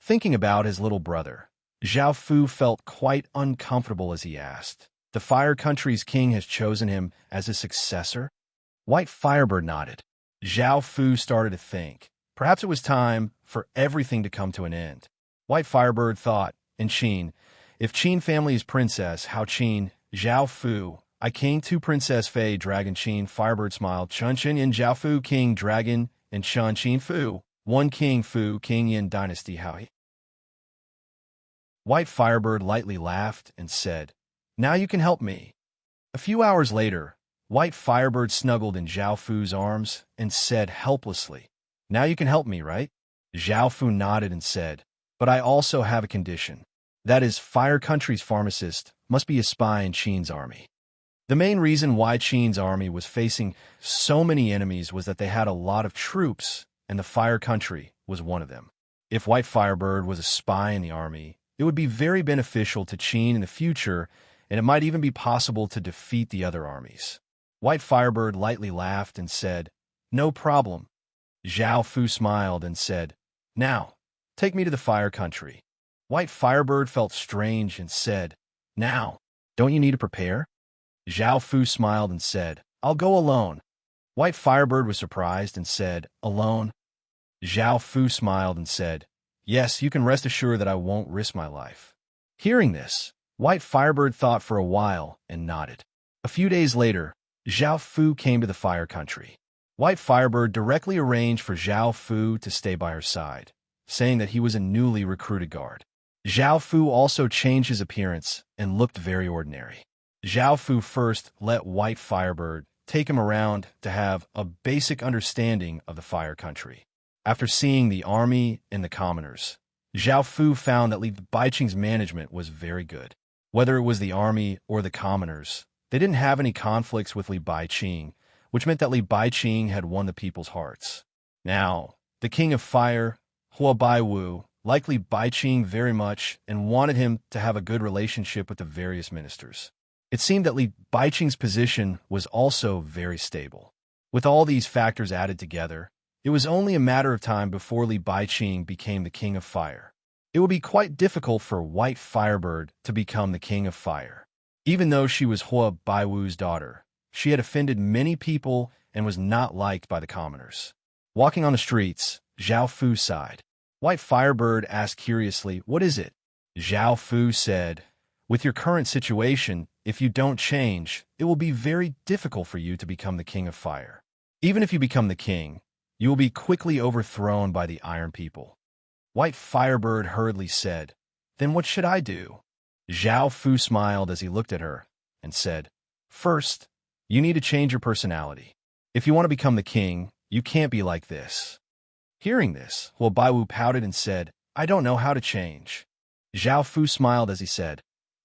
Thinking about his little brother, Zhao Fu felt quite uncomfortable as he asked, "The Fire Country's king has chosen him as his successor?" White Firebird nodded. Zhao Fu started to think. Perhaps it was time for everything to come to an end. White Firebird thought, "In Qin, if Qin family's princess, how Qin, Zhao Fu, I King 2 Princess Fei Dragon Qin." Firebird smiled, "Chun Chen Yin Zhao Fu King Dragon and Chun Qin Fu, 1 King Fu King Yin Dynasty Howie." White Firebird lightly laughed and said, "Now you can help me." A few hours later, White Firebird snuggled in Zhao Fu's arms and said helplessly, "Now you can help me, right?" Zhao Fu nodded and said, "But I also have a condition. That is, Fire Country's pharmacist must be a spy in Qin's army." The main reason why Qin's army was facing so many enemies was that they had a lot of troops, and the Fire Country was one of them. If White Firebird was a spy in the army, it would be very beneficial to Qin in the future, and it might even be possible to defeat the other armies. White Firebird lightly laughed and said, "No problem." Zhao Fu smiled and said, "Now, take me to the Fire Country." White Firebird felt strange and said, "Now, don't you need to prepare?" Zhao Fu smiled and said, "I'll go alone." White Firebird was surprised and said, "Alone?" Zhao Fu smiled and said, "Yes, you can rest assured that I won't risk my life." Hearing this, White Firebird thought for a while and nodded. A few days later, Zhao Fu came to the Fire Country. White Firebird directly arranged for Zhao Fu to stay by her side, saying that he was a newly recruited guard. Zhao Fu also changed his appearance and looked very ordinary. Zhao Fu first let White Firebird take him around to have a basic understanding of the Fire Country. After seeing the army and the commoners, Zhao Fu found that Li Baiqing's management was very good. Whether it was the army or the commoners, they didn't have any conflicts with Li Baiqing, which meant that Li Baiqing had won the people's hearts. Now, the King of Fire, Hua Baiwu, liked Li Baiqing very much and wanted him to have a good relationship with the various ministers. It seemed that Li Baiqing's position was also very stable. With all these factors added together, it was only a matter of time before Li Baiqing became the King of Fire. It would be quite difficult for White Firebird to become the King of Fire. Even though she was Hua Baiwu's daughter, she had offended many people and was not liked by the commoners. Walking on the streets, Zhao Fu sighed. White Firebird asked curiously, "What is it?" Zhao Fu said, "With your current situation, if you don't change, it will be very difficult for you to become the King of Fire. Even if you become the king, you will be quickly overthrown by the Iron People." White Firebird hurriedly said, "Then what should I do?" Zhao Fu smiled as he looked at her and said, "First, you need to change your personality. If you want to become the king, you can't be like this." Hearing this, Hua Baiwu pouted and said, "I don't know how to change." Zhao Fu smiled as he said,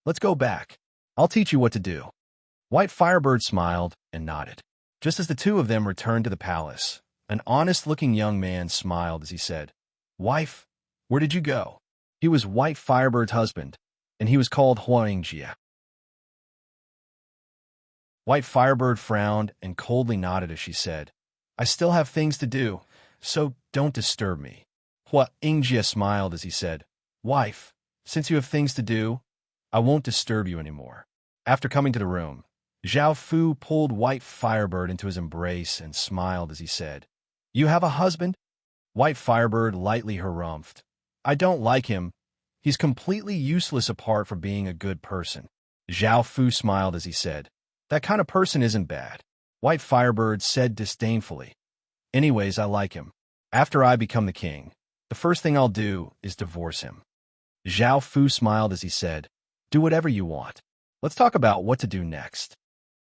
Let's go back. I'll teach you what to do." White Firebird smiled and nodded. Just as the two of them returned to the palace, an honest-looking young man smiled as he said, "Wife, where did you go?" He was White Firebird's husband, and he was called Huangjia. White Firebird frowned and coldly nodded as she said, "I still have things to do, so don't disturb me." Huangjia smiled as he said, "Wife, since you have things to do, I won't disturb you anymore." After coming to the room, Zhao Fu pulled White Firebird into his embrace and smiled as he said, "You have a husband?" White Firebird lightly harumphed, "I don't like him. He's completely useless apart from being a good person." Zhao Fu smiled as he said, "That kind of person isn't bad." White Firebird said disdainfully, "Anyways, I like him. After I become the king, the first thing I'll do is divorce him." Zhao Fu smiled as he said, "Do whatever you want. Let's talk about what to do next."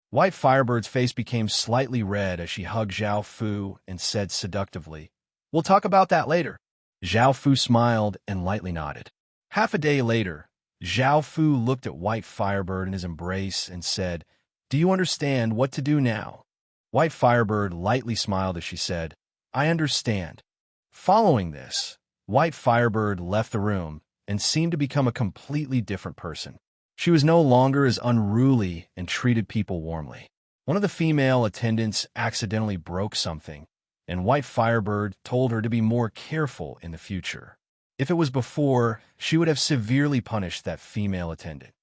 White Firebird's face became slightly red as she hugged Zhao Fu and said seductively, "We'll talk about that later." Zhao Fu smiled and lightly nodded. Half a day later, Zhao Fu looked at White Firebird in his embrace and said, "Do you understand what to do now?" White Firebird lightly smiled as she said, "I understand." Following this, White Firebird left the room and seemed to become a completely different person. She was no longer as unruly and treated people warmly. One of the female attendants accidentally broke something, and White Firebird told her to be more careful in the future. If it was before, she would have severely punished that female attendant.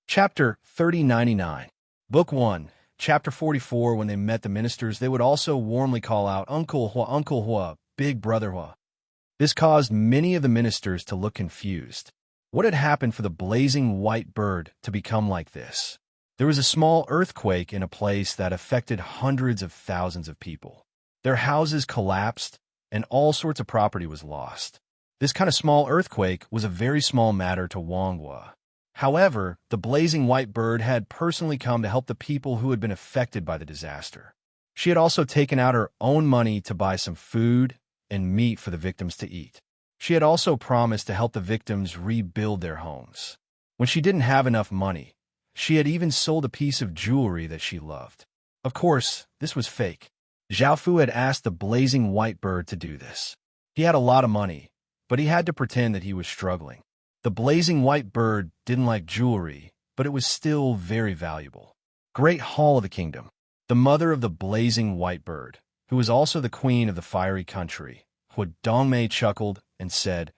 Chapter 3099, Book 1, Chapter 44. When they met the ministers, they would also warmly call out, Uncle Hua, Big Brother Hua." This caused many of the ministers to look confused. What had happened for the blazing white bird to become like this? There was a small earthquake in a place that affected hundreds of thousands of people. Their houses collapsed, and all sorts of property was lost. This kind of small earthquake was a very small matter to Wanghua. However, the blazing white bird had personally come to help the people who had been affected by the disaster. She had also taken out her own money to buy some food and meat for the victims to eat. She had also promised to help the victims rebuild their homes. When she didn't have enough money, she had even sold a piece of jewelry that she loved. Of course, this was fake. Zhao Fu had asked the blazing white bird to do this. He had a lot of money, but he had to pretend that he was struggling. The blazing white bird didn't like jewelry, but it was still very valuable. Great Hall of the Kingdom. The mother of the blazing white bird, who was also the queen of the fiery country, Hua Dongmei chuckled and said,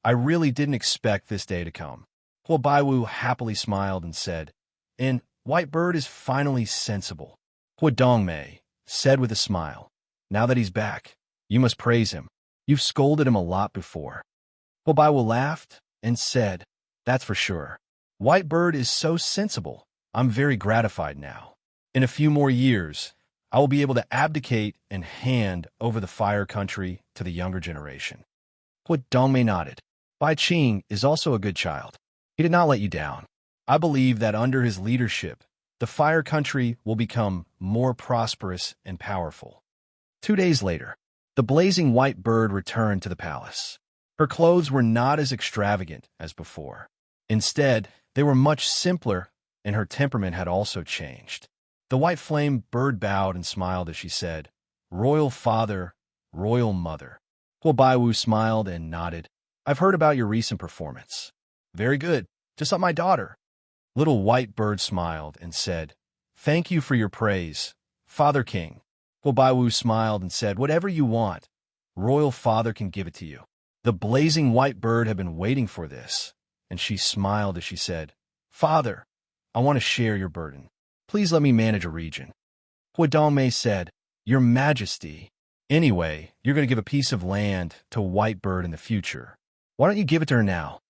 "I really didn't expect this day to come." Hua Baiwu happily smiled and said, "And White Bird is finally sensible." Hua Dongmei said with a smile, "Now that he's back, you must praise him. You've scolded him a lot before." Hua Baiwu laughed and said, "That's for sure. White Bird is so sensible. I'm very gratified now. In a few more years, I will be able to abdicate and hand over the fire country to the younger generation." Hua Dongmei nodded. Bai Qing is also a good child. He did not let you down. I believe that under his leadership, the fire country will become more prosperous and powerful. 2 days later, the blazing white bird returned to the palace. Her clothes were not as extravagant as before. Instead, they were much simpler, and her temperament had also changed. The white flame bird bowed and smiled as she said, "Royal father, royal mother." Hua Baiwu smiled and nodded. "I've heard about your recent performance. Very good, just like my daughter." Little White Bird smiled and said, "Thank you for your praise, Father King." Hua Baiwu smiled and said, "Whatever you want, Royal Father can give it to you." The blazing white bird had been waiting for this, and she smiled as she said, "Father, I want to share your burden. Please let me manage a region." Hua Dongmei said, "Your Majesty, anyway, you're going to give a piece of land to White Bird in the future. Why don't you give it to her now?"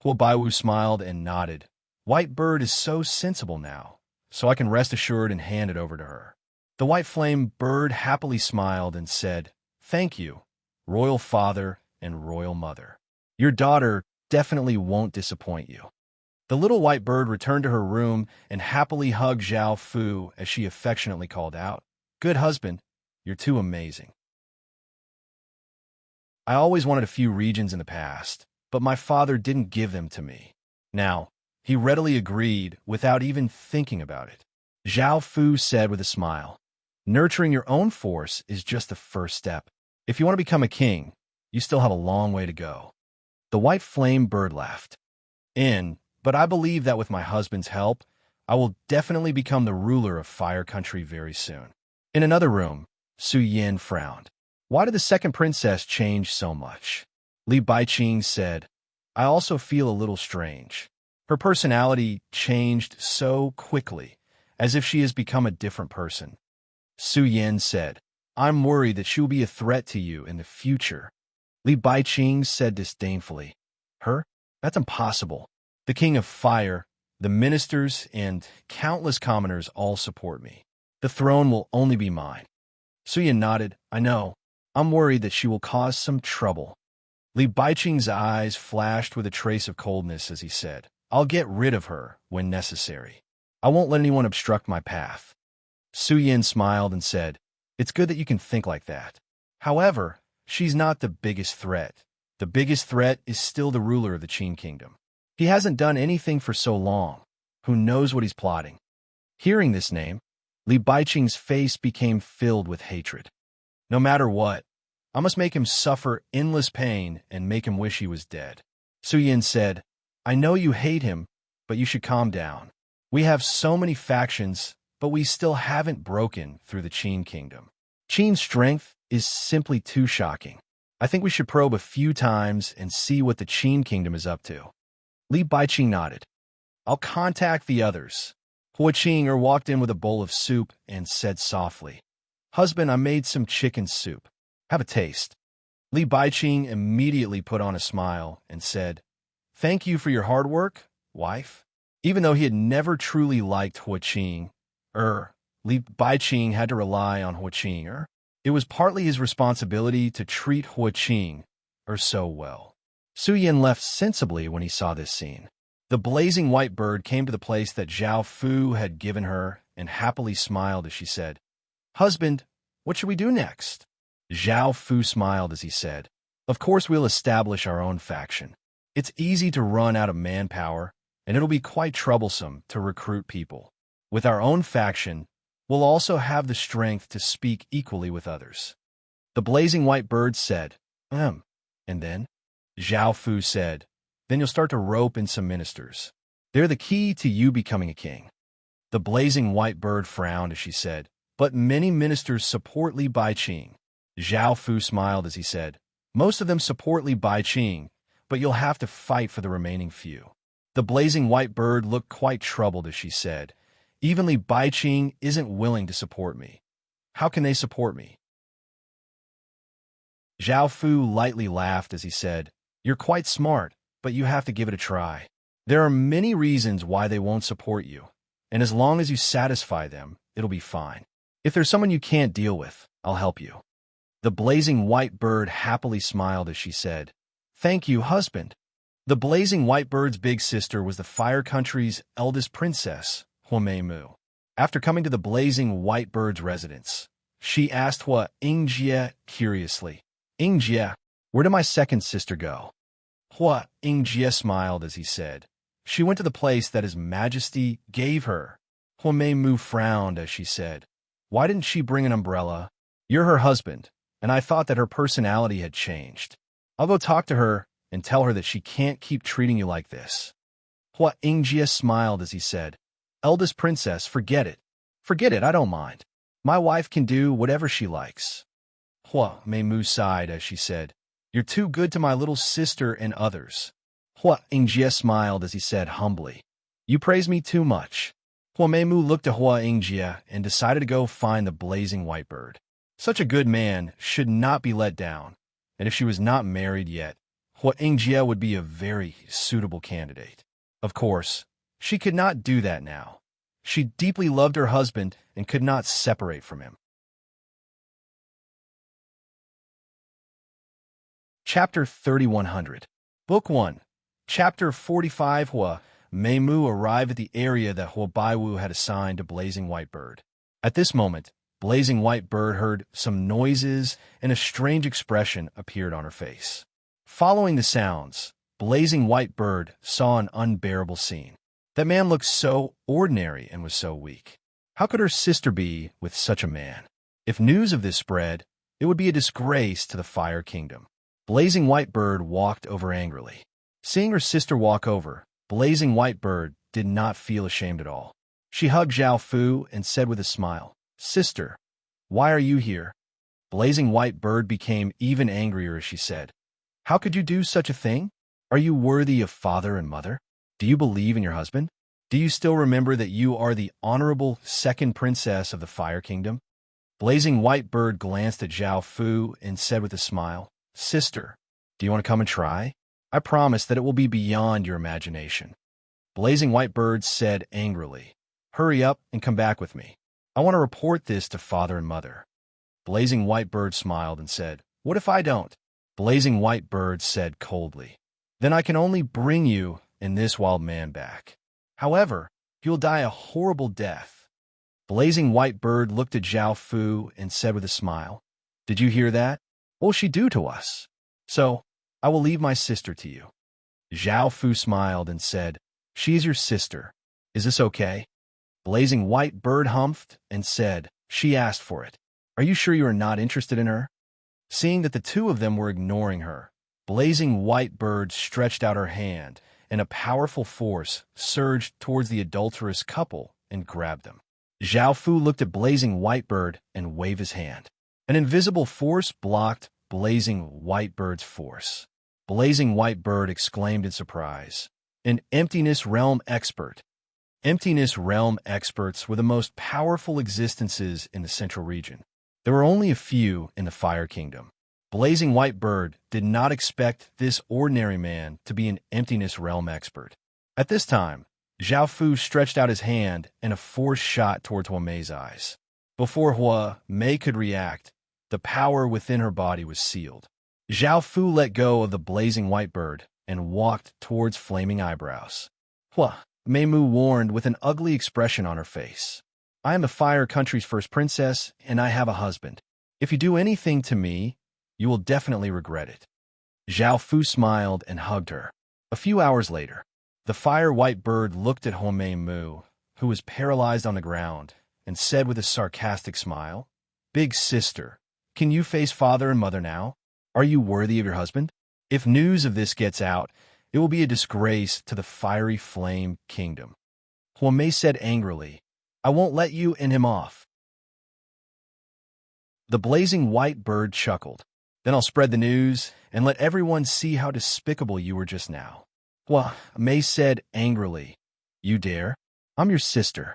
Hua Baiwu smiled and nodded. "White Bird is so sensible now, so I can rest assured and hand it over to her." The white flame bird happily smiled and said, "Thank you, Royal Father and Royal Mother. Your daughter definitely won't disappoint you." The little white bird returned to her room and happily hugged Zhao Fu as she affectionately called out, "Good husband, you're too amazing." I always wanted a few regions in the past, but my father didn't give them to me. Now, he readily agreed without even thinking about it. Zhao Fu said with a smile, nurturing your own force is just the first step. If you want to become a king, you still have a long way to go. The white flame bird laughed. But I believe that with my husband's help, I will definitely become the ruler of Fire Country very soon. In another room, Su Yin frowned. Why did the second princess change so much? Li Baiqing said, I also feel a little strange. Her personality changed so quickly, as if she has become a different person. Su Yin said, I'm worried that she will be a threat to you in the future. Li Baiqing said disdainfully, Her? That's impossible. The King of Fire, the ministers, and countless commoners all support me. The throne will only be mine. Su Yin nodded, I know. I'm worried that she will cause some trouble. Li Baiqing's eyes flashed with a trace of coldness as he said, I'll get rid of her when necessary. I won't let anyone obstruct my path. Su Yin smiled and said, It's good that you can think like that. However, she's not the biggest threat. The biggest threat is still the ruler of the Qin Kingdom. He hasn't done anything for so long. Who knows what he's plotting? Hearing this name, Li Baiqing's face became filled with hatred. No matter what, I must make him suffer endless pain and make him wish he was dead. Su Yin said, I know you hate him, but you should calm down. We have so many factions, but we still haven't broken through the Qin Kingdom. Qin's strength is simply too shocking. I think we should probe a few times and see what the Qin Kingdom is up to. Li Baiqing nodded. I'll contact the others. Hua Qing'er walked in with a bowl of soup and said softly, Husband, I made some chicken soup. Have a taste. Li Baiqing immediately put on a smile and said, Thank you for your hard work, wife. Even though he had never truly liked Hua Qing, Li Baiqing had to rely on Hua Qing'er. It was partly his responsibility to treat Hua Qing'er so well. Su Yin left sensibly when he saw this scene. The blazing white bird came to the place that Zhao Fu had given her and happily smiled as she said, Husband, what should we do next? Zhao Fu smiled as he said, Of course we'll establish our own faction. It's easy to run out of manpower, and it'll be quite troublesome to recruit people. With our own faction, we'll also have the strength to speak equally with others. The blazing white bird said, And then? Zhao Fu said, Then you'll start to rope in some ministers. They're the key to you becoming a king. The blazing white bird frowned as she said, But many ministers support Li Baiqing. Zhao Fu smiled as he said, Most of them support Li Baiqing, but you'll have to fight for the remaining few. The blazing white bird looked quite troubled as she said, Even Li Baiqing isn't willing to support me. How can they support me? Zhao Fu lightly laughed as he said, You're quite smart, but you have to give it a try. There are many reasons why they won't support you, and as long as you satisfy them, it'll be fine. If there's someone you can't deal with, I'll help you. The blazing white bird happily smiled as she said, Thank you, husband. The blazing white bird's big sister was the Fire Country's eldest princess, Hua Meimu. After coming to the blazing white bird's residence, she asked Hua Yingjie curiously, Yingjie, where did my second sister go? Hua Yingjie smiled as he said, She went to the place that His Majesty gave her. Hua Meimu frowned as she said, Why didn't she bring an umbrella? You're her husband, and I thought that her personality had changed. I'll go talk to her and tell her that she can't keep treating you like this. Hua Yingjie smiled as he said, Eldest princess, forget it. Forget it, I don't mind. My wife can do whatever she likes. Hua Meimu sighed as she said, You're too good to my little sister and others. Hua Yingjie smiled as he said humbly, You praise me too much. Hua Meimu looked at Hua Yingjie and decided to go find the blazing white bird. Such a good man should not be let down, and if she was not married yet, Hua Yingjie would be a very suitable candidate. Of course, she could not do that now. She deeply loved her husband and could not separate from him. Chapter 3100. Book 1. Chapter 45. Hua Meimu arrived at the area that Hua Baiwu had assigned to Blazing White Bird. At this moment, Blazing White Bird heard some noises, and a strange expression appeared on her face. Following the sounds, Blazing White Bird saw an unbearable scene. That man looked so ordinary and was so weak. How could her sister be with such a man? If news of this spread, it would be a disgrace to the Fire Kingdom. Blazing White Bird walked over angrily. Seeing her sister walk over, Blazing White Bird did not feel ashamed at all. She hugged Zhao Fu and said with a smile, "Sister, why are you here?" Blazing White Bird became even angrier as she said, "How could you do such a thing? Are you worthy of father and mother? Do you believe in your husband? Do you still remember that you are the honorable second princess of the Fire Kingdom?" Blazing White Bird glanced at Zhao Fu and said with a smile, "Sister, do you want to come and try? I promise that it will be beyond your imagination." Blazing White Bird said angrily, "Hurry up and come back with me. I want to report this to father and mother." Blazing White Bird smiled and said, "What if I don't?" Blazing White Bird said coldly, "Then I can only bring you and this wild man back. However, he will die a horrible death." Blazing White Bird looked at Zhao Fu and said with a smile, "Did you hear that? What will she do to us? So, I will leave my sister to you." Zhao Fu smiled and said, "She is your sister. Is this okay?" Blazing White Bird humphed and said, "She asked for it. Are you sure you are not interested in her?" Seeing that the two of them were ignoring her, Blazing White Bird stretched out her hand, and a powerful force surged towards the adulterous couple and grabbed them. Zhao Fu looked at Blazing White Bird and waved his hand. An invisible force blocked Blazing White Bird's force. Blazing White Bird exclaimed in surprise, "An Emptiness Realm expert." Emptiness Realm experts were the most powerful existences in the Central region. There were only a few in the Fire Kingdom. Blazing White Bird did not expect this ordinary man to be an Emptiness Realm expert. At this time, Zhao Fu stretched out his hand and a force shot towards Hua Mei's eyes. Before Hua Mei could react, the power within her body was sealed. Zhao Fu let go of the Blazing White Bird and walked towards Flaming Eyebrows. Hua Mei warned with an ugly expression on her face. "I am the Fire Country's first princess, and I have a husband. If you do anything to me, you will definitely regret it." Zhao Fu smiled and hugged her. A few hours later, the Fire White Bird looked at Homei Mu, who was paralyzed on the ground, and said with a sarcastic smile, "Big sister, can you face father and mother now? Are you worthy of your husband? If news of this gets out, it will be a disgrace to the Fiery Flame Kingdom." Hua Mei said angrily, "I won't let you and him off." The Blazing White Bird chuckled. "Then I'll spread the news and let everyone see how despicable you were just now." Hua Mei said angrily, "You dare? I'm your sister."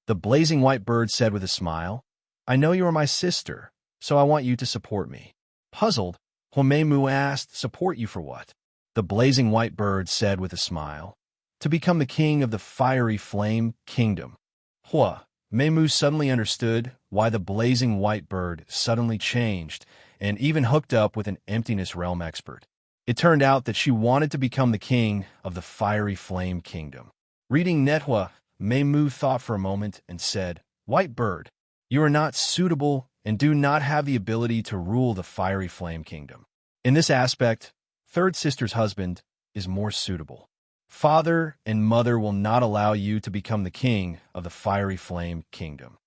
The Blazing White Bird said with a smile, "I know you are my sister, so I want you to support me." Puzzled, Hua Mei asked, "Support you for what?" The Blazing White Bird said with a smile, "To become the king of the Fiery Flame Kingdom." Hua Mei suddenly understood why the Blazing White Bird suddenly changed and even hooked up with an Emptiness Realm expert. It turned out that she wanted to become the king of the Fiery Flame Kingdom. Reading Hua Mei thought for a moment and said, "White Bird, you are not suitable and do not have the ability to rule the Fiery Flame Kingdom. In this aspect, Third Sister's husband is more suitable. Father and mother will not allow you to become the king of the Fiery Flame Kingdom."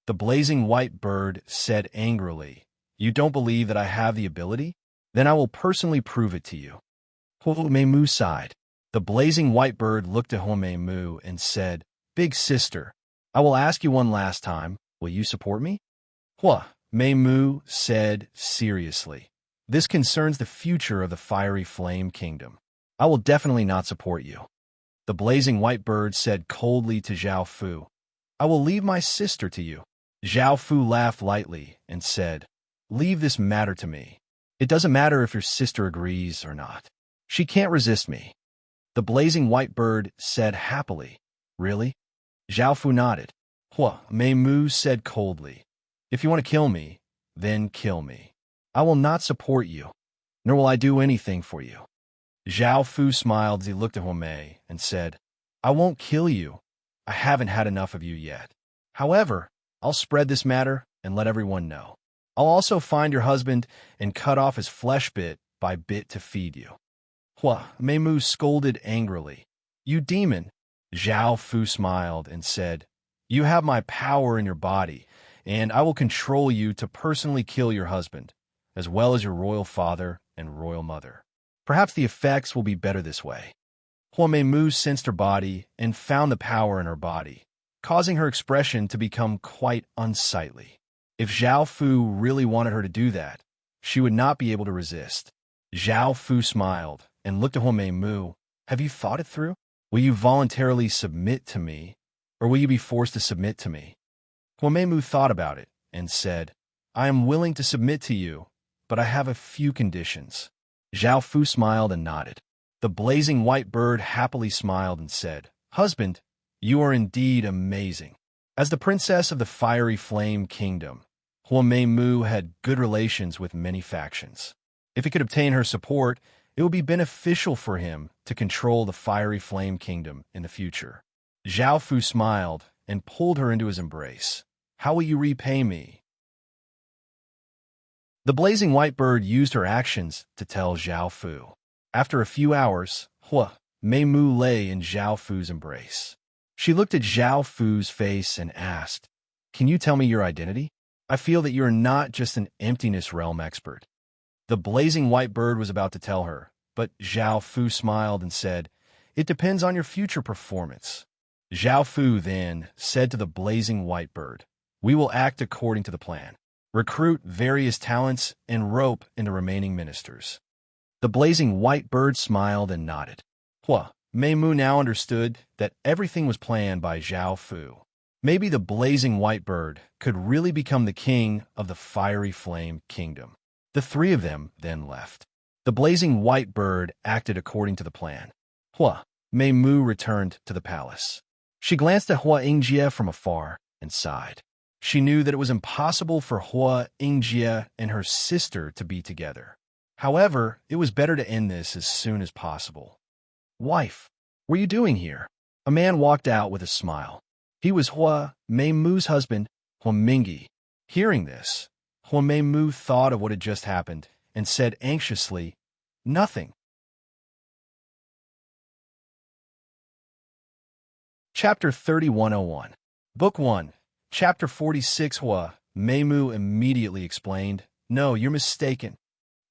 The Blazing White Bird said angrily, "You don't believe that I have the ability? Then I will personally prove it to you." Hua Mei sighed. The Blazing White Bird looked at Hua Mei and said, "Big sister, I will ask you one last time. Will you support me?" Hua Mei said seriously, "This concerns the future of the Fiery Flame Kingdom. I will definitely not support you." The Blazing White Bird said coldly to Zhao Fu, "I will leave my sister to you." Zhao Fu laughed lightly and said, "Leave this matter to me. It doesn't matter if your sister agrees or not. She can't resist me." The Blazing White Bird said happily, "Really?" Zhao Fu nodded. Hua Mei said coldly, "If you want to kill me, then kill me. I will not support you, nor will I do anything for you." Zhao Fu smiled as he looked at Hua Mei and said, "I won't kill you. I haven't had enough of you yet. However, I'll spread this matter and let everyone know. I'll also find your husband and cut off his flesh bit by bit to feed you." Hua Meimu scolded angrily. "You demon!" Zhao Fu smiled and said, "You have my power in your body, and I will control you to personally kill your husband, as well as your royal father and royal mother. Perhaps the effects will be better this way." Hua Meimu sensed her body and found the power in her body, causing her expression to become quite unsightly. If Zhao Fu really wanted her to do that, she would not be able to resist. Zhao Fu smiled and looked at Hua Meimu. "Have you thought it through? Will you voluntarily submit to me, or will you be forced to submit to me?" Hua Meimu thought about it and said, "I am willing to submit to you, but I have a few conditions." Zhao Fu smiled and nodded. The blazing white bird happily smiled and said, "Husband, you are indeed amazing." As the princess of the fiery flame kingdom, Hua Meimu had good relations with many factions. If he could obtain her support, it would be beneficial for him to control the fiery flame kingdom in the future. Zhao Fu smiled and pulled her into his embrace. "How will you repay me?" The blazing white bird used her actions to tell Zhao Fu. After a few hours, Hua Meimu lay in Zhao Fu's embrace. She looked at Zhao Fu's face and asked, "Can you tell me your identity? I feel that you are not just an emptiness realm expert." The blazing white bird was about to tell her, but Zhao Fu smiled and said, "It depends on your future performance." Zhao Fu then said to the blazing white bird, "We will act according to the plan. Recruit various talents and rope in the remaining ministers." The blazing white bird smiled and nodded. Hua Meimu now understood that everything was planned by Zhao Fu. Maybe the blazing white bird could really become the king of the fiery flame kingdom. The three of them then left. The blazing white bird acted according to the plan. Hua Meimu returned to the palace. She glanced at Hua Yingjie from afar and sighed. She knew that it was impossible for Hua Yingjie and her sister to be together. However, it was better to end this as soon as possible. "Wife, what are you doing here?" A man walked out with a smile. He was Hua Meimu's husband, Hua Mingyi. Hearing this, Hua Meimu thought of what had just happened and said anxiously, "Nothing." Chapter 3101. Book 1, Chapter 46. Hua Meimu immediately explained, "No, you're mistaken."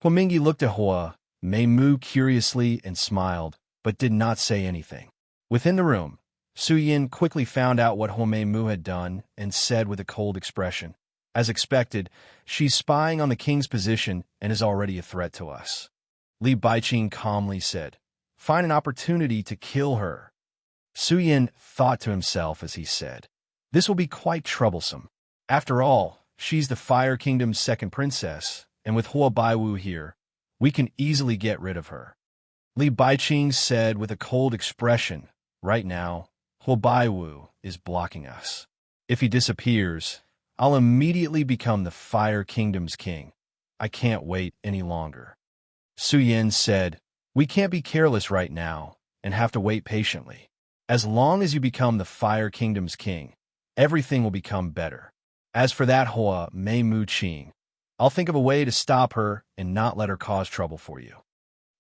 Hua Mingyi looked at Hua Meimu curiously and smiled, but did not say anything. Within the room, Su Yin quickly found out what Hua Meimu had done and said with a cold expression, "As expected, she's spying on the king's position and is already a threat to us." Li Baiqing calmly said, "Find an opportunity to kill her." Su Yin thought to himself as he said, "This will be quite troublesome. After all, she's the Fire Kingdom's second princess, and with Hua Baiwu here, we can easily get rid of her." Li Baiqing said with a cold expression, "Right now, Hua Baiwu is blocking us. If he disappears, I'll immediately become the Fire Kingdom's king. I can't wait any longer." Su Yin said, "We can't be careless right now and have to wait patiently. As long as you become the Fire Kingdom's king, everything will become better. As for that Hua Meimu Qing, I'll think of a way to stop her and not let her cause trouble for you."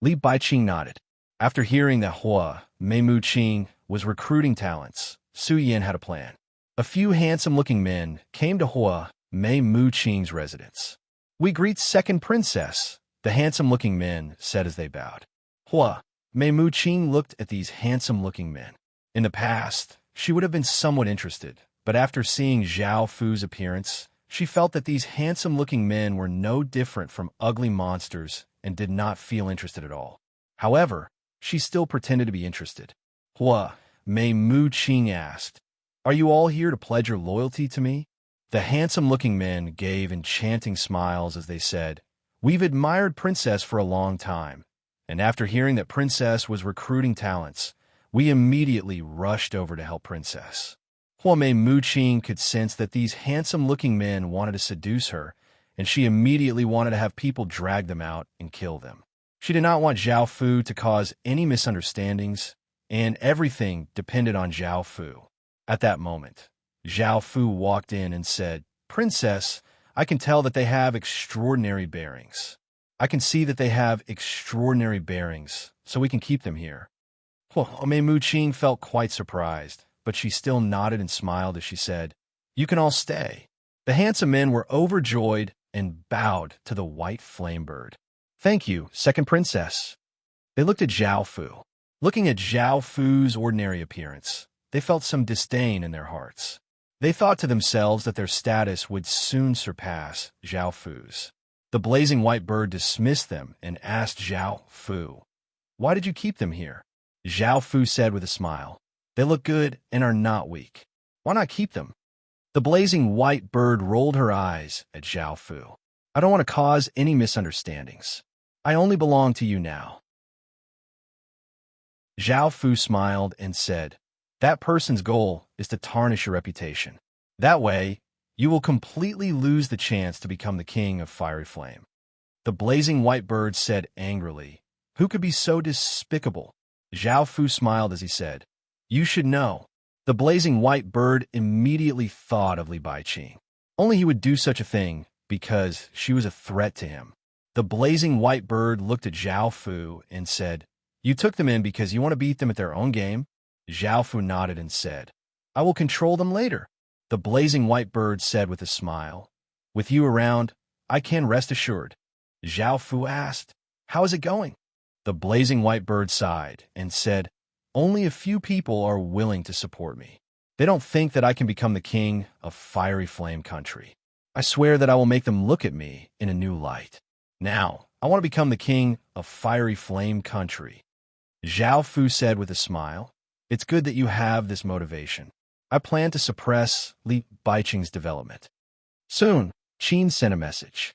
Li Baiqing nodded. After hearing that Hua Meimu Qing was recruiting talents, Su Yin had a plan. A few handsome-looking men came to Hua Meimu Qing's residence. "We greet second princess," the handsome-looking men said as they bowed. Hua Meimu Qing looked at these handsome-looking men. In the past, she would have been somewhat interested, but after seeing Zhao Fu's appearance, she felt that these handsome-looking men were no different from ugly monsters and did not feel interested at all. However, she still pretended to be interested. Hua Meimu Qing asked, "Are you all here to pledge your loyalty to me?" The handsome-looking men gave enchanting smiles as they said, "We've admired Princess for a long time, and after hearing that Princess was recruiting talents, we immediately rushed over to help Princess." Hua Meimu Qing could sense that these handsome-looking men wanted to seduce her, and she immediately wanted to have people drag them out and kill them. She did not want Zhao Fu to cause any misunderstandings, and everything depended on Zhao Fu. At that moment, Zhao Fu walked in and said, Princess, I can tell that they have extraordinary bearings. I can see that they have extraordinary bearings, so we can keep them here. Mu Qing felt quite surprised, but she still nodded and smiled as she said, "You can all stay." The handsome men were overjoyed and bowed to the white flame bird. "Thank you, second princess." They looked at Zhao Fu. Looking at Zhao Fu's ordinary appearance, they felt some disdain in their hearts. They thought to themselves that their status would soon surpass Zhao Fu's. The blazing white bird dismissed them and asked Zhao Fu, "Why did you keep them here?" Zhao Fu said with a smile, "They look good and are not weak. Why not keep them?" The blazing white bird rolled her eyes at Zhao Fu. "I don't want to cause any misunderstandings. I only belong to you now." Zhao Fu smiled and said, "That person's goal is to tarnish your reputation. That way, you will completely lose the chance to become the king of Fiery Flame." The blazing white bird said angrily, "Who could be so despicable?" Zhao Fu smiled as he said, "You should know." The blazing white bird immediately thought of Li Baiqing. Only he would do such a thing because she was a threat to him. The blazing white bird looked at Zhao Fu and said, "You took them in because you want to beat them at their own game?" Zhao Fu nodded and said, "I will control them later." The blazing white bird said with a smile, "With you around, I can rest assured." Zhao Fu asked, "How is it going?" The blazing white bird sighed and said, "Only a few people are willing to support me. They don't think that I can become the king of Fiery Flame Country. I swear that I will make them look at me in a new light. Now, I want to become the king of Fiery Flame Country." Zhao Fu said with a smile, "It's good that you have this motivation. I plan to suppress Li Baiqing's development." Soon, Qin sent a message.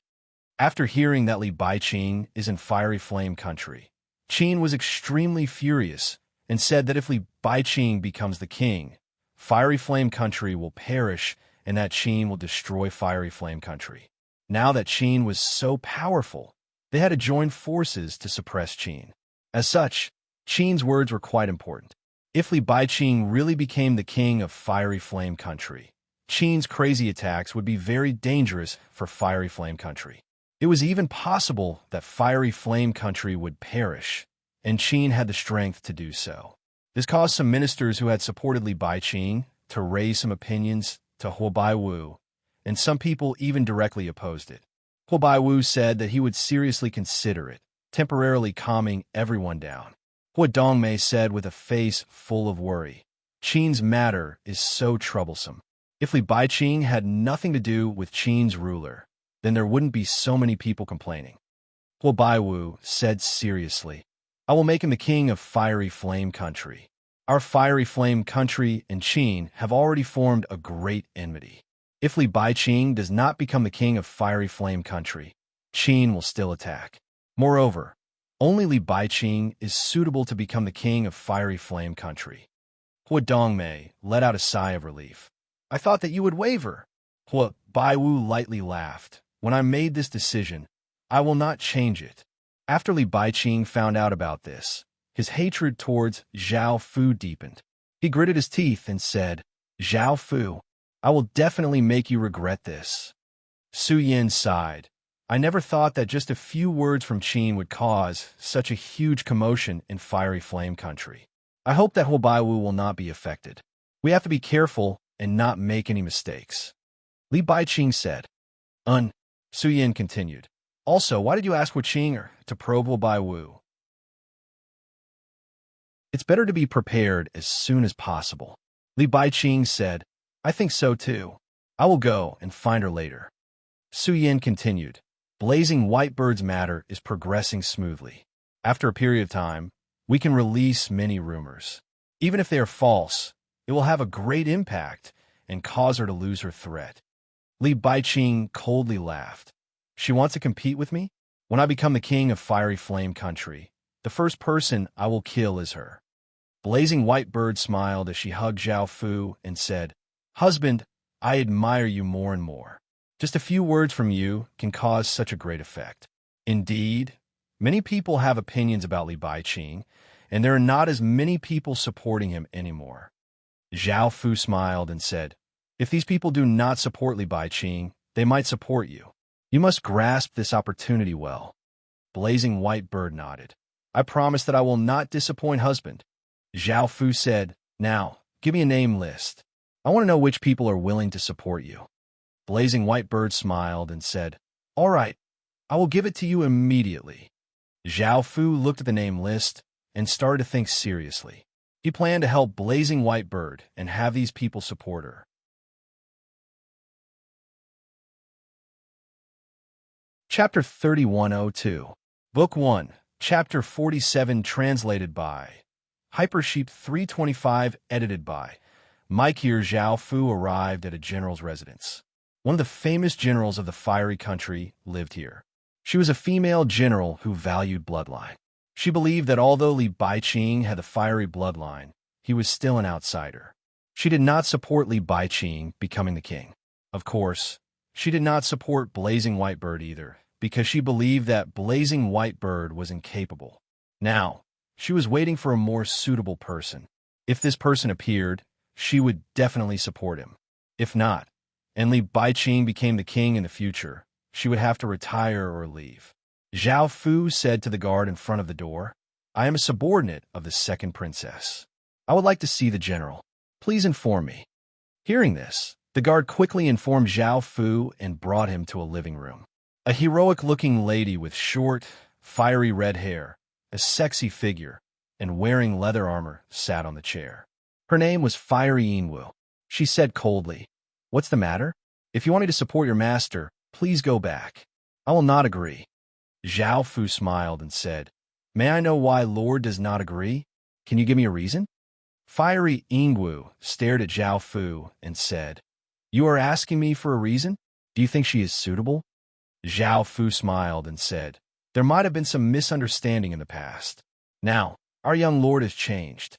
After hearing that Li Baiqing is in Fiery Flame Country, Qin was extremely furious and said that if Li Baiqing becomes the king, Fiery Flame Country will perish and that Qin will destroy Fiery Flame Country. Now that Qin was so powerful, they had to join forces to suppress Qin. As such, Qin's words were quite important. If Li Baiqing really became the king of Fiery Flame Country, Qin's crazy attacks would be very dangerous for Fiery Flame Country. It was even possible that Fiery Flame Country would perish, and Qin had the strength to do so. This caused some ministers who had supported Li Baiqing to raise some opinions to Huo Baiwu, and some people even directly opposed it. Huo Baiwu said that he would seriously consider it, temporarily calming everyone down. Huo Dongmei said with a face full of worry, "Qin's matter is so troublesome. If Li Baiqing had nothing to do with Qin's ruler, then there wouldn't be so many people complaining." Huo Baiwu said seriously, "I will make him the king of Fiery Flame Country. Our Fiery Flame Country and Qin have already formed a great enmity. If Li Baiqing does not become the king of Fiery Flame Country, Qin will still attack. Moreover, only Li Baiqing is suitable to become the king of Fiery Flame Country." Huo Dongmei let out a sigh of relief. "I thought that you would waver." Huo Baiwu lightly laughed. "When I made this decision, I will not change it." After Li Baiqing found out about this, his hatred towards Zhao Fu deepened. He gritted his teeth and said, "Zhao Fu, I will definitely make you regret this." Su Yin sighed. "I never thought that just a few words from Qin would cause such a huge commotion in Fiery Flame Country. I hope that Huo Baiwu will not be affected. We have to be careful and not make any mistakes." Li Baiqing said. Su Yin continued. "Also, why did you ask Wu Qing to probe Huo Baiwu? It's better to be prepared as soon as possible." Li Baiqing said, "I think so too. I will go and find her later." Su Yin continued. "Blazing White Bird's matter is progressing smoothly. After a period of time, we can release many rumors. Even if they are false, it will have a great impact and cause her to lose her threat." Li Baiqing coldly laughed. "She wants to compete with me? When I become the king of Fiery Flame Country, the first person I will kill is her." Blazing White Bird smiled as she hugged Zhao Fu and said, "Husband, I admire you more and more. Just a few words from you can cause such a great effect." Indeed, many people have opinions about Li Baiqing, and there are not as many people supporting him anymore. Zhao Fu smiled and said, If these people do not support Li Baiqing, they might support you. You must grasp this opportunity well. Blazing White Bird nodded. I promise that I will not disappoint husband. Zhao Fu said, now, give me a name list. I want to know which people are willing to support you. Blazing White Bird smiled and said, all right, I will give it to you immediately. Zhao Fu looked at the name list and started to think seriously. He planned to help Blazing White Bird and have these people support her. Chapter 3102. Book 1, Chapter 47, translated by Hypersheep 325, edited by Mike. Here, Zhao Fu arrived at a general's residence. One of the famous generals of the fiery country lived here. She was a female general who valued bloodline. She believed that although Li Baiqing had the fiery bloodline, he was still an outsider. She did not support Li Baiqing becoming the king. Of course, she did not support Blazing White Bird either, because she believed that Blazing White Bird was incapable. Now, she was waiting for a more suitable person. If this person appeared, she would definitely support him. If not, and Li Baiqing became the king in the future, she would have to retire or leave. Zhao Fu said to the guard in front of the door, I am a subordinate of the second princess. I would like to see the general. Please inform me. Hearing this, the guard quickly informed Zhao Fu and brought him to a living room. A heroic-looking lady with short, fiery red hair, a sexy figure, and wearing leather armor sat on the chair. Her name was Fiery Yinwu. She said coldly, What's the matter? If you want me to support your master, please go back. I will not agree. Zhao Fu smiled and said, May I know why Lord does not agree? Can you give me a reason? Fiery Yinwu stared at Zhao Fu and said, You are asking me for a reason? Do you think she is suitable? Zhao Fu smiled and said, There might have been some misunderstanding in the past. Now, our young lord has changed.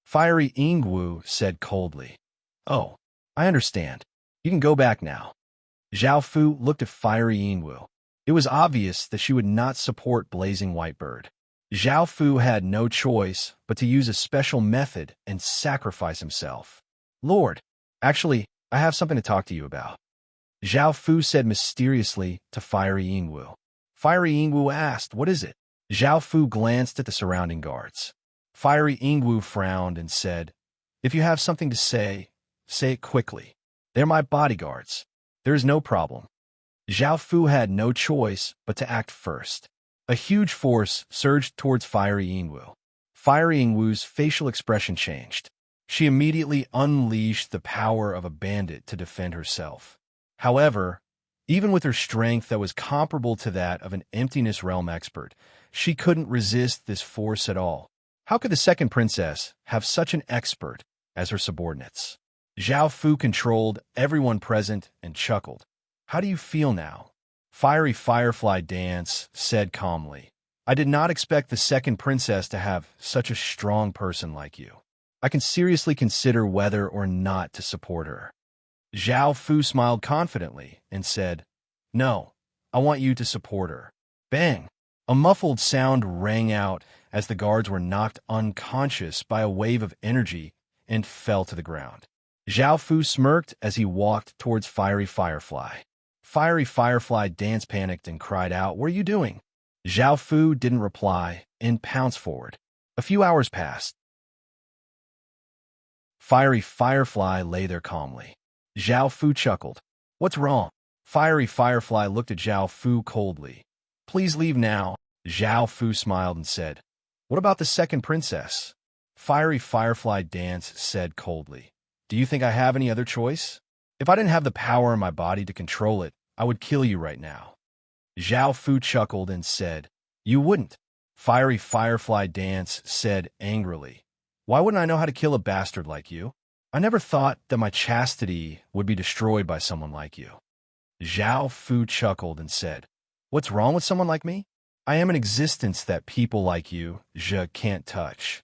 Fiery Yinwu said coldly, Oh, I understand. You can go back now. Zhao Fu looked at Fiery Yinwu. It was obvious that she would not support Blazing White Bird. Zhao Fu had no choice but to use a special method and sacrifice himself. Lord, actually, I have something to talk to you about. Zhao Fu said mysteriously to Fiery Yinwu. Fiery Yinwu asked, What is it? Zhao Fu glanced at the surrounding guards. Fiery Yinwu frowned and said, If you have something to say it quickly. They're my bodyguards. There is no problem. Zhao Fu had no choice but to act first. A huge force surged towards Fiery Yinwu. Fiery Yinwu's facial expression changed. She immediately unleashed the power of a bandit to defend herself. However, even with her strength that was comparable to that of an emptiness realm expert, she couldn't resist this force at all. How could the second princess have such an expert as her subordinates? Zhao Fu controlled everyone present and chuckled. How do you feel now? Fiery Firefly Dance said calmly, I did not expect the second princess to have such a strong person like you. I can seriously consider whether or not to support her. Zhao Fu smiled confidently and said, No, I want you to support her. Bang! A muffled sound rang out as the guards were knocked unconscious by a wave of energy and fell to the ground. Zhao Fu smirked as he walked towards Fiery Firefly. Fiery Firefly Dance panicked and cried out, What are you doing? Zhao Fu didn't reply and pounced forward. A few hours passed. Fiery Firefly lay there calmly. Zhao Fu chuckled. What's wrong? Fiery Firefly looked at Zhao Fu coldly. Please leave now. Zhao Fu smiled and said, What about the second princess? Fiery Firefly Dance said coldly, Do you think I have any other choice? If I didn't have the power in my body to control it, I would kill you right now. Zhao Fu chuckled and said, You wouldn't. Fiery Firefly Dance said angrily, Why wouldn't I know how to kill a bastard like you? I never thought that my chastity would be destroyed by someone like you. Zhao Fu chuckled and said, What's wrong with someone like me? I am an existence that people like you, can't touch.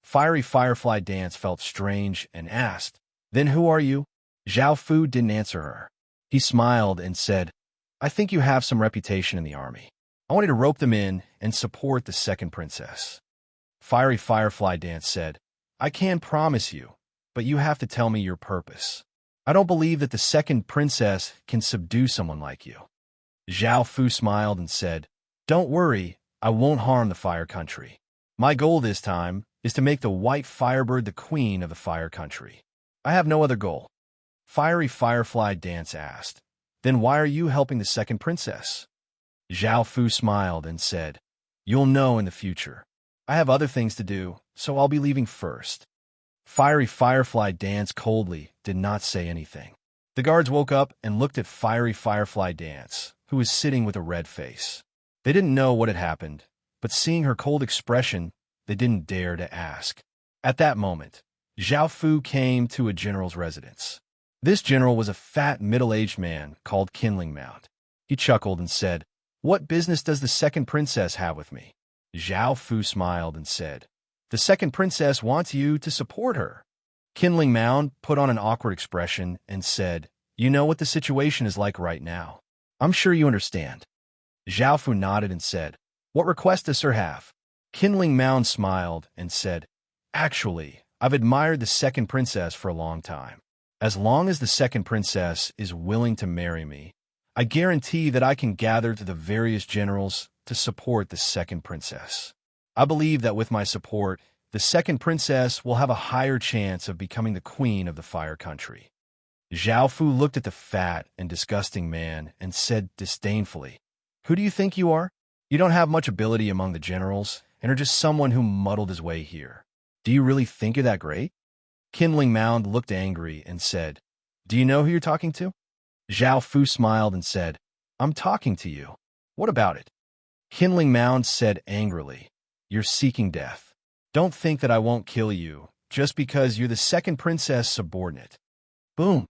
Fiery Firefly Dance felt strange and asked, Then who are you? Zhao Fu didn't answer her. He smiled and said, I think you have some reputation in the army. I want you to rope them in and support the second princess. Fiery Firefly Dance said, I can promise you, but you have to tell me your purpose. I don't believe that the second princess can subdue someone like you. Zhao Fu smiled and said, Don't worry, I won't harm the fire country. My goal this time is to make the white firebird the queen of the fire country. I have no other goal. Fiery Firefly Dance asked, Then why are you helping the second princess? Zhao Fu smiled and said, You'll know in the future. I have other things to do, so I'll be leaving first. Fiery Firefly Dance coldly did not say anything. The guards woke up and looked at Fiery Firefly Dance, who was sitting with a red face. They didn't know what had happened, but seeing her cold expression, they didn't dare to ask. At that moment, Zhao Fu came to a general's residence. This general was a fat, middle-aged man called Kindling Mount. He chuckled and said, What business does the second princess have with me? Zhao Fu smiled and said, The second princess wants you to support her. Kindling Mound put on an awkward expression and said, You know what the situation is like right now. I'm sure you understand. Zhao Fu nodded and said, What request does sir have? Kindling Mound smiled and said, Actually, I've admired the second princess for a long time. As long as the second princess is willing to marry me, I guarantee that I can gather to the various generals to support the second princess. I believe that with my support, the second princess will have a higher chance of becoming the queen of the fire country. Zhao Fu looked at the fat and disgusting man and said disdainfully, Who do you think you are? You don't have much ability among the generals and are just someone who muddled his way here. Do you really think you're that great? Kindling Mound looked angry and said, Do you know who you're talking to? Zhao Fu smiled and said, I'm talking to you. What about it? Kindling Mound said angrily, You're seeking death. Don't think that I won't kill you just because you're the second princess subordinate. Boom.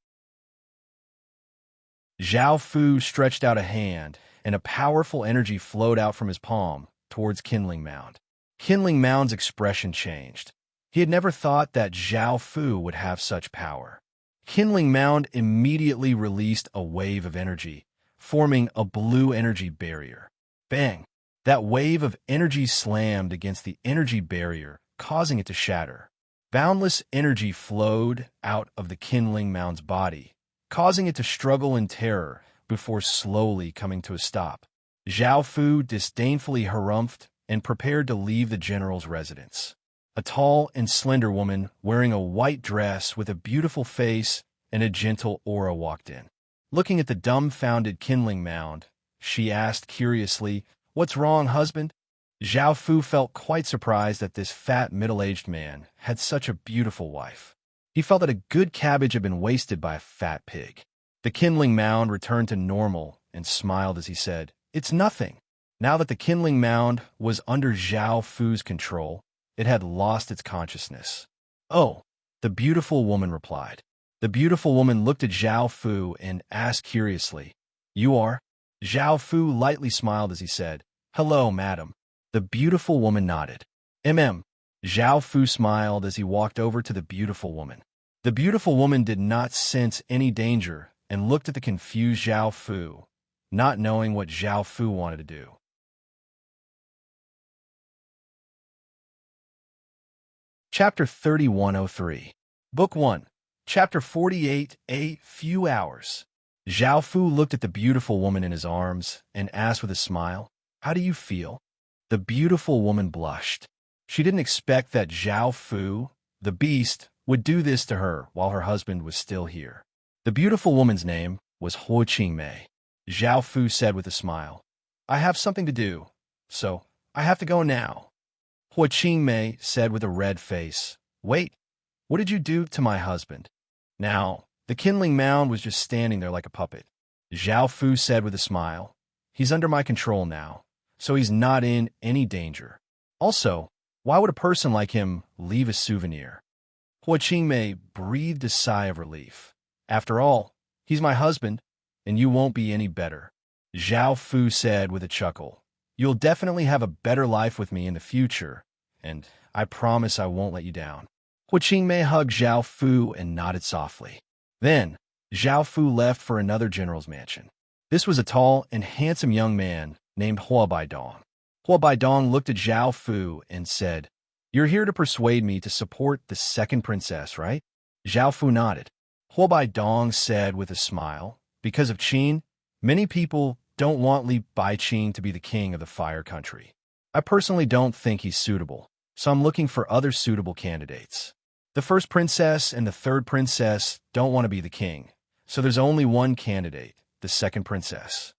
Zhao Fu stretched out a hand, and a powerful energy flowed out from his palm towards Kindling Mound. Kindling Mound's expression changed. He had never thought that Zhao Fu would have such power. Kindling Mound immediately released a wave of energy, forming a blue energy barrier. Bang! That wave of energy slammed against the energy barrier, causing it to shatter. Boundless energy flowed out of the Kindling Mound's body, causing it to struggle in terror before slowly coming to a stop. Zhao Fu disdainfully harumphed and prepared to leave the general's residence. A tall and slender woman wearing a white dress with a beautiful face and a gentle aura walked in. Looking at the dumbfounded Kindling Mound, she asked curiously, What's wrong, husband? Zhao Fu felt quite surprised that this fat, middle-aged man had such a beautiful wife. He felt that a good cabbage had been wasted by a fat pig. The Kindling Mound returned to normal and smiled as he said, It's nothing. Now that the Kindling Mound was under Zhao Fu's control, it had lost its consciousness. Oh, the beautiful woman replied. The beautiful woman looked at Zhao Fu and asked curiously, You are? Zhao Fu lightly smiled as he said, Hello, madam. The beautiful woman nodded. Zhao Fu smiled as he walked over to the beautiful woman. The beautiful woman did not sense any danger and looked at the confused Zhao Fu, not knowing what Zhao Fu wanted to do. Chapter 3103. Book 1. Chapter 48. A few hours. Zhao Fu looked at the beautiful woman in his arms and asked with a smile, How do you feel? The beautiful woman blushed. She didn't expect that Zhao Fu, the beast, would do this to her while her husband was still here. The beautiful woman's name was Huo Qingmei. Zhao Fu said with a smile, I have something to do, so I have to go now. Huo Qingmei said with a red face, Wait, what did you do to my husband? Now, the Kindling Mound was just standing there like a puppet. Zhao Fu said with a smile, He's under my control now, so he's not in any danger. Also, why would a person like him leave a souvenir? Huo Qingmei breathed a sigh of relief. After all, he's my husband, and you won't be any better. Zhao Fu said with a chuckle, You'll definitely have a better life with me in the future, and I promise I won't let you down. Huo Qingmei hugged Zhao Fu and nodded softly. Then, Zhao Fu left for another general's mansion. This was a tall and handsome young man named Hua Baidong. Hua Baidong looked at Zhao Fu and said, You're here to persuade me to support the second princess, right? Zhao Fu nodded. Huobai Dong said with a smile. Because of Qin, many people don't want Li Baiqing to be the king of the fire country. I personally don't think he's suitable, so I'm looking for other suitable candidates. The first princess and the third princess don't want to be the king, so there's only one candidate, the second princess.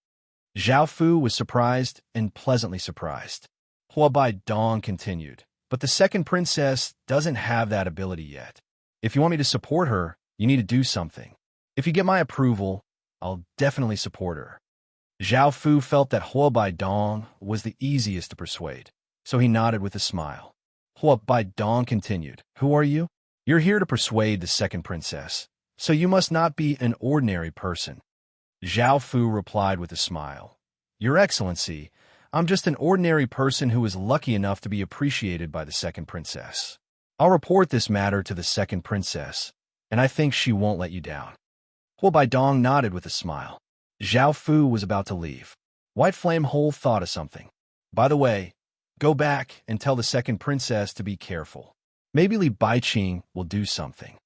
Zhao Fu was surprised and pleasantly surprised. Huobai Dong continued, but the second princess doesn't have that ability yet. If you want me to support her, you need to do something. If you get my approval, I'll definitely support her. Zhao Fu felt that Huobai Dong was the easiest to persuade, so he nodded with a smile. Huobai Dong continued, "Who are you? You're here to persuade the second princess, so you must not be an ordinary person." Zhao Fu replied with a smile, "Your Excellency, I'm just an ordinary person who is lucky enough to be appreciated by the second princess. I'll report this matter to the second princess, and I think she won't let you down." Huobai Dong nodded with a smile. Zhao Fu was about to leave. White Flame Hole thought of something. "By the way, go back and tell the second princess to be careful. Maybe Li Baiqing will do something."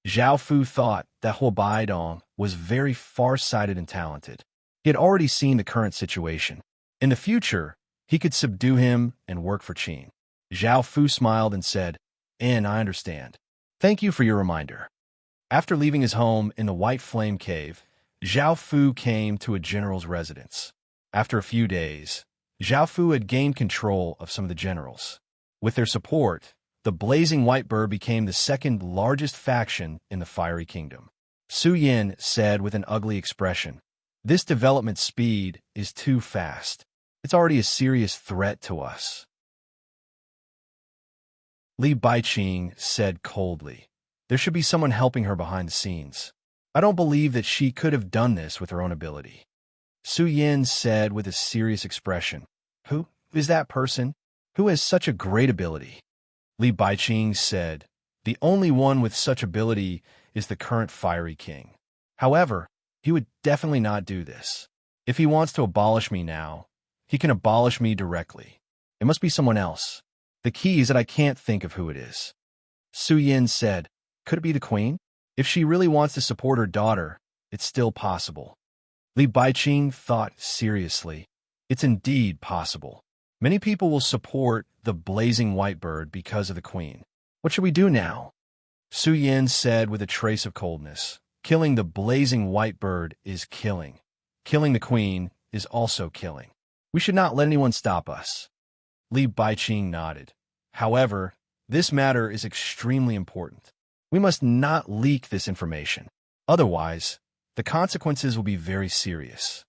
Zhao Fu thought that Huobai Dong was very far-sighted and talented. He had already seen the current situation. In the future, he could subdue him and work for Qin. Zhao Fu smiled and said, I understand. Thank you for your reminder." After leaving his home in the White Flame Cave, Zhao Fu came to a general's residence. After a few days, Zhao Fu had gained control of some of the generals. With their support, the Blazing White Bird became the second largest faction in the Fiery Kingdom. Su Yin said with an ugly expression, "This development speed is too fast. It's already a serious threat to us." Li Baiqing said coldly, "There should be someone helping her behind the scenes. I don't believe that she could have done this with her own ability." Su Yin said with a serious expression, "Who is that person? Who has such a great ability?" Li Baiqing said, "The only one with such ability is the current Fiery King. However, he would definitely not do this. If he wants to abolish me now, he can abolish me directly. It must be someone else. The key is that I can't think of who it is." Su Yin said, "Could it be the queen? If she really wants to support her daughter, it's still possible." Li Baiqing thought seriously. It's indeed possible. Many people will support the Blazing White Bird because of the queen. What should we do now? Su Yin said with a trace of coldness, "Killing the Blazing White Bird is killing. Killing the queen is also killing. We should not let anyone stop us." Li Baiqing nodded. "However, this matter is extremely important. We must not leak this information. Otherwise, the consequences will be very serious."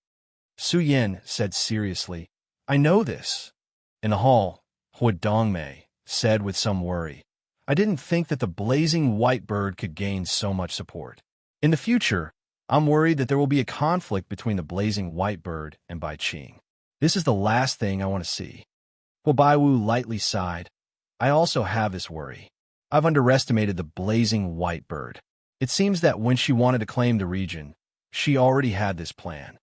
Su Yin said seriously, "I know this." In the hall, Hua Dongmei said with some worry, "I didn't think that the Blazing White Bird could gain so much support. In the future, I'm worried that there will be a conflict between the Blazing White Bird and Baiqing. This is the last thing I want to see." Hua Baiwu lightly sighed. "I also have this worry. I've underestimated the Blazing White Bird. It seems that when she wanted to claim the region, she already had this plan."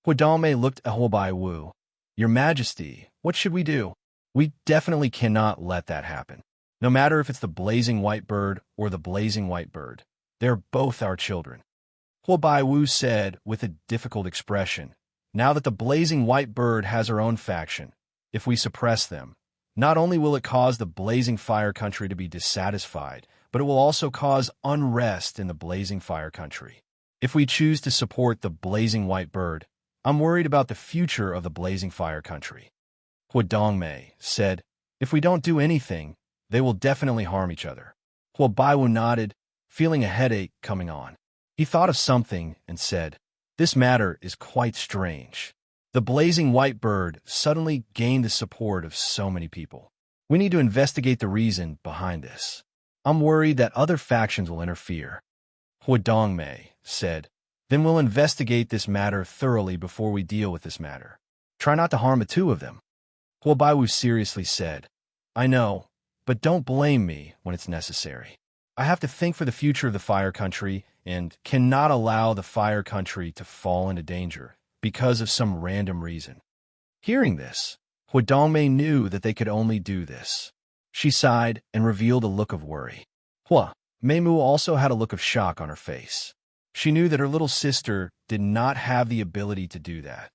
Hua Dongmei looked at Hua Baiwu. "Your Majesty, what should we do? We definitely cannot let that happen. No matter if it's the Blazing White Bird or the Blazing White Bird, they're both our children." Hua Baiwu said with a difficult expression, "Now that the Blazing White Bird has her own faction, if we suppress them, not only will it cause the Blazing Fire Country to be dissatisfied, but it will also cause unrest in the Blazing Fire Country. If we choose to support the Blazing White Bird, I'm worried about the future of the Blazing Fire Country." Hua Dongmei said, "If we don't do anything, they will definitely harm each other." Hua Baiwu nodded, feeling a headache coming on. He thought of something and said, "This matter is quite strange. The Blazing White Bird suddenly gained the support of so many people. We need to investigate the reason behind this. I'm worried that other factions will interfere." Hua Dongmei said, "Then we'll investigate this matter thoroughly before we deal with this matter. Try not to harm the two of them." Hua Baiwu seriously said, "I know, but don't blame me when it's necessary. I have to think for the future of the Fire Country and cannot allow the Fire Country to fall into danger because of some random reason." Hearing this, Hua Dongmei knew that they could only do this. She sighed and revealed a look of worry. "Hua, Meimu also had a look of shock on her face. She knew that her little sister did not have the ability to do that.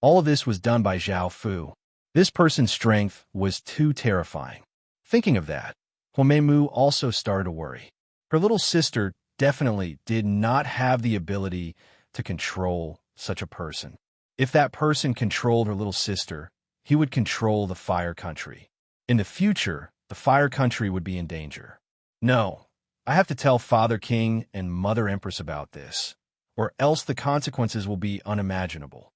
All of this was done by Zhao Fu. This person's strength was too terrifying. Thinking of that, Meimu also started to worry. Her little sister definitely did not have the ability to control such a person. If that person controlled her little sister, he would control the Fire Country. In the future, the Fire Country would be in danger. No, I have to tell Father King and Mother Empress about this, or else the consequences will be unimaginable.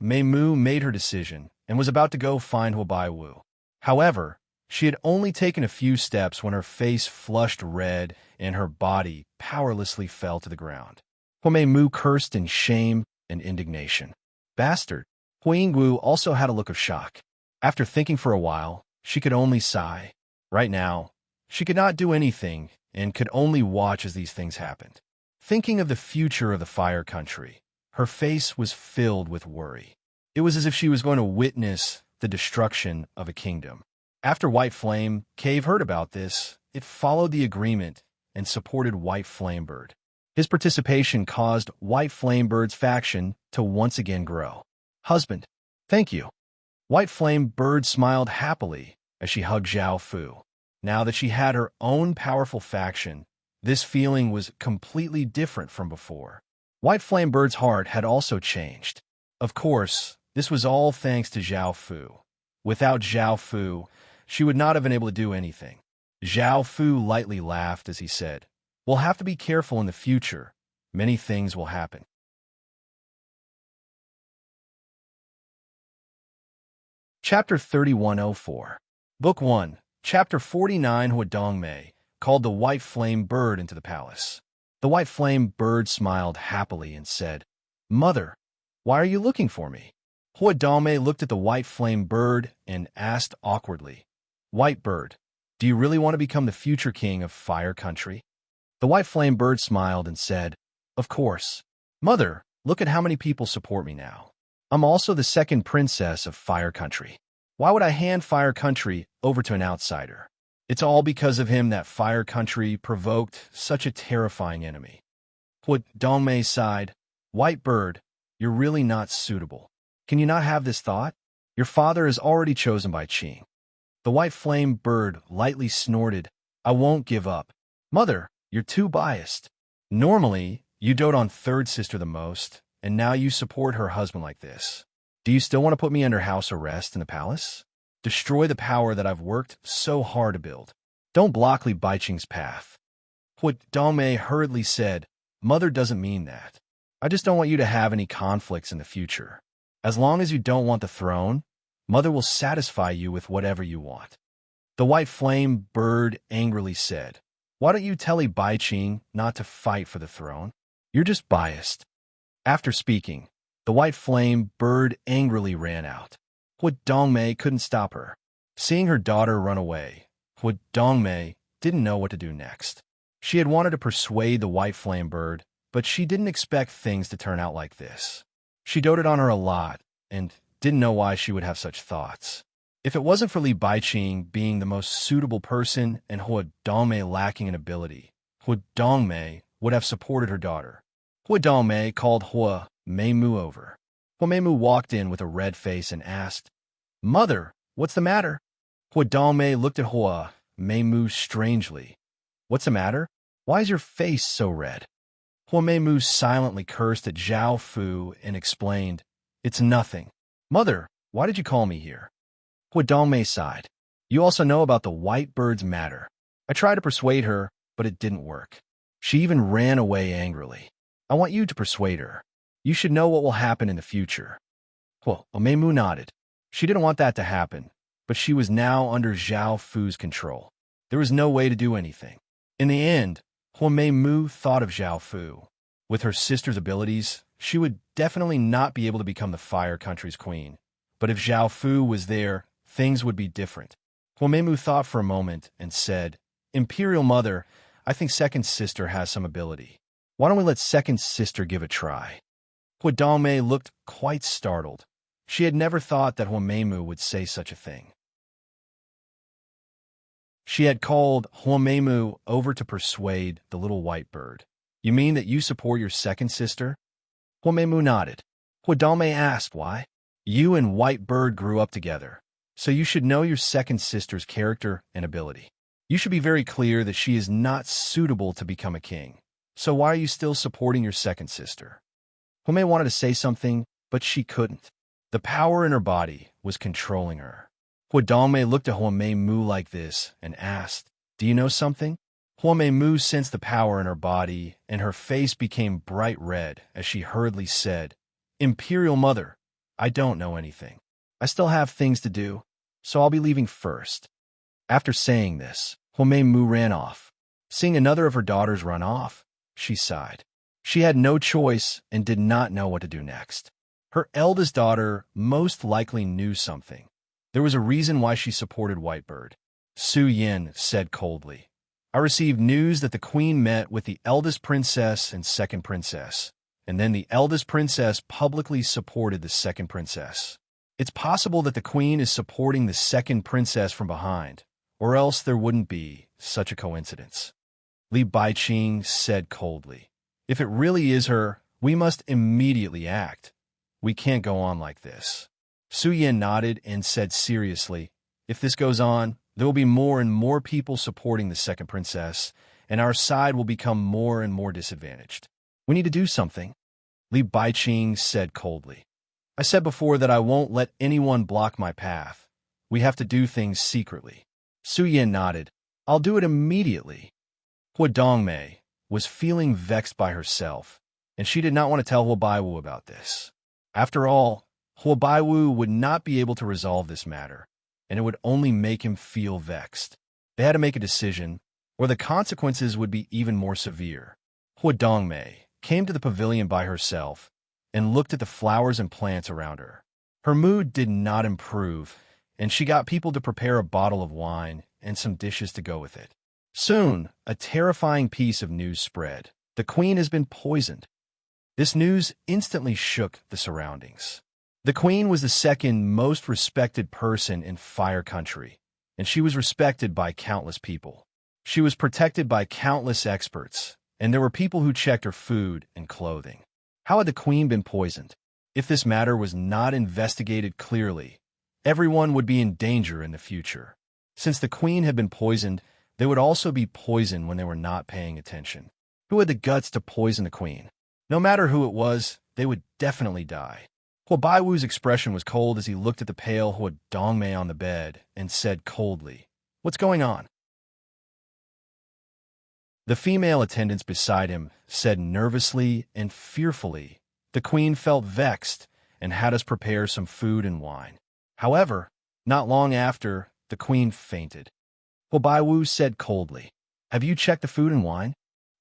Meimu made her decision and was about to go find Baiwu. However, she had only taken a few steps when her face flushed red and her body powerlessly fell to the ground. Meimu cursed in shame and indignation. Bastard! Huingwu also had a look of shock. After thinking for a while, she could only sigh. Right now, she could not do anything and could only watch as these things happened. Thinking of the future of the Fire Country, her face was filled with worry. It was as if she was going to witness the destruction of a kingdom. After White Flame Cave heard about this, it followed the agreement and supported White Flamebird. His participation caused White Flamebird's faction to once again grow. Husband, thank you. White Flamebird smiled happily as she hugged Zhao Fu. Now that she had her own powerful faction, this feeling was completely different from before. White Flamebird's heart had also changed. Of course, this was all thanks to Zhao Fu. Without Zhao Fu, she would not have been able to do anything. Zhao Fu lightly laughed as he said, "We'll have to be careful in the future. Many things will happen." Chapter 3104. Book 1, Chapter 49. Huadongmei called the White Flame Bird into the palace. The White Flame Bird smiled happily and said, "Mother, why are you looking for me?" Huadongmei looked at the White Flame Bird and asked awkwardly, "White Bird, do you really want to become the future king of Fire Country?" The White Flame Bird smiled and said, "Of course. Mother, look at how many people support me now. I'm also the second princess of Fire Country. Why would I hand Fire Country over to an outsider? It's all because of him that Fire Country provoked such a terrifying enemy." Huadongmei sighed, "White Bird, you're really not suitable. Can you not have this thought? Your father is already chosen by Qing." The White Flame Bird lightly snorted, "I won't give up. Mother, you're too biased. Normally, you dote on third sister the most, and now you support her husband like this. Do you still want to put me under house arrest in the palace? Destroy the power that I've worked so hard to build. Don't block Li Baiqing's path." Huadongmei hurriedly said, "Mother doesn't mean that. I just don't want you to have any conflicts in the future. As long as you don't want the throne, Mother will satisfy you with whatever you want." The White Flame Bird angrily said, "Why don't you tell Li Baiqing not to fight for the throne? You're just biased." After speaking, the White Flame Bird angrily ran out. Huadongmei couldn't stop her. Seeing her daughter run away, Huadongmei didn't know what to do next. She had wanted to persuade the White Flame Bird, but she didn't expect things to turn out like this. She doted on her a lot and didn't know why she would have such thoughts. If it wasn't for Li Baiqing being the most suitable person and Huadongmei lacking in ability, Huadongmei would have supported her daughter. Huadongmei called Meimu over. Meimu walked in with a red face and asked, "Mother, what's the matter?" Huadongmei looked at Meimu strangely. "What's the matter? Why is your face so red?" Meimu silently cursed at Zhao Fu and explained, "It's nothing. Mother, why did you call me here?" Huadongmei sighed. "You also know about the White Bird's matter. I tried to persuade her, but it didn't work. She even ran away angrily. I want you to persuade her. You should know what will happen in the future." Meimu nodded. She didn't want that to happen, but she was now under Zhao Fu's control. There was no way to do anything. In the end, Meimu thought of Zhao Fu. With her sister's abilities, she would definitely not be able to become the Fire Country's queen. But if Zhao Fu was there, things would be different. Meimu thought for a moment and said, "Imperial Mother, I think second sister has some ability. Why don't we let second sister give a try?" Huadongmei looked quite startled. She had never thought that Meimu would say such a thing. She had called Huameimu over to persuade the little white bird. You mean that you support your second sister? Huameimu nodded. Huadame asked why. You and White Bird grew up together, so you should know your second sister's character and ability. You should be very clear that she is not suitable to become a king. So why are you still supporting your second sister? Huamei wanted to say something, but she couldn't. The power in her body was controlling her. Huadame looked at Huameimu like this and asked, Do you know something? Huameimu sensed the power in her body, and her face became bright red as she hurriedly said, Imperial Mother, I don't know anything. I still have things to do, so I'll be leaving first. After saying this, Huameimu ran off. Seeing another of her daughters run off, she sighed. She had no choice and did not know what to do next. Her eldest daughter most likely knew something. There was a reason why she supported Whitebird. Su Yin said coldly, I received news that the queen met with the eldest princess and second princess, and then the eldest princess publicly supported the second princess. It's possible that the queen is supporting the second princess from behind, or else there wouldn't be such a coincidence. Li Baiqing said coldly, If it really is her, we must immediately act. We can't go on like this. Su Yin nodded and said seriously, If this goes on, there will be more and more people supporting the second princess, and our side will become more and more disadvantaged. We need to do something. Li Baiqing said coldly. I said before that I won't let anyone block my path. We have to do things secretly. Su Yin nodded. I'll do it immediately. Hua Dongmei was feeling vexed by herself, and she did not want to tell Hua Baiwu about this. After all, Hua Baiwu would not be able to resolve this matter, and it would only make him feel vexed. They had to make a decision, or the consequences would be even more severe. Hua Dongmei came to the pavilion by herself and looked at the flowers and plants around her. Her mood did not improve, and she got people to prepare a bottle of wine and some dishes to go with it. Soon, a terrifying piece of news spread. The queen has been poisoned. This news instantly shook the surroundings. The queen was the second most respected person in Fire Country, and she was respected by countless people. She was protected by countless experts, and there were people who checked her food and clothing. How had the queen been poisoned? If this matter was not investigated clearly, everyone would be in danger in the future. Since the queen had been poisoned, they would also be poisoned when they were not paying attention. Who had the guts to poison the queen? No matter who it was, they would definitely die. Hua Baiwu's expression was cold as he looked at the pale Hua Dongmei on the bed and said coldly, What's going on? The female attendants beside him said nervously and fearfully, The queen felt vexed and had us prepare some food and wine. However, not long after, the queen fainted. Hua Baiwu said coldly, Have you checked the food and wine?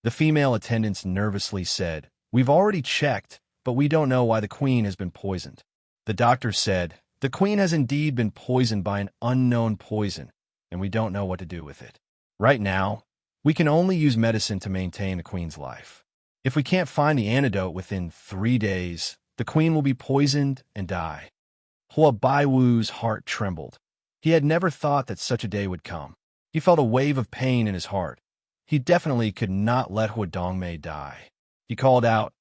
The female attendants nervously said, We've already checked, but we don't know why the queen has been poisoned. The doctor said, The queen has indeed been poisoned by an unknown poison, and we don't know what to do with it. Right now, we can only use medicine to maintain the queen's life. If we can't find the antidote within 3 days, the queen will be poisoned and die. Hua Baiwu's heart trembled. He had never thought that such a day would come. He felt a wave of pain in his heart. He definitely could not let Hua Dongmei die. He called out,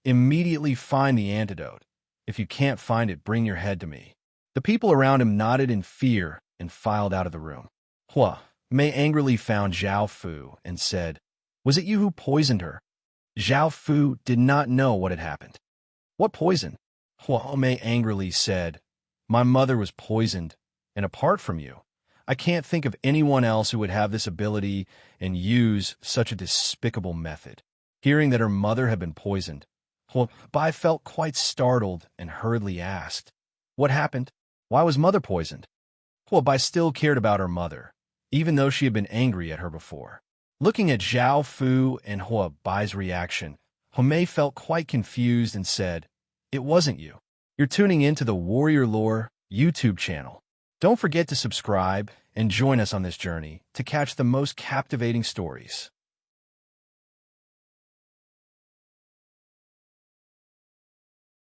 Immediately find the antidote. If you can't find it, bring your head to me. The people around him nodded in fear and filed out of the room. Hua Mei angrily found Zhao Fu and said, Was it you who poisoned her? Zhao Fu did not know what had happened. What poison? Hua Mei angrily said, My mother was poisoned, and apart from you, I can't think of anyone else who would have this ability and use such a despicable method. Hearing that her mother had been poisoned, Hua Bai felt quite startled and hurriedly asked, What happened? Why was mother poisoned? Hua Bai still cared about her mother, even though she had been angry at her before. Looking at Zhao Fu and Hua Bai's reaction, Hua Mei felt quite confused and said, It wasn't you. You're tuning into the Warrior Lore YouTube channel. Don't forget to subscribe and join us on this journey to catch the most captivating stories.